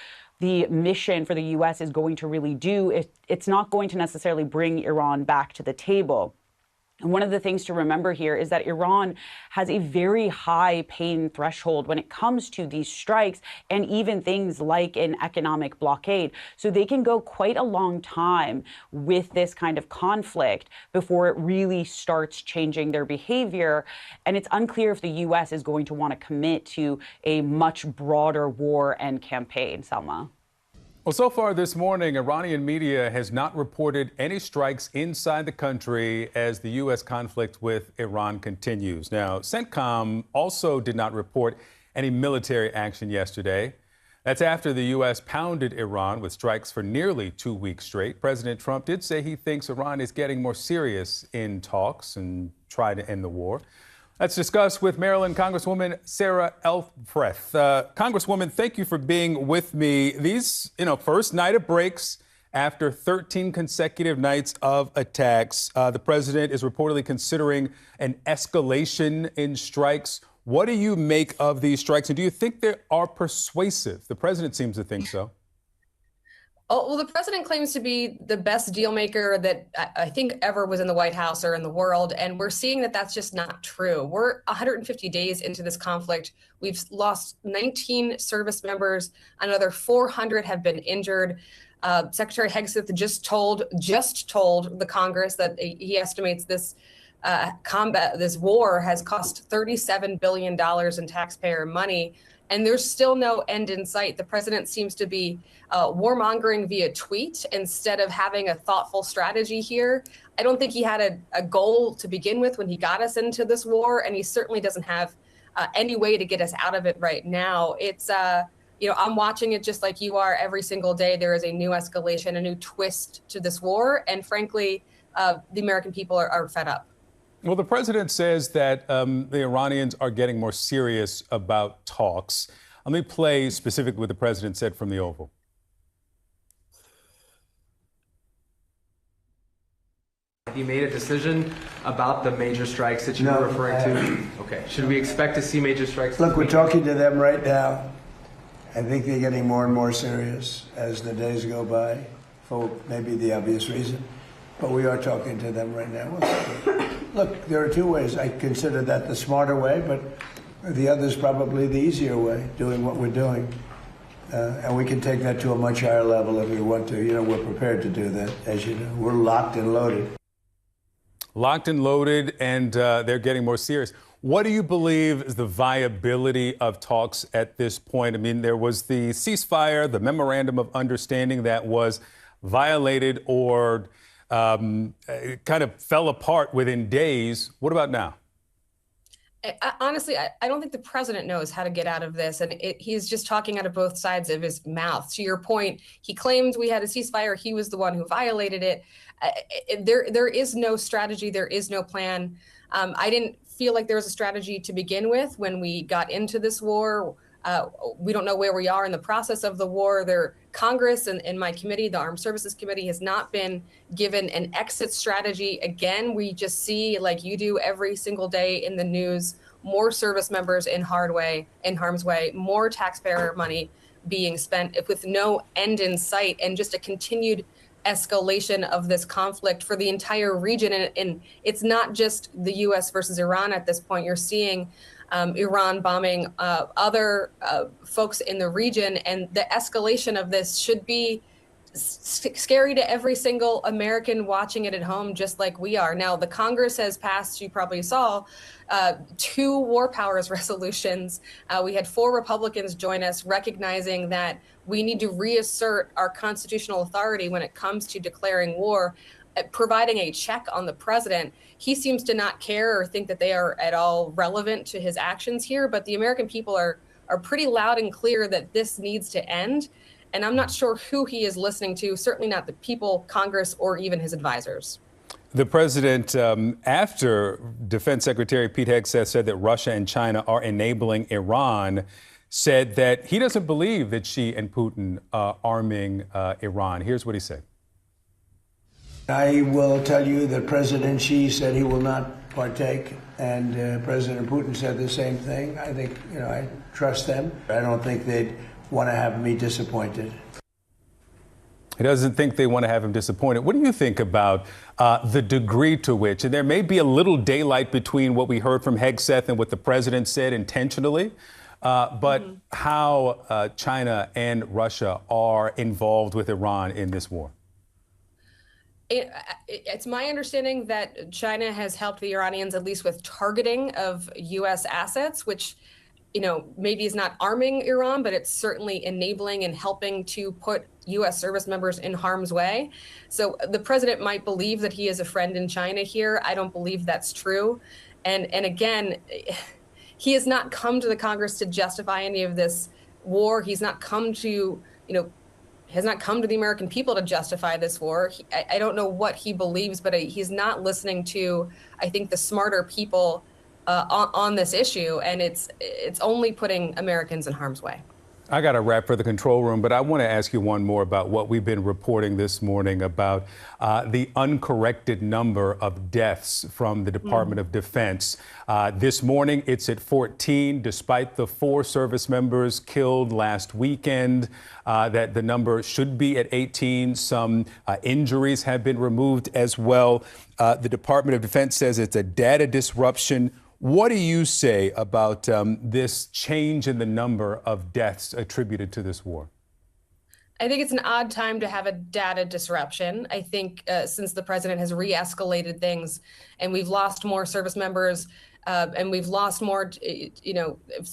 the mission for the U.S. is going to really do. It's not going to necessarily bring Iran back to the table. And one of the things to remember here is that Iran has a very high pain threshold when it comes to these strikes and even things like an economic blockade. So they can go quite a long time with this kind of conflict before it really starts changing their behavior. And it's unclear if the U.S. is going to want to commit to a much broader war and campaign. Salma. Well, so far this morning, Iranian media has not reported any strikes inside the country as the U.S. conflict with Iran continues. Now, CENTCOM also did not report any military action yesterday. That's after the U.S. pounded Iran with strikes for nearly 2 weeks straight. President Trump did say he thinks Iran is getting more serious in talks and try to end the war. Let's discuss with Maryland Congresswoman Sarah Elfreth. Congresswoman, thank you for being with me. These, first night of breaks after 13 consecutive nights of attacks. The president is reportedly considering an escalation in strikes. What do you make of these strikes, and do you think they are persuasive? The president seems to think so. Oh, well, the president claims to be the best deal maker that I think ever was in the White House or in the world. And we're seeing that that's just not true. We're 150 days into this conflict. We've lost 19 service members. Another 400 have been injured. Secretary Hegseth just told the Congress that he estimates this combat this war has cost $37 billion in taxpayer money, and there's still no end in sight. The president seems to be warmongering via tweet instead of having a thoughtful strategy here. I don't think he had a goal to begin with when he got us into this war, and he certainly doesn't have any way to get us out of it right now. It's, I'm watching it just like you are every single day. There is a new escalation, a new twist to this war, and frankly, the American people are fed up. Well, the president says that the Iranians are getting more serious about talks. Let me play specifically what the president said from the Oval. Have you made a decision about the major strikes that you were referring to? Okay. Should we expect to see major strikes? Look, we're talking to them right now. I think they're getting more and more serious as the days go by, for maybe the obvious reason. But we are talking to them right now. Look, there are two ways. I consider that the smarter way, but the other is probably the easier way, doing what we're doing. And we can take that to a much higher level if we want to. You know, we're prepared to do that, as you know. We're locked and loaded. Locked and loaded, and they're getting more serious. What do you believe is the viability of talks at this point? I mean, there was the ceasefire, the memorandum of understanding that was violated or kind of fell apart within days. What about now? Honestly, I don't think the president knows how to get out of this, and he's just talking out of both sides of his mouth. To your point, he claimed we had a ceasefire. He was the one who violated it. There is no strategy. There is no plan. I didn't feel like there was a strategy to begin with when we got into this war. We don't know where we are in the process of the war. Congress and my committee, the Armed Services Committee, has not been given an exit strategy. Again, we just see, like you do every single day in the news, more service members in harm's way, more taxpayer money being spent with no end in sight, and just a continued escalation of this conflict for the entire region. And it's not just the U.S. versus Iran at this point. You're seeing Iran bombing other folks in the region, and the escalation of this should be scary to every single American watching it at home, just like we are. Now, the Congress has passed, you probably saw, 2 war powers resolutions. We had 4 Republicans join us, recognizing that we need to reassert our constitutional authority when it comes to declaring war, providing a check on the president. He seems to not care or think that they are at all relevant to his actions here, but the American people are pretty loud and clear that this needs to end. And I'm not sure who he is listening to, certainly not the people, Congress, or even his advisors. The president, after Defense Secretary Pete Hegseth said that Russia and China are enabling Iran, said that he doesn't believe that Xi and Putin are arming Iran. Here's what he said. I will tell you that President Xi said he will not partake, and President Putin said the same thing. I think, I trust them. I don't think they'd want to have me disappointed. He doesn't think they want to have him disappointed. What do you think about the degree to which, and there may be a little daylight between what we heard from Hegseth and what the president said intentionally, but how China and Russia are involved with Iran in this war? It's my understanding that China has helped the Iranians at least with targeting of U.S. assets, which, maybe is not arming Iran, but it's certainly enabling and helping to put U.S. service members in harm's way. So the president might believe that he is a friend in China here. I don't believe that's true. And again, he has not come to the Congress to justify any of this war. He's not come to, has not come to the American people to justify this war. I don't know what he believes, but he's not listening to, I think, the smarter people on this issue, and it's only putting Americans in harm's way. I got a wrap for the control room, but I want to ask you one more about what we've been reporting this morning about the uncorrected number of deaths from the Department of Defense. This morning, it's at 14, despite the 4 service members killed last weekend, that the number should be at 18. Some injuries have been removed as well. The Department of Defense says it's a data disruption. What do you say about this change in the number of deaths attributed to this war? I think it's an odd time to have a data disruption. I think since the president has re-escalated things and we've lost more service members and we've lost more,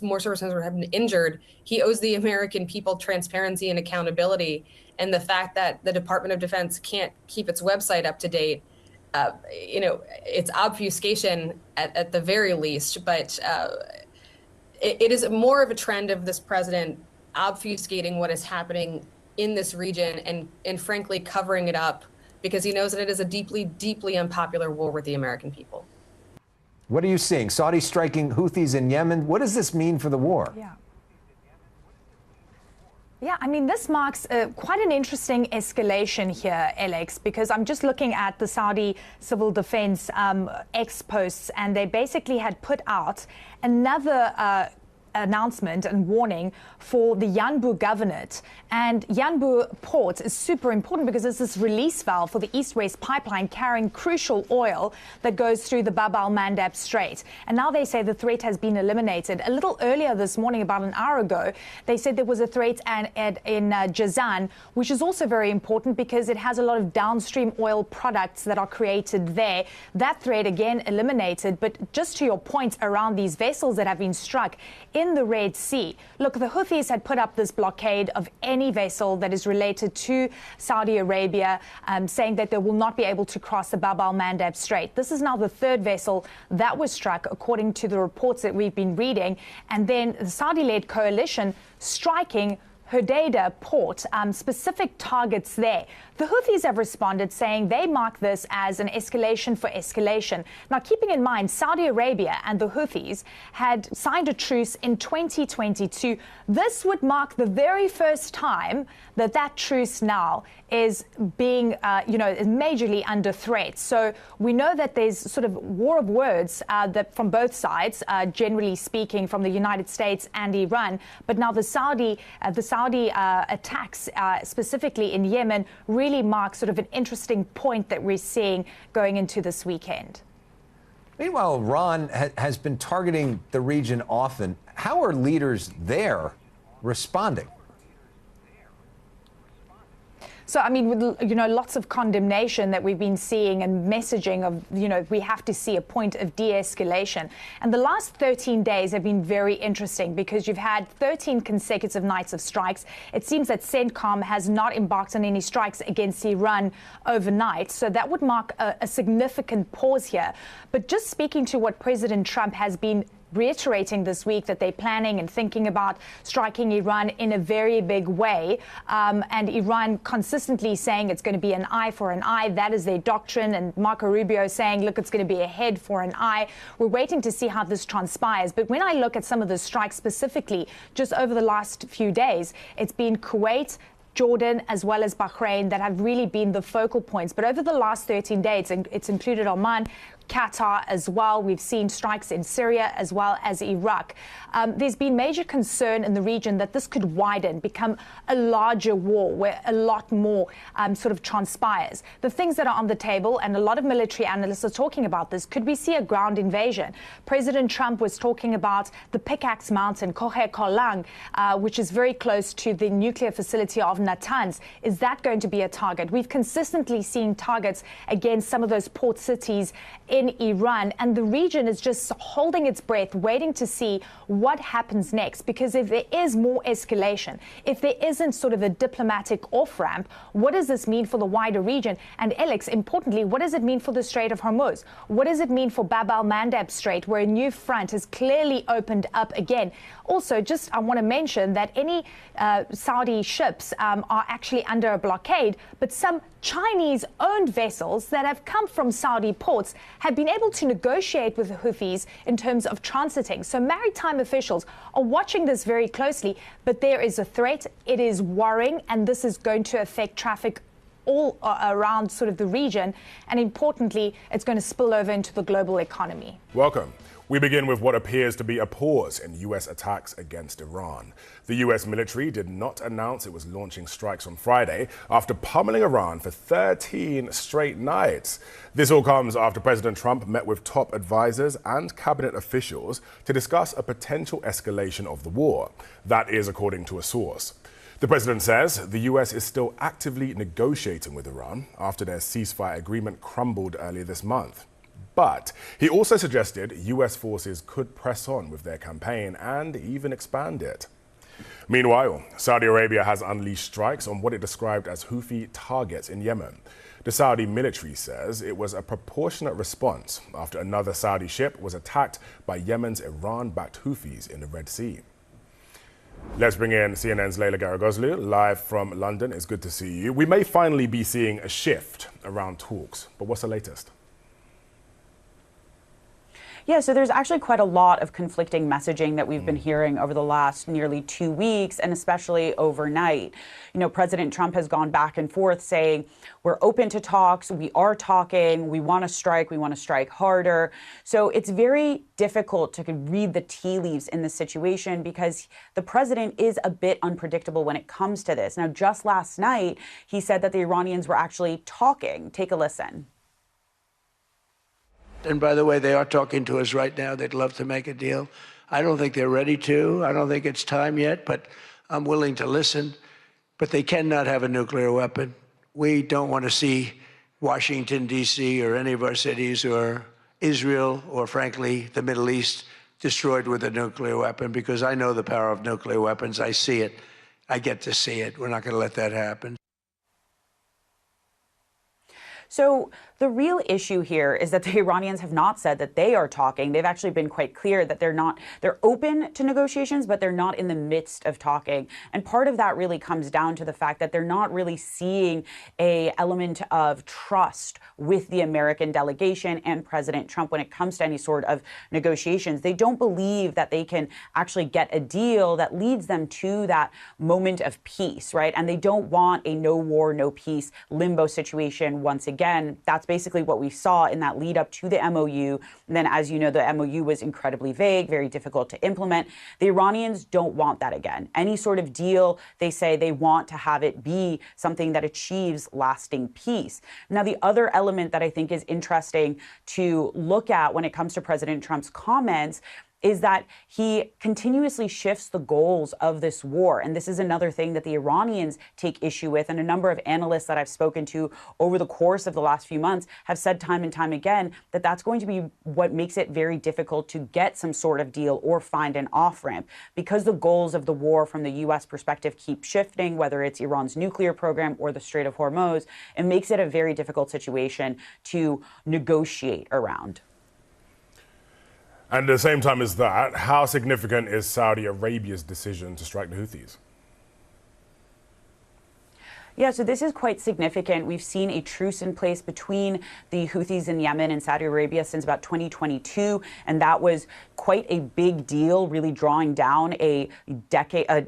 more service members have been injured, he owes the American people transparency and accountability. And the fact that the Department of Defense can't keep its website up to date, it's obfuscation at the very least, but it is more of a trend of this president obfuscating what is happening in this region and frankly covering it up because he knows that it is a deeply, deeply unpopular war with the American people. What are you seeing? Saudi striking Houthis in Yemen. What does this mean for the war? Yeah, I mean, this marks quite an interesting escalation here, Alex, because I'm just looking at the Saudi Civil Defense ex-posts, and they basically had put out another announcement and warning for the Yanbu Governorate. And Yanbu Port is super important because it's this release valve for the east-west pipeline carrying crucial oil that goes through the Bab al-Mandeb Strait. And now they say the threat has been eliminated. A little earlier this morning, about an hour ago, they said there was a threat in Jazan, which is also very important because it has a lot of downstream oil products that are created there. That threat, again, eliminated. But just to your point around these vessels that have been struck in the Red Sea. Look, the Houthis had put up this blockade of any vessel that is related to Saudi Arabia, saying that they will not be able to cross the Bab al-Mandeb Strait. This is now the third vessel that was struck, according to the reports that we've been reading. And then the Saudi-led coalition striking Hodeidah port, specific targets there. The Houthis have responded saying they mark this as an escalation for escalation. Now, keeping in mind, Saudi Arabia and the Houthis had signed a truce in 2022. This would mark the very first time that that truce now is being, majorly under threat. So we know that there's sort of war of words that from both sides, generally speaking, from the United States and Iran. But now the Saudi attacks, specifically in Yemen, really marks sort of an interesting point that we're seeing going into this weekend. Meanwhile, Iran has been targeting the region often. How are leaders there responding? So, I mean, with, lots of condemnation that we've been seeing and messaging of, we have to see a point of de-escalation. And the last 13 days have been very interesting because you've had 13 consecutive nights of strikes. It seems that CENTCOM has not embarked on any strikes against Iran overnight. So that would mark a significant pause here. But just speaking to what President Trump has been reiterating this week, that they're planning and thinking about striking Iran in a very big way. And Iran consistently saying it's going to be an eye for an eye. That is their doctrine. And Marco Rubio saying, look, it's going to be a head for an eye. We're waiting to see how this transpires. But when I look at some of the strikes specifically, just over the last few days, it's been Kuwait, Jordan, as well as Bahrain that have really been the focal points. But over the last 13 days, it's included Oman, Qatar as well. We've seen strikes in Syria as well as Iraq. There's been major concern in the region that this could widen, become a larger war where a lot more sort of transpires. The things that are on the table, and a lot of military analysts are talking about this, could we see a ground invasion? President Trump was talking about the Pickaxe Mountain, Kohe Kolang, which is very close to the nuclear facility of Natanz. Is that going to be a target? We've consistently seen targets against some of those port cities in Iran, and the region is just holding its breath, waiting to see what happens next. Because if there is more escalation, if there isn't sort of a diplomatic off-ramp, what does this mean for the wider region? And Alex, importantly, what does it mean for the Strait of Hormuz? What does it mean for Bab al-Mandeb Strait, where a new front has clearly opened up again? Also, I want to mention that any Saudi ships are actually under a blockade, but some Chinese-owned vessels that have come from Saudi ports have been able to negotiate with the Houthis in terms of transiting. So maritime officials are watching this very closely, but there is a threat. It is worrying, and this is going to affect traffic all around sort of the region. And importantly, it's going to spill over into the global economy. Welcome. We begin with what appears to be a pause in U.S. attacks against Iran. The U.S. military did not announce it was launching strikes on Friday after pummeling Iran for 13 straight nights. This all comes after President Trump met with top advisors and cabinet officials to discuss a potential escalation of the war. That is according to a source. The president says the U.S. is still actively negotiating with Iran after their ceasefire agreement crumbled earlier this month. But he also suggested U.S. forces could press on with their campaign and even expand it. Meanwhile, Saudi Arabia has unleashed strikes on what it described as Houthi targets in Yemen. The Saudi military says it was a proportionate response after another Saudi ship was attacked by Yemen's Iran-backed Houthis in the Red Sea. Let's bring in CNN's Leila Garagozlu, live from London. It's good to see you. We may finally be seeing a shift around talks, but what's the latest? Yeah, so there's actually quite a lot of conflicting messaging that we've been hearing over the last nearly 2 weeks, and especially overnight. You know, President Trump has gone back and forth saying, we're open to talks, we are talking, we want to strike harder. So it's very difficult to read the tea leaves in this situation because the president is a bit unpredictable when it comes to this. Now, just last night, he said that the Iranians were actually talking. Take a listen. And by the way, they are talking to us right now. They'd love to make a deal. I don't think they're ready to. I don't think it's time yet, but I'm willing to listen. But they cannot have a nuclear weapon. We don't want to see Washington, D.C., or any of our cities, or Israel, or frankly, the Middle East, destroyed with a nuclear weapon, because I know the power of nuclear weapons. I see it. I get to see it. We're not going to let that happen. So the real issue here is that the Iranians have not said that they are talking. They've actually been quite clear that they're open to negotiations, but they're not in the midst of talking. And part of that really comes down to the fact that they're not really seeing an element of trust with the American delegation and President Trump when it comes to any sort of negotiations. They don't believe that they can actually get a deal that leads them to that moment of peace, right? And they don't want a no war, no peace limbo situation once again. That's basically what we saw in that lead up to the MOU. And then, as you know, the MOU was incredibly vague, very difficult to implement. The Iranians don't want that again. Any sort of deal, they say they want to have it be something that achieves lasting peace. Now, the other element that I think is interesting to look at when it comes to President Trump's comments is that he continuously shifts the goals of this war. And this is another thing that the Iranians take issue with. And a number of analysts that I've spoken to over the course of the last few months have said time and time again that that's going to be what makes it very difficult to get some sort of deal or find an off-ramp. Because the goals of the war from the U.S. perspective keep shifting, whether it's Iran's nuclear program or the Strait of Hormuz, it makes it a very difficult situation to negotiate around. And at the same time as that, how significant is Saudi Arabia's decision to strike the Houthis? Yeah, so this is quite significant. We've seen a truce in place between the Houthis in Yemen and Saudi Arabia since about 2022, and that was quite a big deal, really drawing down a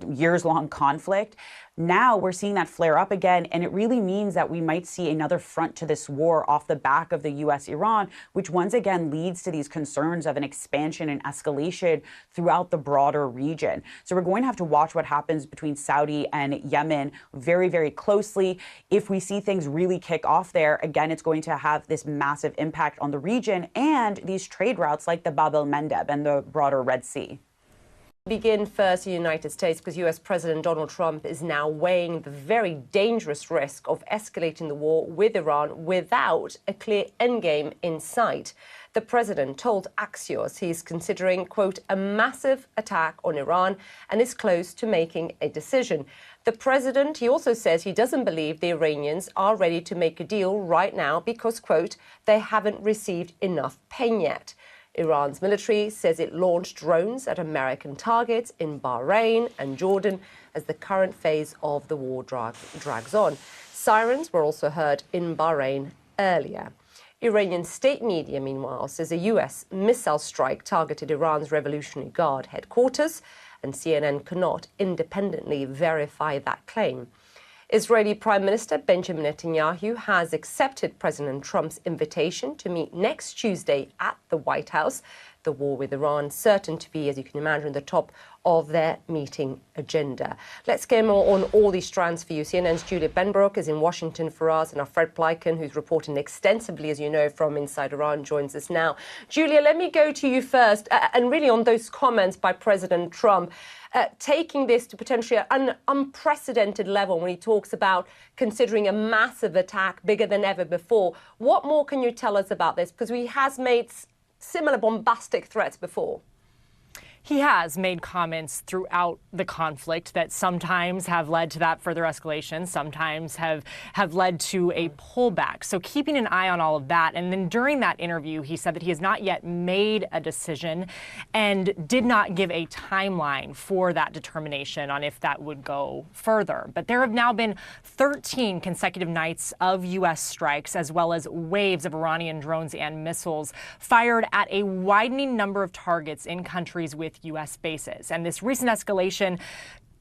years-long conflict. Now we're seeing that flare up again, and it really means that we might see another front to this war off the back of the U.S.-Iran, which once again leads to these concerns of an expansion and escalation throughout the broader region. So we're going to have to watch what happens between Saudi and Yemen very, very closely. If we see things really kick off there, again, it's going to have this massive impact on the region and these trade routes like the el-Mandeb and the broader Red Sea. Begin first in the United States because U.S. President Donald Trump is now weighing the very dangerous risk of escalating the war with Iran without a clear endgame in sight. The president told Axios he's considering, quote, a massive attack on Iran and is close to making a decision. The president, he also says he doesn't believe the Iranians are ready to make a deal right now because, quote, they haven't received enough pain yet. Iran's military says it launched drones at American targets in Bahrain and Jordan as the current phase of the war drags on. Sirens were also heard in Bahrain earlier. Iranian state media, meanwhile, says a U.S. missile strike targeted Iran's Revolutionary Guard headquarters, and CNN cannot independently verify that claim. Israeli Prime Minister Benjamin Netanyahu has accepted President Trump's invitation to meet next Tuesday at the White House. the war with Iran, certain to be, as you can imagine, the top of their meeting agenda. Let's get more on all these strands for you. CNN's Julia Benbrook is in Washington for us, and our Fred Blyken, who's reporting extensively, as you know, from inside Iran, joins us now. Julia, let me go to you first, and really on those comments by President Trump, taking this to potentially an unprecedented level when he talks about considering a massive attack bigger than ever before. What more can you tell us about this? Because he has made similar bombastic threats before. He has made comments throughout the conflict that sometimes have led to that further escalation, sometimes have led to a pullback. So keeping an eye on all of that. And then during that interview, he said that he has not yet made a decision and did not give a timeline for that determination on if that would go further. But there have now been 13 consecutive nights of U.S. strikes, as well as waves of Iranian drones and missiles fired at a widening number of targets in countries with U.S. bases. And this recent escalation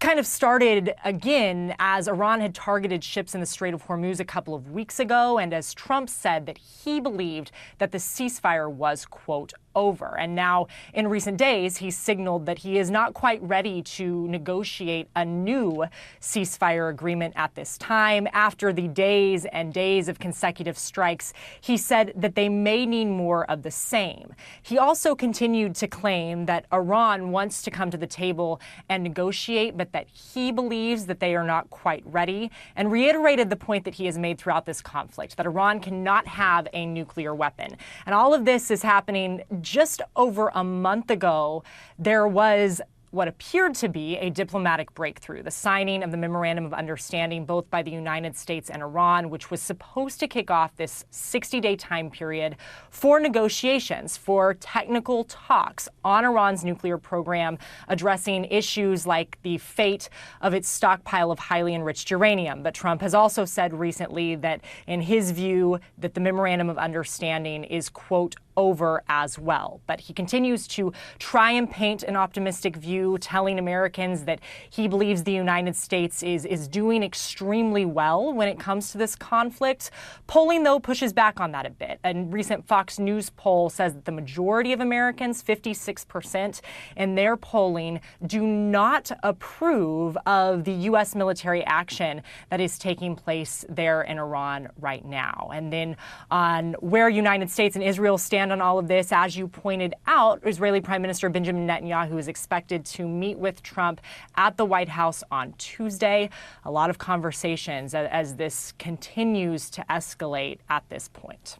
kind of started again as Iran had targeted ships in the Strait of Hormuz a couple of weeks ago, and as Trump said that he believed that the ceasefire was, quote, over. And now, in recent days, he signaled that he is not quite ready to negotiate a new ceasefire agreement at this time. After the days and days of consecutive strikes, he said that they may need more of the same. He also continued to claim that Iran wants to come to the table and negotiate, but that he believes that they are not quite ready, and reiterated the point that he has made throughout this conflict, that Iran cannot have a nuclear weapon. And all of this is happening just over a month ago. There was what appeared to be a diplomatic breakthrough, the signing of the Memorandum of Understanding both by the United States and Iran, which was supposed to kick off this 60-day time period for negotiations, for technical talks on Iran's nuclear program, addressing issues like the fate of its stockpile of highly enriched uranium. But Trump has also said recently that, in his view, that the Memorandum of Understanding is, quote, over as well. But he continues to try and paint an optimistic view, telling Americans that he believes the United States is doing extremely well when it comes to this conflict. Polling, though, pushes back on that a bit. A recent Fox News poll says that the majority of Americans, 56% in their polling, do not approve of the U.S. military action that is taking place there in Iran right now. And then on where United States and Israel stand on all of this, as you pointed out, Israeli Prime Minister Benjamin Netanyahu is expected to meet with Trump at the White House on Tuesday. A lot of conversations as this continues to escalate at this point.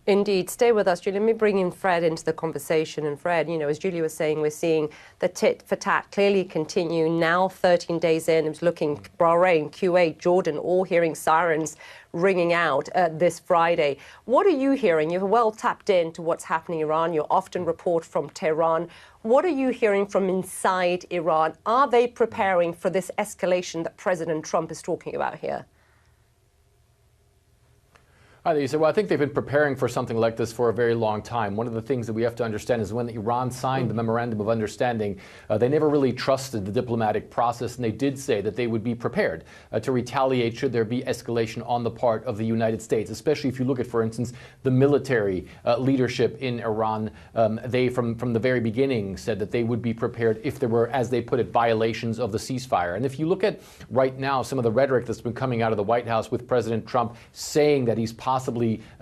Indeed. Stay with us, Julia. Let me bring in Fred into the conversation. And Fred, you know, as Julia was saying, we're seeing the tit for tat clearly continue. Now, 13 days in, it's looking Bahrain, Kuwait, Jordan, all hearing sirens ringing out this Friday. What are you hearing? You're well tapped into what's happening in Iran. You often report from Tehran. What are you hearing from inside Iran? Are they preparing for this escalation that President Trump is talking about here? Hi there. You said, well, I think they've been preparing for something like this for a very long time. One of the things that we have to understand is when Iran signed the Memorandum of Understanding, they never really trusted the diplomatic process, and they did say that they would be prepared to retaliate should there be escalation on the part of the United States, especially if you look at, for instance, the military leadership in Iran. They, from the very beginning, said that they would be prepared if there were, as they put it, violations of the ceasefire. And if you look at right now some of the rhetoric that's been coming out of the White House with President Trump saying that he's possibly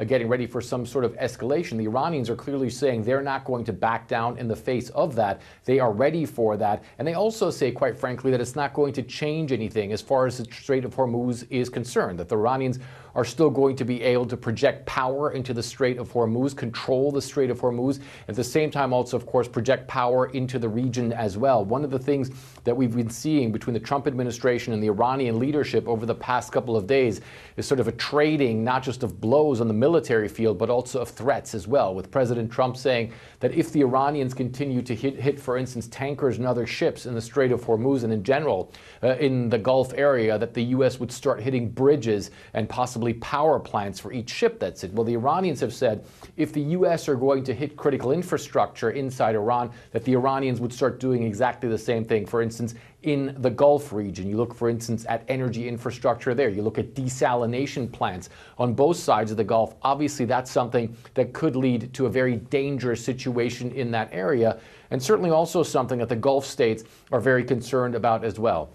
getting ready for some sort of escalation, the Iranians are clearly saying they're not going to back down in the face of that. They are ready for that. And they also say, quite frankly, that it's not going to change anything as far as the Strait of Hormuz is concerned, that the Iranians are still going to be able to project power into the Strait of Hormuz, control the Strait of Hormuz, at the same time also, of course, project power into the region as well. One of the things that we've been seeing between the Trump administration and the Iranian leadership over the past couple of days is sort of a trading, not just of blows on the military field, but also of threats as well, with President Trump saying that if the Iranians continue to hit, for instance, tankers and other ships in the Strait of Hormuz and in general in the Gulf area, that the U.S. would start hitting bridges and possibly presumably power plants for each ship that's it. Well, the Iranians have said if the U.S. are going to hit critical infrastructure inside Iran, that the Iranians would start doing exactly the same thing. For instance, in the Gulf region, you look, for instance, at energy infrastructure there. You look at desalination plants on both sides of the Gulf. Obviously, that's something that could lead to a very dangerous situation in that area, and certainly also something that the Gulf states are very concerned about as well.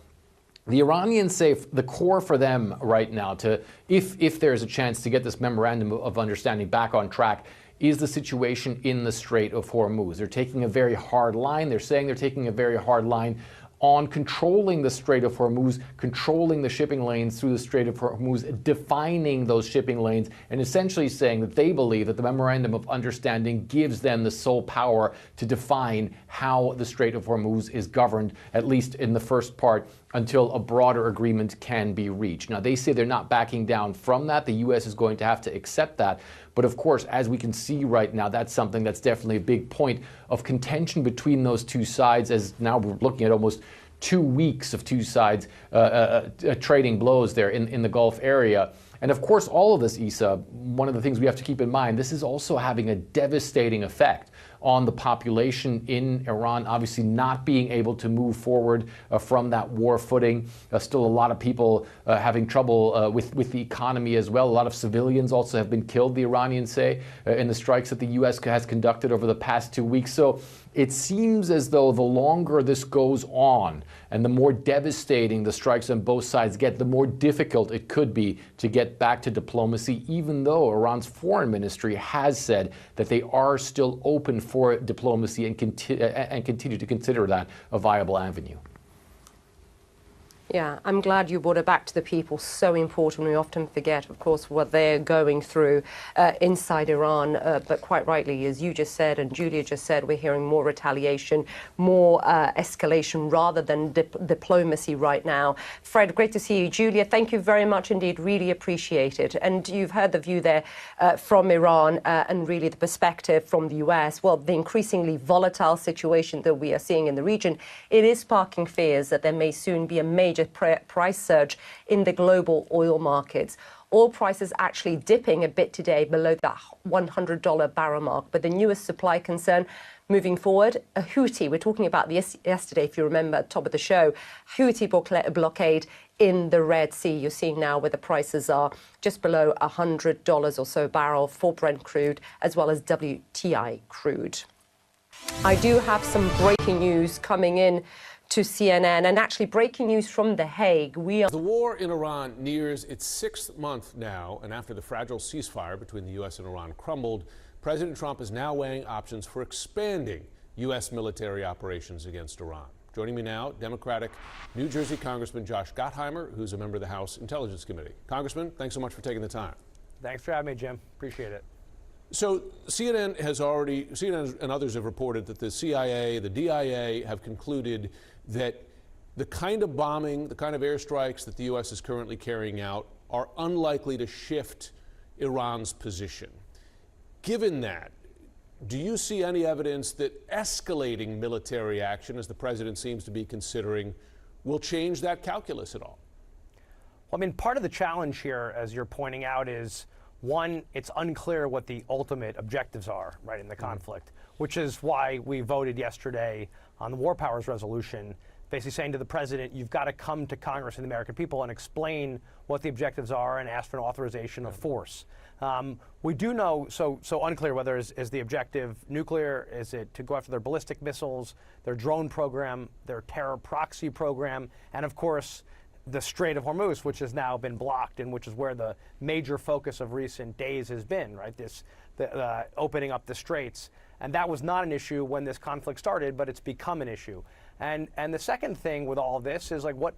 The Iranians say the core for them right now, to if there's a chance to get this memorandum of understanding back on track, is the situation in the Strait of Hormuz. They're taking a very hard line. They're saying they're taking a very hard line on controlling the Strait of Hormuz, controlling the shipping lanes through the Strait of Hormuz, defining those shipping lanes, and essentially saying that they believe that the Memorandum of Understanding gives them the sole power to define how the Strait of Hormuz is governed, at least in the first part, until a broader agreement can be reached. Now, they say they're not backing down from that. The U.S. is going to have to accept that. But of course, as we can see right now, that's something that's definitely a big point of contention between those two sides, as now we're looking at almost 2 weeks of two sides trading blows there in the Gulf area. And of course, all of this, Issa, one of the things we have to keep in mind, this is also having a devastating effect on the population in Iran, obviously not being able to move forward from that war footing. Still a lot of people having trouble with the economy as well. A lot of civilians also have been killed, the Iranians say, in the strikes that the U.S. has conducted over the past 2 weeks. So it seems as though the longer this goes on and the more devastating the strikes on both sides get, the more difficult it could be to get back to diplomacy, even though Iran's foreign ministry has said that they are still open for diplomacy and continue to consider that a viable avenue. Yeah, I'm glad you brought it back to the people. So important. We often forget, of course, what they're going through inside Iran. But quite rightly, as you just said and Julia just said, we're hearing more retaliation, more escalation rather than diplomacy right now. Fred, great to see you. Julia, thank you very much indeed. Really appreciate it. And you've heard the view there from Iran and really the perspective from the US. Well, the increasingly volatile situation that we are seeing in the region, it is sparking fears that there may soon be a major price surge in the global oil markets. Oil prices actually dipping a bit today below that $100 barrel mark. But the newest supply concern moving forward, a Houthi, we're talking about this yesterday, if you remember, at the top of the show, Houthi blockade in the Red Sea. You're seeing now where the prices are just below $100 or so a barrel for Brent crude, as well as WTI crude. I do have some breaking news coming in to CNN, and actually breaking news from The Hague. The war in Iran nears its 6th month now, and after the fragile ceasefire between the U.S. and Iran crumbled, President Trump is now weighing options for expanding U.S. military operations against Iran. Joining me now, Democratic New Jersey Congressman Josh Gottheimer, who's a member of the House Intelligence Committee. Congressman, thanks so much for taking the time. Thanks for having me, Jim. Appreciate it. So CNN and others have reported that the CIA, the DIA have concluded that the kind of bombing, the kind of airstrikes that the U.S. is currently carrying out are unlikely to shift Iran's position. Given that, do you see any evidence that escalating military action, as the president seems to be considering, will change that calculus at all? Well, I mean, part of the challenge here, as you're pointing out, is one, it's unclear what the ultimate objectives are, right, in the conflict, which is why we voted yesterday on the War Powers Resolution, basically saying to the president, you've got to come to Congress and the American people and explain what the objectives are and ask for an authorization of force. We do know, so unclear whether is the objective nuclear, is it to go after their ballistic missiles, their drone program, their terror proxy program, and of course, the Strait of Hormuz, which has now been blocked and which is where the major focus of recent days has been, right? The opening up the straits. And that was not an issue when this conflict started, but it's become an issue. And the second thing with all of this is like what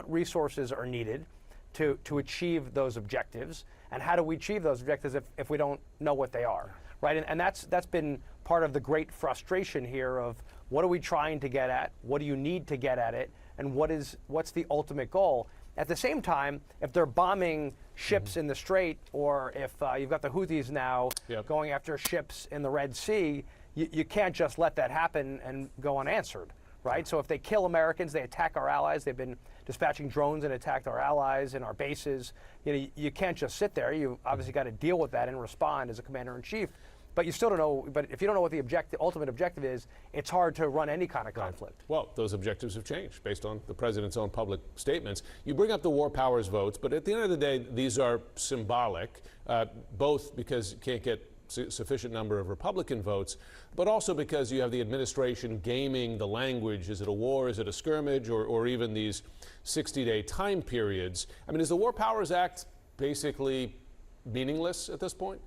resources are needed to achieve those objectives, and how do we achieve those objectives if we don't know what they are, right? And that's been part of the great frustration here of what are we trying to get at, what do you need to get at it, and what's the ultimate goal. At the same time, if they're bombing ships in the Strait, or if you've got the Houthis now going after ships in the Red Sea, you can't just let that happen and go unanswered, right? So if they kill Americans, they attack our allies. They've been dispatching drones and attacked our allies and our bases. You know, you can't just sit there. You obviously got to deal with that and respond as a commander-in-chief. But you still don't know. But if you don't know what the ultimate objective is, it's hard to run any kind of conflict. Well, those objectives have changed based on the president's own public statements. You bring up the war powers votes, but at the end of the day, these are symbolic, both because you can't get sufficient number of Republican votes, but also because you have the administration gaming the language. Is it a war? Is it a skirmish? Or even these 60-day time periods? I mean, is the War Powers Act basically meaningless at this point?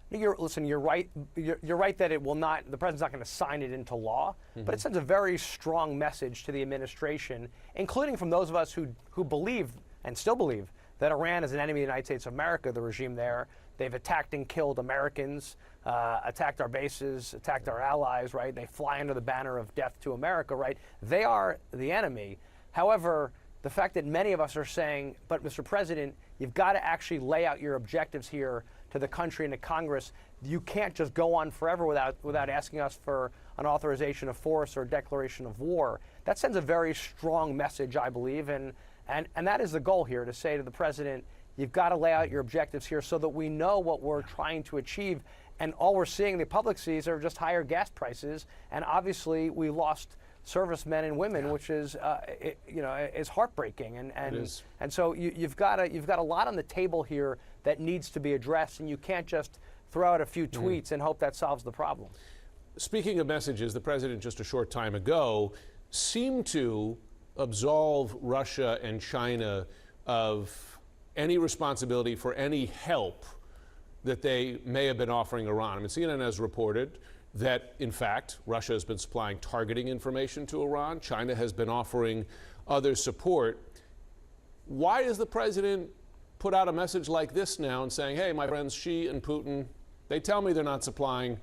Listen, you're right. You're right that it will not. The president's not going to sign it into law, but it sends a very strong message to the administration, including from those of us who believe and still believe that Iran is an enemy of the United States of America. The regime there, they've attacked and killed Americans, attacked our bases, attacked our allies. Right? They fly under the banner of death to America. Right? They are the enemy. However, the fact that many of us are saying, but Mr. President, you've got to actually lay out your objectives here to the country and to Congress. You can't just go on forever without asking us for an authorization of force or a declaration of war. That sends a very strong message, I believe, and that is the goal here, to say to the president, you've got to lay out your objectives here so that we know what we're trying to achieve. And all we're seeing, the public sees, are just higher gas prices, and obviously we lost servicemen and women, which is is heartbreaking, and so you've got a lot on the table here that needs to be addressed, and you can't just throw out a few tweets and hope that solves the problem. Speaking of messages, the president just a short time ago seemed to absolve Russia and China of any responsibility for any help that they may have been offering Iran. I mean, CNN has reported that, in fact, Russia has been supplying targeting information to Iran. China has been offering other support. Why has the president put out a message like this now and saying, hey, my friends Xi and Putin, they tell me they're not supplying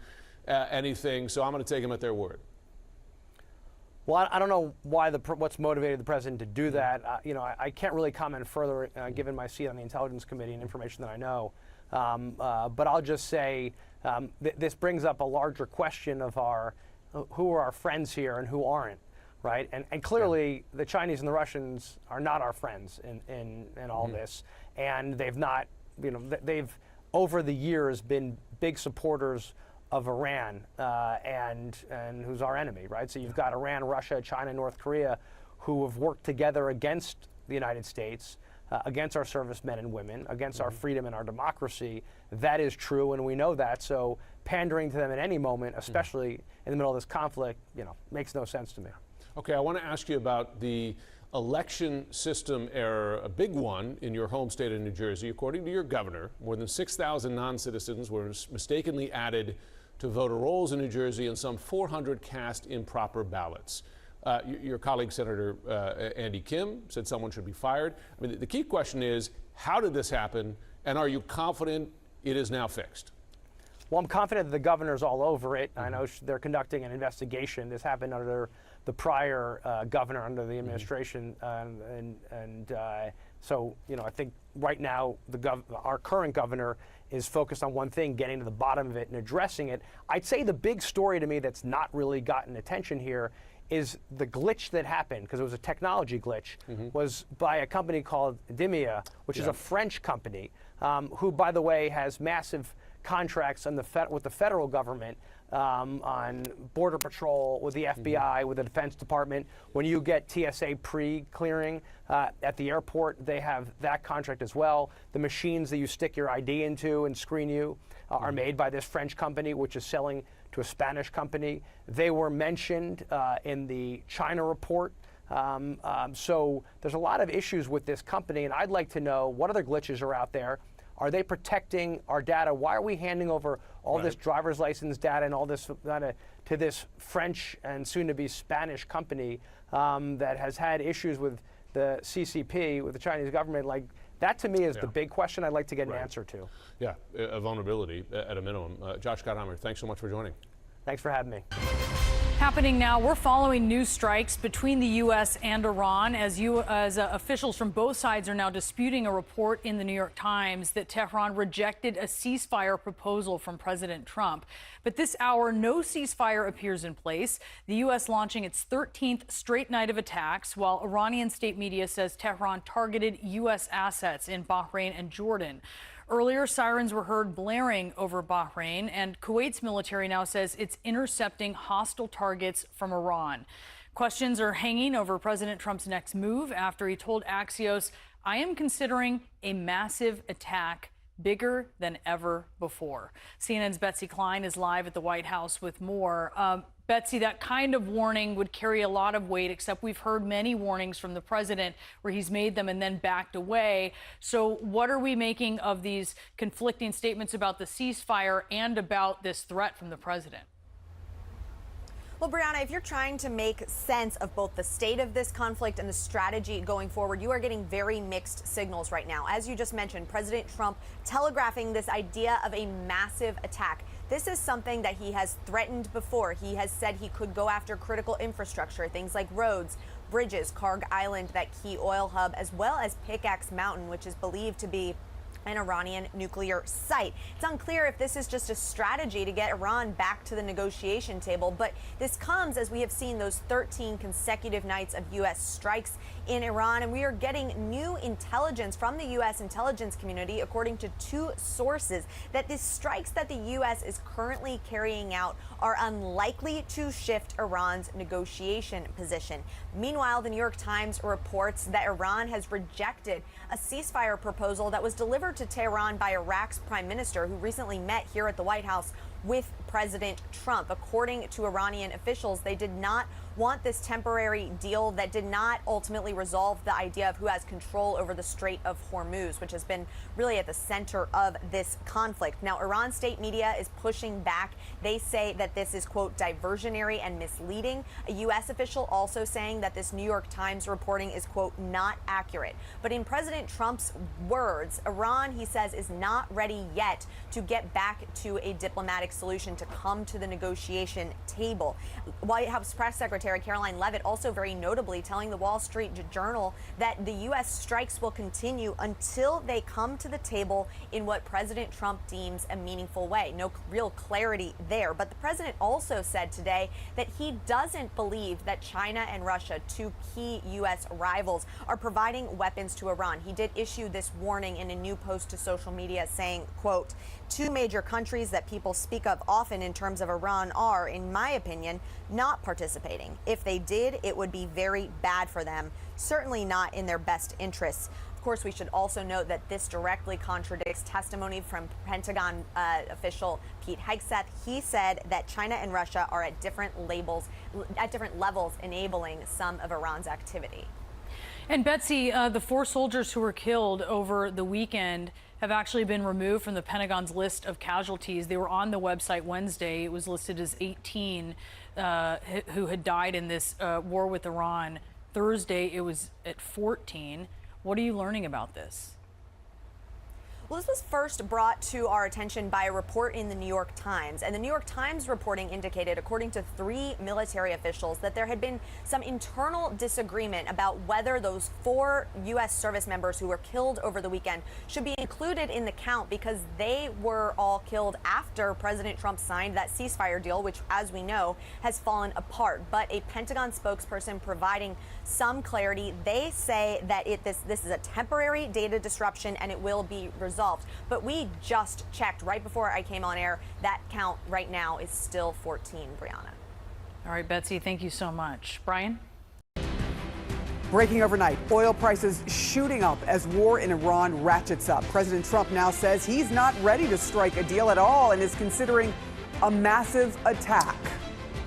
anything, so I'm going to take them at their word? Well, I don't know what's motivated the president to do that. I can't really comment further, given my seat on the Intelligence Committee and information that I know. But I'll just say this brings up a larger question of who are our friends here and who aren't, right? And clearly the Chinese and the Russians are not our friends in all this, and they've not, they've over the years been big supporters of Iran and who's our enemy, right? So you've got Iran, Russia, China, North Korea, who have worked together against the United States, against our servicemen and women, against our freedom and our democracy. That is true, and we know that. So pandering to them at any moment, especially in the middle of this conflict, makes no sense to me. Okay, I want to ask you about the election system error, a big one in your home state of New Jersey. According to your governor, more than 6,000 non-citizens were mistakenly added to voter rolls in New Jersey, and some 400 cast improper ballots. Your colleague, Senator Andy Kim, said someone should be fired. I mean, the key question is, how did this happen, and are you confident it is now fixed? Well, I'm confident that the governor's all over it. I know they're conducting an investigation. This happened under the prior governor, under the administration, so I think right now our current governor is focused on one thing, getting to the bottom of it and addressing it. I'd say the big story to me that's not really gotten attention here is the glitch that happened, because it was a technology glitch, was by a company called Dimia, which is a French company, who, by the way, has massive contracts with the federal government on Border Patrol, with the FBI, with the Defense Department. When you get TSA pre-clearing at the airport, they have that contract as well. The machines that you stick your ID into and screen you are made by this French company, which is selling to a Spanish company. They were mentioned in the China report. So there's a lot of issues with this company, and I'd like to know what other glitches are out there. Are they protecting our data? Why are we handing over all this driver's license data and all this data to this French and soon-to-be Spanish company that has had issues with the CCP, with the Chinese government? Like, that to me is the big question I'd like to get an answer to. Yeah, a vulnerability at a minimum. Josh Gottheimer, thanks so much for joining. Thanks for having me. Happening now, we're following new strikes between the U.S. and Iran as officials from both sides are now disputing a report in the New York Times that Tehran rejected a ceasefire proposal from President Trump. But this hour, no ceasefire appears in place. The U.S. launching its 13th straight night of attacks, while Iranian state media says Tehran targeted U.S. assets in Bahrain and Jordan. Earlier, sirens were heard blaring over Bahrain, and Kuwait's military now says it's intercepting hostile targets from Iran. Questions are hanging over President Trump's next move after he told Axios, "I am considering a massive attack bigger than ever before." CNN's Betsy Klein is live at the White House with more. Betsy, that kind of warning would carry a lot of weight, except we've heard many warnings from the president where he's made them and then backed away. So what are we making of these conflicting statements about the ceasefire and about this threat from the president? Well, Brianna, if you're trying to make sense of both the state of this conflict and the strategy going forward, you are getting very mixed signals right now. As you just mentioned, President Trump telegraphing this idea of a massive attack. This is something that he has threatened before. He has said he could go after critical infrastructure, things like roads, bridges, Karg Island, that key oil hub, as well as Pickaxe Mountain, which is believed to be an Iranian nuclear site. It's unclear if this is just a strategy to get Iran back to the negotiation table, but this comes as we have seen those 13 consecutive nights of U.S. strikes in Iran, and we are getting new intelligence from the U.S. intelligence community, according to two sources, that the strikes that the U.S. is currently carrying out are unlikely to shift Iran's negotiation position. Meanwhile, the New York Times reports that Iran has rejected a ceasefire proposal that was delivered to Tehran by Iraq's prime minister, who recently met here at the White House with President Trump. According to Iranian officials, they did not want this temporary deal that did not ultimately resolve the idea of who has control over the Strait of Hormuz, which has been really at the center of this conflict. Now, Iran state media is pushing back. They say that this is, quote, diversionary and misleading. A U.S. official also saying that this New York Times reporting is, quote, not accurate. But in President Trump's words, Iran, he says, is not ready yet to get back to a diplomatic solution, to come to the negotiation table. White House Press Secretary Caroline Leavitt also very notably telling the Wall Street Journal that the U.S. strikes will continue until they come to the table in what President Trump deems a meaningful way. No real clarity there. But the president also said today that he doesn't believe that China and Russia, two key U.S. rivals, are providing weapons to Iran. He did issue this warning in a new post to social media saying, quote, two major countries that people speak of often in terms of Iran are, in my opinion, not participating. If they did, it would be very bad for them, certainly not in their best interests. Of course, we should also note that this directly contradicts testimony from Pentagon official Pete Hegseth. He said that China and Russia are at different levels enabling some of Iran's activity. And Betsy, the 4 soldiers who were killed over the weekend have actually been removed from the Pentagon's list of casualties. They were on the website Wednesday. It was listed as 18 who had died in this war with Iran. Thursday, it was at 14. What are you learning about this? Well, this was first brought to our attention by a report in the New York Times. And the New York Times reporting indicated, according to 3 military officials, that there had been some internal disagreement about whether those 4 U.S. service members who were killed over the weekend should be included in the count, because they were all killed after President Trump signed that ceasefire deal, which, as we know, has fallen apart. But a Pentagon spokesperson providing some clarity, they say that this is a temporary data disruption and it will be resolved. But we just checked right before I came on air. That count right now is still 14, Brianna. All right, Betsy, thank you so much. Brian? Breaking overnight, oil prices shooting up as war in Iran ratchets up. President Trump now says he's not ready to strike a deal at all and is considering a massive attack.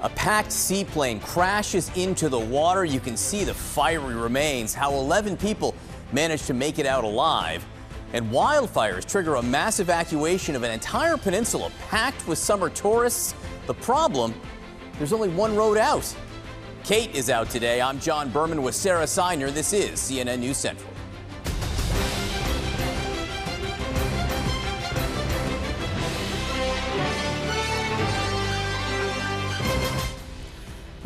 A packed seaplane crashes into the water. You can see the fiery remains, how 11 people managed to make it out alive. And wildfires trigger a mass evacuation of an entire peninsula packed with summer tourists. The problem, there's only one road out. Kate is out today. I'm John Berman with Sarah Seiner. This is CNN News Central.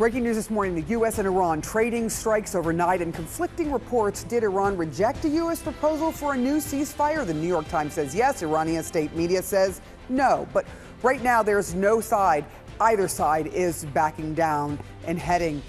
Breaking news this morning, the U.S. and Iran trading strikes overnight, and conflicting reports. Did Iran reject a U.S. proposal for a new ceasefire? The New York Times says yes. Iranian state media says no. But right now, there's no side. Either side is backing down and heading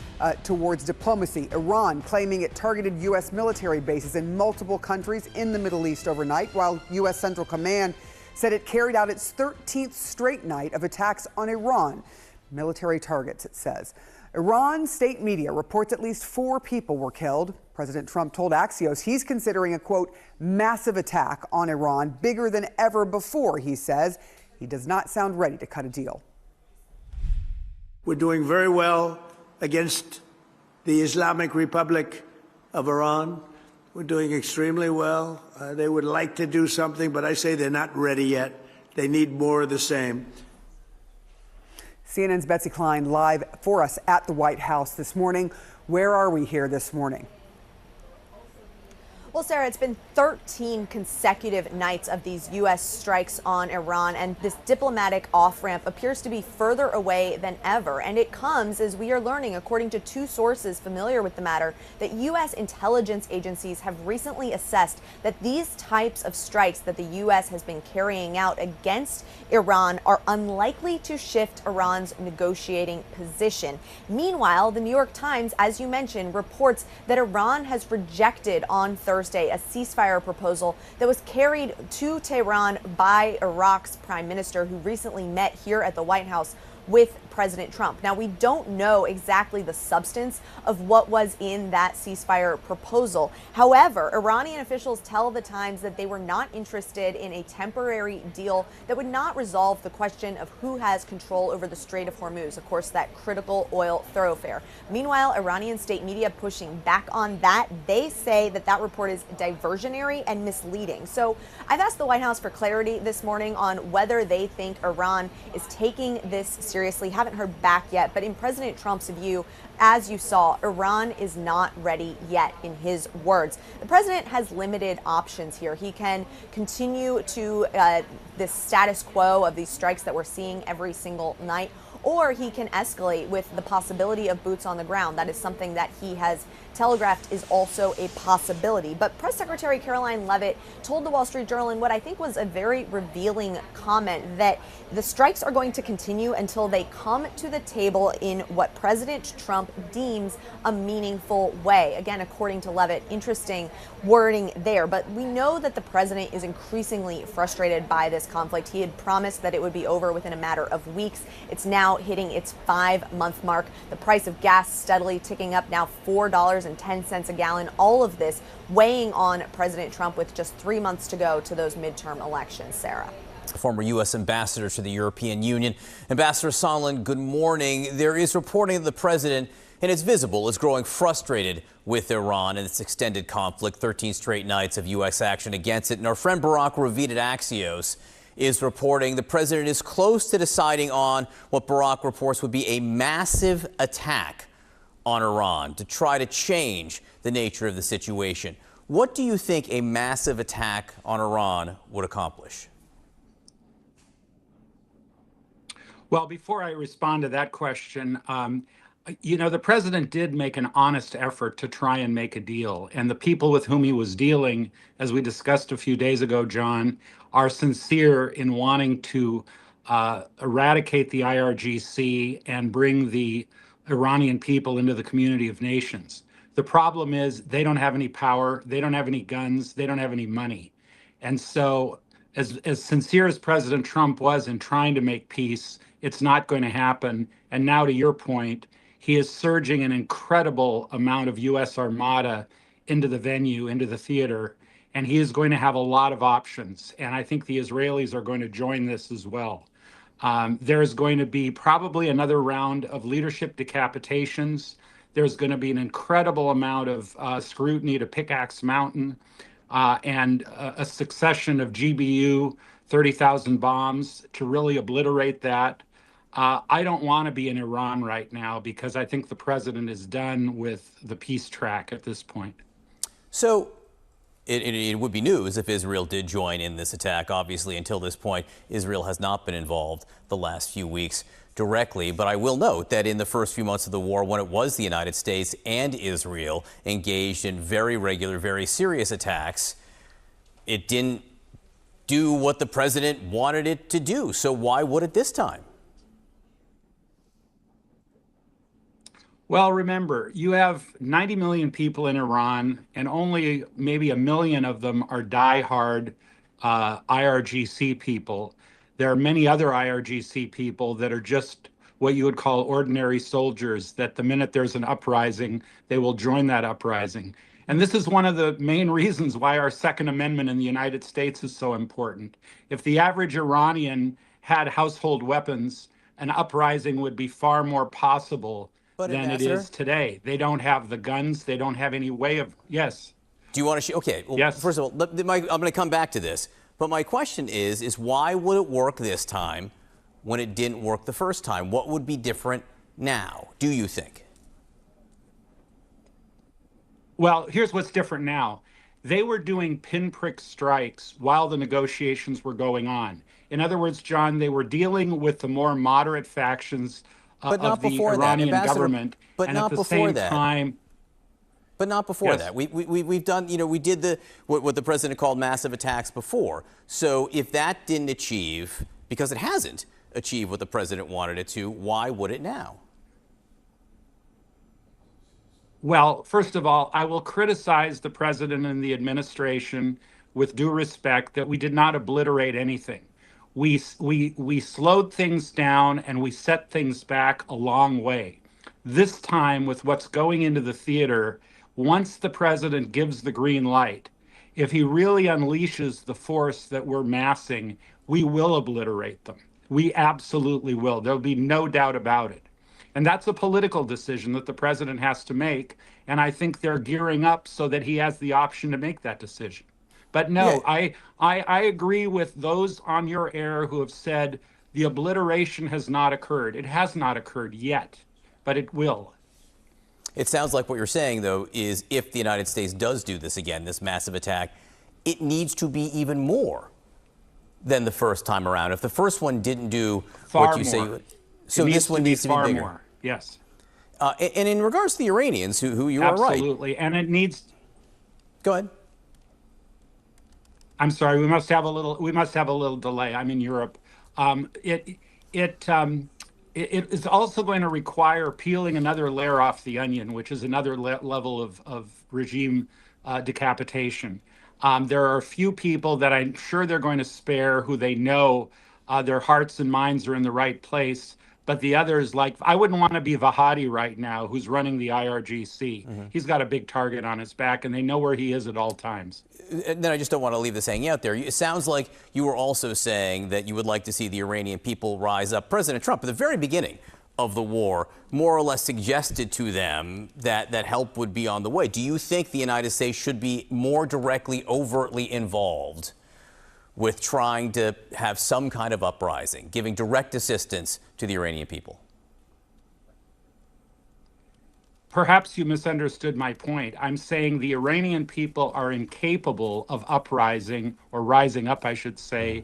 towards diplomacy. Iran claiming it targeted U.S. military bases in multiple countries in the Middle East overnight, while U.S. Central Command said it carried out its 13th straight night of attacks on Iran. Military targets, it says. Iran state media reports at least 4 people were killed. President Trump told Axios he's considering a, quote, massive attack on Iran, bigger than ever before, he says. He does not sound ready to cut a deal. We're doing very well against the Islamic Republic of Iran. We're doing extremely well. They would like to do something, but I say they're not ready yet. They need more of the same. CNN's Betsy Klein live for us at the White House this morning. Where are we here this morning? Well, Sarah, it's been 13 consecutive nights of these U.S. strikes on Iran, and this diplomatic off-ramp appears to be further away than ever. And it comes as we are learning, according to 2 sources familiar with the matter, that U.S. intelligence agencies have recently assessed that these types of strikes that the U.S. has been carrying out against Iran are unlikely to shift Iran's negotiating position. Meanwhile, the New York Times, as you mentioned, reports that Iran has rejected on Thursday a ceasefire proposal that was carried to Tehran by Iraq's prime minister, who recently met here at the White House with President Trump. Now, we don't know exactly the substance of what was in that ceasefire proposal. However, Iranian officials tell the Times that they were not interested in a temporary deal that would not resolve the question of who has control over the Strait of Hormuz, of course, that critical oil thoroughfare. Meanwhile, Iranian state media pushing back on that. They say that that report is diversionary and misleading. So I've asked the White House for clarity this morning on whether they think Iran is taking this seriously. Haven't heard back yet, but in President Trump's view, as you saw, Iran is not ready yet, in his words. The president has limited options here. He can continue to this status quo of these strikes that we're seeing every single night, or he can escalate with the possibility of boots on the ground. That is something that he has telegraphed is also a possibility. But Press Secretary Caroline Leavitt told the Wall Street Journal in what I think was a very revealing comment that the strikes are going to continue until they come to the table in what President Trump deems a meaningful way. Again, according to Leavitt, interesting wording there. But we know that the president is increasingly frustrated by this conflict. He had promised that it would be over within a matter of weeks. It's now hitting its 5-month mark. The price of gas steadily ticking up, now $4.10 a gallon. All of this weighing on President Trump with just 3 months to go to those midterm elections. Sarah. Former U.S. ambassador to the European Union. Ambassador Sondland, good morning. There is reporting that the president, and it's visible, is growing frustrated with Iran and its extended conflict, 13 straight nights of U.S. action against it. And our friend Barak Ravid at Axios is reporting the president is close to deciding on what Barak reports would be a massive attack on Iran to try to change the nature of the situation. What do you think a massive attack on Iran would accomplish? Well, before I respond to that question, the president did make an honest effort to try and make a deal. And the people with whom he was dealing, as we discussed a few days ago, John, are sincere in wanting to eradicate the IRGC and bring the Iranian people into the community of nations. The problem is they don't have any power, they don't have any guns, they don't have any money. And so as sincere as President Trump was in trying to make peace, it's not going to happen. And now to your point, he is surging an incredible amount of U.S. Armada into the venue, into the theater, and he is going to have a lot of options. And I think the Israelis are going to join this as well. There's going to be probably another round of leadership decapitations. There's going to be an incredible amount of scrutiny to Pickaxe Mountain and a succession of GBU 30,000 bombs to really obliterate that. I don't want to be in Iran right now because I think the president is done with the peace track at this point. So it would be news if Israel did join in this attack. Obviously, until this point, Israel has not been involved the last few weeks. directly. But I will note that in the first few months of the war, when it was the United States and Israel engaged in very regular, very serious attacks, it didn't do what the president wanted it to do. So why would it this time? Well, remember, you have 90 million people in Iran, and only maybe 1 million of them are diehard IRGC people. There are many other IRGC people that are just what you would call ordinary soldiers, that the minute there's an uprising, they will join that uprising. And this is one of the main reasons why our Second Amendment in the United States is so important. If the average Iranian had household weapons, an uprising would be far more possible than it is today. They don't have the guns. They don't have any way of, yes. Do you want to, okay, well, yes. First of all, I'm going to come back to this. But my question is why would it work this time when it didn't work the first time? What would be different now, do you think? Well, here's what's different now. They were doing pinprick strikes while the negotiations were going on. In other words, John, they were dealing with the more moderate factions of the Iranian government. But not before that. But not before Yes. that. We've done, we did what the president called massive attacks before. So if that didn't achieve, because it hasn't achieved what the president wanted it to, why would it now? Well, first of all, I will criticize the president and the administration with due respect that we did not obliterate anything. We slowed things down and we set things back a long way. This time, with what's going into the theater, once the president gives the green light, if he really unleashes the force that we're massing, we will obliterate them. We absolutely will. There'll be no doubt about it. And that's a political decision that the president has to make. And I think they're gearing up so that he has the option to make that decision. But no, Yeah. I agree with those on your air who have said the obliteration has not occurred. It has not occurred yet, but it will. It sounds like what you're saying, though, is if the United States does do this again, this massive attack, it needs to be even more than the first time around. If the first one didn't do what you say, so this one needs to be bigger. More. Yes. And in regards to the Iranians, who you are right. Absolutely, and it needs. Go ahead. I'm sorry. We must have a little delay. I'm in Europe. It is also going to require peeling another layer off the onion, which is another level of regime decapitation. There are a few people that I'm sure they're going to spare who they know their hearts and minds are in the right place. But the others, like, I wouldn't want to be Vahadi right now, who's running the IRGC. Mm-hmm. He's got a big target on his back, and they know where he is at all times. And then I just don't want to leave this hanging out there. It sounds like you were also saying that you would like to see the Iranian people rise up. President Trump, at the very beginning of the war, more or less suggested to them that help would be on the way. Do you think the United States should be more directly, overtly involved with trying to have some kind of uprising, giving direct assistance to the Iranian people? Perhaps you misunderstood my point. I'm saying the Iranian people are incapable of uprising, or rising up, I should say,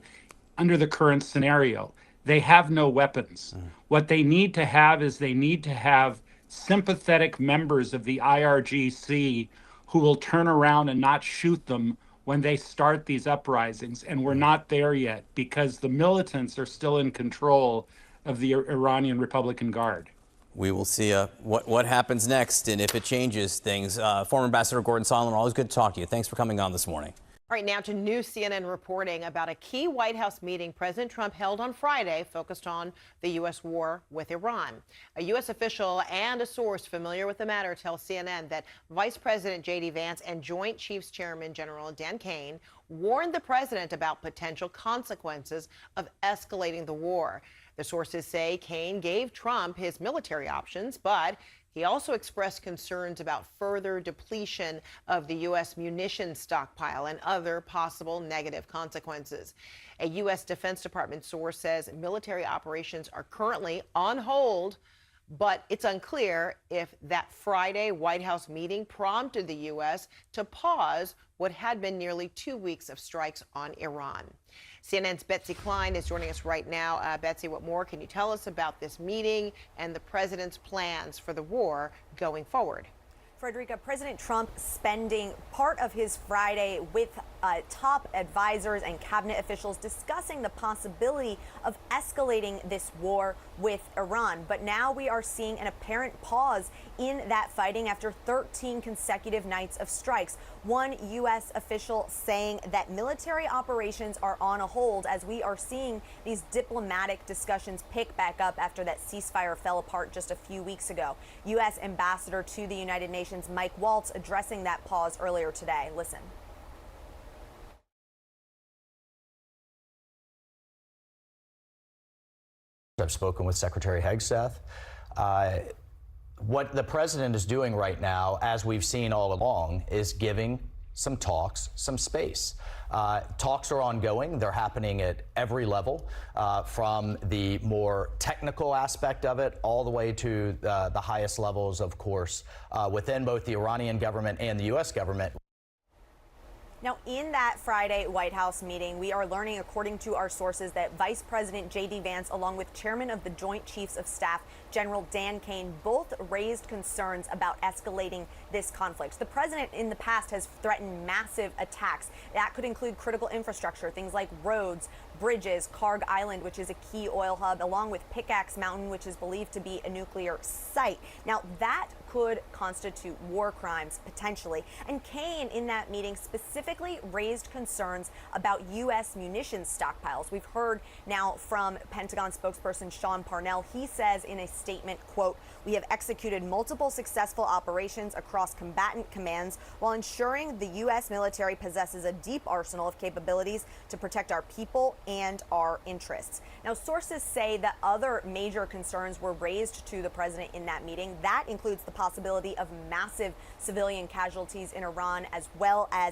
under the current scenario. They have no weapons. What they need to have is they need to have sympathetic members of the IRGC who will turn around and not shoot them when they start these uprisings. And we're not there yet because the militants are still in control of the Iranian Republican Guard. We will see what happens next and if it changes things. Former Ambassador Gordon Sondland, always good to talk to you. Thanks for coming on this morning. All right, now to new CNN reporting about a key White House meeting President Trump held on Friday focused on the U.S. war with Iran. A U.S. official and a source familiar with the matter tell CNN that Vice President J.D. Vance and Joint Chiefs Chairman General Dan Kane warned the president about potential consequences of escalating the war. The sources say Kane gave Trump his military options, but he also expressed concerns about further depletion of the U.S. munitions stockpile and other possible negative consequences. A U.S. Defense Department source says military operations are currently on hold, but it's unclear if that Friday White House meeting prompted the U.S. to pause what had been nearly 2 weeks of strikes on Iran. CNN's Betsy Klein is joining us right now. Betsy, what more can you tell us about this meeting and the president's plans for the war going forward? Frederica, President Trump spending part of his Friday with top advisors and cabinet officials discussing the possibility of escalating this war with Iran. But now we are seeing an apparent pause in that fighting after 13 consecutive nights of strikes. One U.S. official saying that military operations are on a hold as we are seeing these diplomatic discussions pick back up after that ceasefire fell apart just a few weeks ago. U.S. Ambassador to the United Nations Mike Waltz addressing that pause earlier today. Listen. I've spoken with Secretary Hegseth. What the president is doing right now, as we've seen all along, is giving some talks some space. Talks are ongoing. They're happening at every level, from the more technical aspect of it all the way to the highest levels, of course, within both the Iranian government and the U.S. government. Now, in that Friday White House meeting, we are learning, according to our sources, that Vice President J.D. Vance, along with Chairman of the Joint Chiefs of Staff, General Dan Kane, both raised concerns about escalating this conflict. The president in the past has threatened massive attacks. That could include critical infrastructure, things like roads, bridges, Karg Island, which is a key oil hub, along with Pickaxe Mountain, which is believed to be a nuclear site. Now, that could constitute war crimes, potentially. And Kane, in that meeting, specifically raised concerns about U.S. munitions stockpiles. We've heard now from Pentagon spokesperson Sean Parnell. He says in a statement, quote, "We have executed multiple successful operations across combatant commands while ensuring the U.S. military possesses a deep arsenal of capabilities to protect our people and our interests." Now, sources say that other major concerns were raised to the president in that meeting. That includes the possibility of massive civilian casualties in Iran, as well as